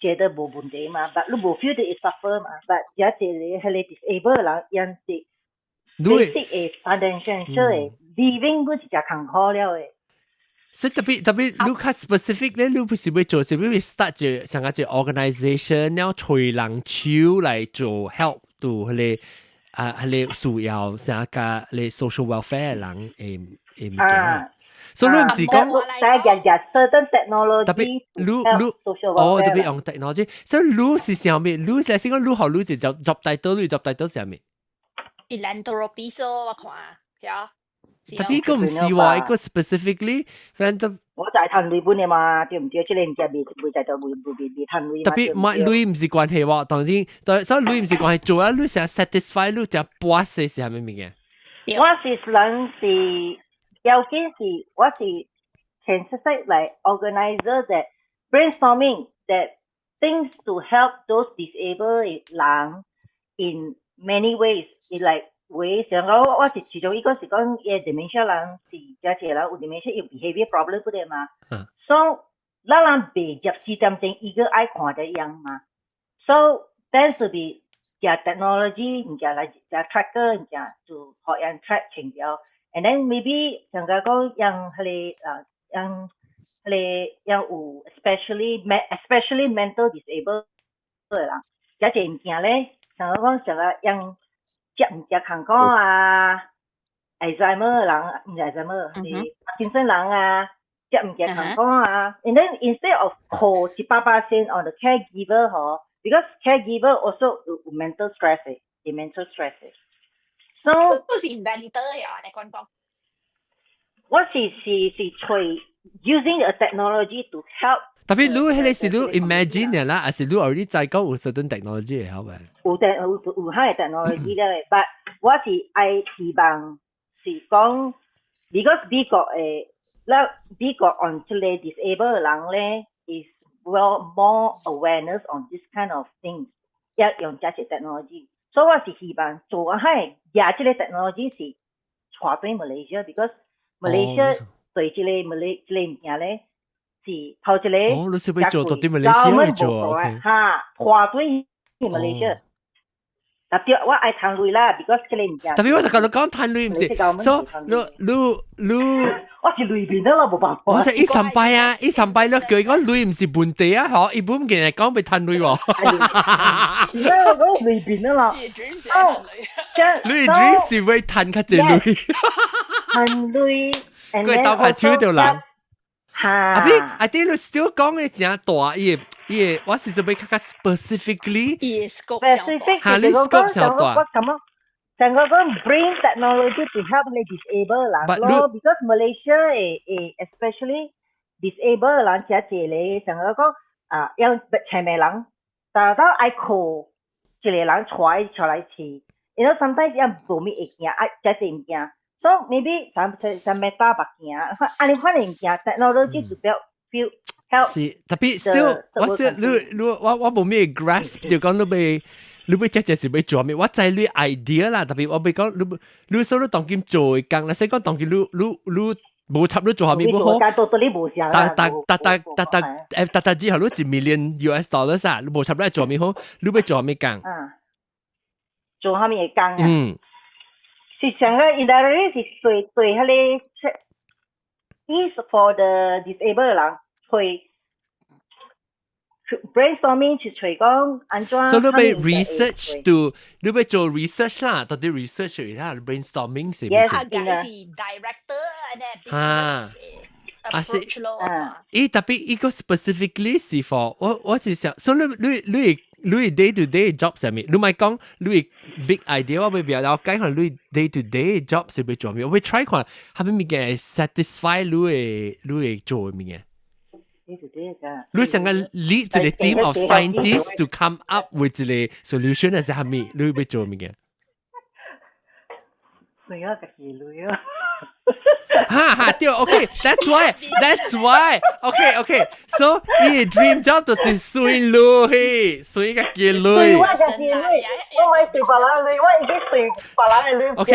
Speaker 12: 覺得冇問題嘛 ，but 你冇 feel that it suffer 嘛 ，but 這些係你 disabled 嘅人，因是。basic 嘅 foundation 嘅 living 嗰時就坎坷了嘅。
Speaker 1: 所以特別，你較 specific 咧，你不是要做，是要 start 就成個隻 organisation，然後推人手嚟做 help 到佢哋需要成個嚟 social welfare 人嘅物件。所以你唔是講，
Speaker 12: 但係日 certain technology，
Speaker 1: 特別你特別用 technology， 所以你是上面，你係先講你學你就 job title 上面。
Speaker 7: philanthropy 咯，我看呀。
Speaker 1: 特別個唔是話一個 specifically， 反正
Speaker 12: 我就係賺累本嘅嘛，對唔對？即係唔知未就未賺累。
Speaker 1: 特別唔係累唔是關係喎，當然，所以累唔是關係，做啊你成 satisfy 你就 boss 係係咩物嘅？
Speaker 12: 我是人是，尤其是我是 can say like organizer that brainstorming that things to help those disabled 人 in many ways. It's like 會上講我是其中一個是講嘅 dementia 人是加起來有 dementia 有 behavior problem 嗰啲嘛。So 咱人未入試點正一個愛看的樣嘛。So then 是比加 technology 人家來加 tracker 人家就學人 track 情調 ，and then maybe 上個講讓佢哋有 especially mental disabled 人，加隻物件咧，上個講上個讓接唔接康哥啊 ，Alzheimer 人唔係 Alzheimer 係精神人啊，接唔接康哥啊 ，and then instead of 靠100% on the caregiver 嗬 ，because caregiver also 有 mental stress 嘅，有 mental stress 嘅。So
Speaker 7: 都是 inventor 呀，你講講。
Speaker 12: 我是隨 using a technology to help。
Speaker 1: 特別你係是你 imagine 嘅啦，還是你 already 在講有 certain technology 嘅好咪？
Speaker 12: 有係 technology 嘅，but 我是愛希望是講 ，because 美國 on 這類 disabled 人咧 is well more awareness on this kind of things， 一用這些 technology， 所以我是希望做係也這類 technology 是傳對 Malaysia，because Malaysia 對這類物件咧。是頭一個，
Speaker 1: 你是要做到啲馬來西亞做
Speaker 12: 嚇，華對馬來西亞。特別我愛賺累啦 ，because 這個物件。
Speaker 1: 特別我就講你講賺累唔是，所以你
Speaker 12: 我是累邊啦，冇辦法。
Speaker 1: 我就一上拜啊，一上拜咧叫佢講累唔是本地啊，嗬，一般嘅講被賺累喎。
Speaker 12: 而家我講累邊啦。
Speaker 1: 你 dream 是會賺較濟累。
Speaker 12: 賺累，
Speaker 1: 佢鬥下超條人。
Speaker 12: 啊！I
Speaker 1: think 你 still 講嘅正大，伊我是做咩較 specifically，
Speaker 12: 嚇你 scope 上大。成個講 bring technology to help the disabled 人咯，because Malaysia especially disable 人遮濟咧，像個講要前面人，但到愛靠一個人帶出來試，因為 sometimes 要無咪會驚，遮濟物件。So maybe some meta 白件，安尼款嘅物件 technology to help。
Speaker 1: 是，特別 still， 我冇咩 grasp， 就講你要只是要做咩？我知你 idea 啦，特別我俾講你所以當今做嘅工，嗱，先講當今你冇插你做下面冇好，但之後你1 million $啊，你冇插你做面好，你要做咩工？
Speaker 12: 做下面嘅工啊。是上個 indirectly 是對迄個 is for the disabled 人去 brainstorming 去找講安怎。
Speaker 1: 所以你要 research 到，你要做 research 啦，到底 research 嚟啦 brainstorming 是唔是？
Speaker 7: 係 director 啊，approach 咯。
Speaker 1: 特別一個 specifically 是 for 我是想，所以你 day to day job 上面，你咪講你 big idea， 我咪表達解可能你 day to day job 是要做咩？我會 try 看係咪物件 satisfy 你會做嘅物件。你成個 lead 一個 team of scientists to come up with 一個 solution 係係咪？你會做物件？
Speaker 12: 算我自己累啊！
Speaker 1: 對 ，OK，that's why，OK， so 你 dream job 就是算累，算個幾累。
Speaker 12: 我自己累，我咪對別人累，我已經對別人累。
Speaker 1: OK，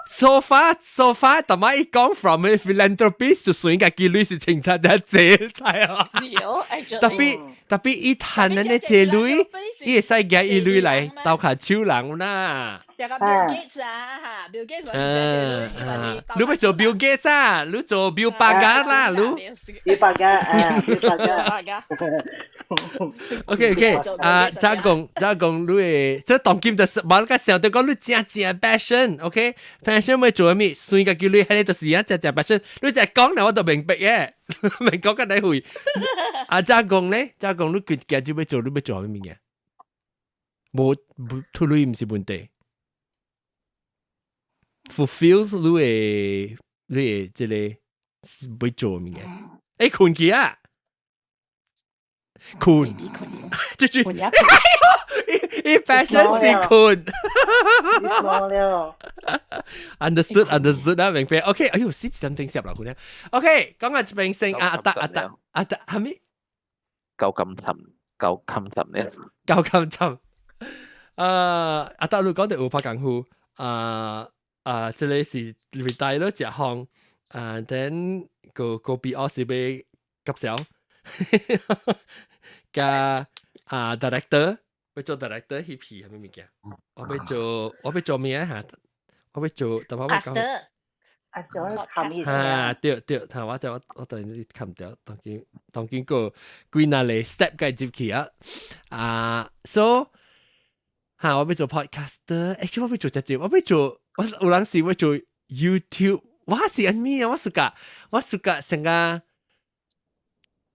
Speaker 1: so far，同埋講 from a philanthropist 就算個幾累是清楚得滯，係啊。特別一談呢啲累，伊會使嘅一累嚟鬥下超人啦。
Speaker 7: 就個 Bill Gates 啊，Bill Gates
Speaker 1: 你要做 Bill Gates 啊，你做 Bill Pagar 啦，你
Speaker 12: Bill Pagar。OK，
Speaker 1: 再講你即係當今就冇個時候就講你正 passion，OK，passion 咪做咩？算個叫你喺呢度時啊，正 passion， 你就講嚟我就明白嘅，明講緊你會。再講咧，再講你決定就要做，你要做咩嘢？冇脫離唔是問題。fulfills 你即係會做咩嘢？困起啊！困，就是，一 passion 是困。understood 啊，明白 ？OK， 哎呦，是真正攝落去咧。OK， 講下一邊先啊，阿達，係咪？
Speaker 10: 夠咁沉咧。
Speaker 1: 夠咁沉。阿達你講到有拍功夫，這裡是 retire 咗一項，then 個 BO 是被急小，加director， 要做 director 迄批係咩物件？我要做咩啊？我要做，但係我講。對，睇我突然間看唔到，當見個幾那嚟 step 嘅接起啊，so 嚇我要做 podcaster，actually 我要做只，我要做。我有陣時會做 YouTube， 我是安咩啊？我暑假成個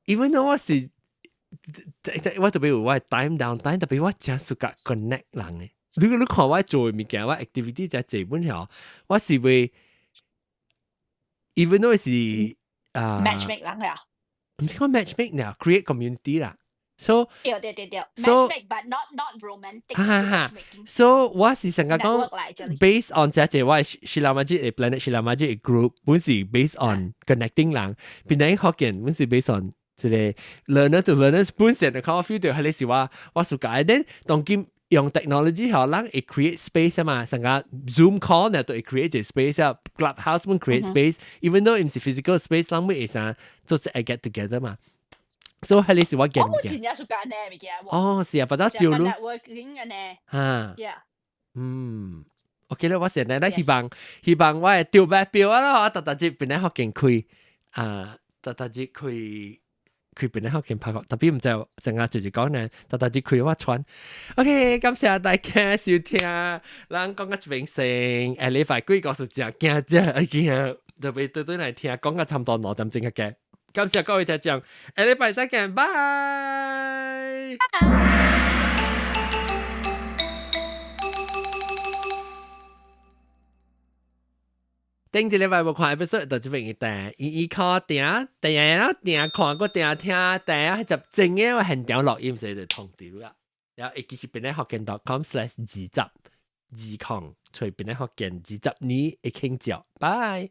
Speaker 1: ，even though 我特別有我 time downtime， 特別我真暑假 connect 人嘅。你看我做嘅物件，我 activity 就基本上，我是會 even though 是
Speaker 7: matchmake 人啊，
Speaker 1: 唔知講 matchmake 啦 ，create community 啦。So
Speaker 7: matchmake but not romantic.
Speaker 1: So 我是成個講 based on 這隻我係Sheila Majid Planet Sheila Majid group， 本是 based on connecting 人，變成學見本是 based on 即係 learner to learner， 本身就講 feel 到係你是我暑假，then 當今用 technology 後人會 create space 啊嘛，成個 Zoom call 呢都會 create space 啊 ，Clubhouse 本 create space，even though 唔是 physical space，人會上就是 get together 嘛。所以係你是我見嘅。
Speaker 7: 我冇天日暑假呢，咪嘅。
Speaker 1: 哦，是啊，不得照咯。
Speaker 7: networking 嘅呢。
Speaker 1: 嚇。OK 啦，我成日咧希望我係調白表啊，我特節變嚟學見開特節開變嚟學見拍學，特別唔就成日就是講呢，特節開我傳。OK， 感謝大家收聽，咱講個一邊先，禮拜幾個數字驚特別對嚟聽，講個差唔多2點鐘嘅。感謝各位聽眾，下禮拜再見，拜。頂一禮拜無看 episode 就這邊一單，伊靠定看個定聽，定就正嘅我現場錄音時就通知啦。然後會記去邊咧學見.com/2020隨便咧學見2020會傾照，拜。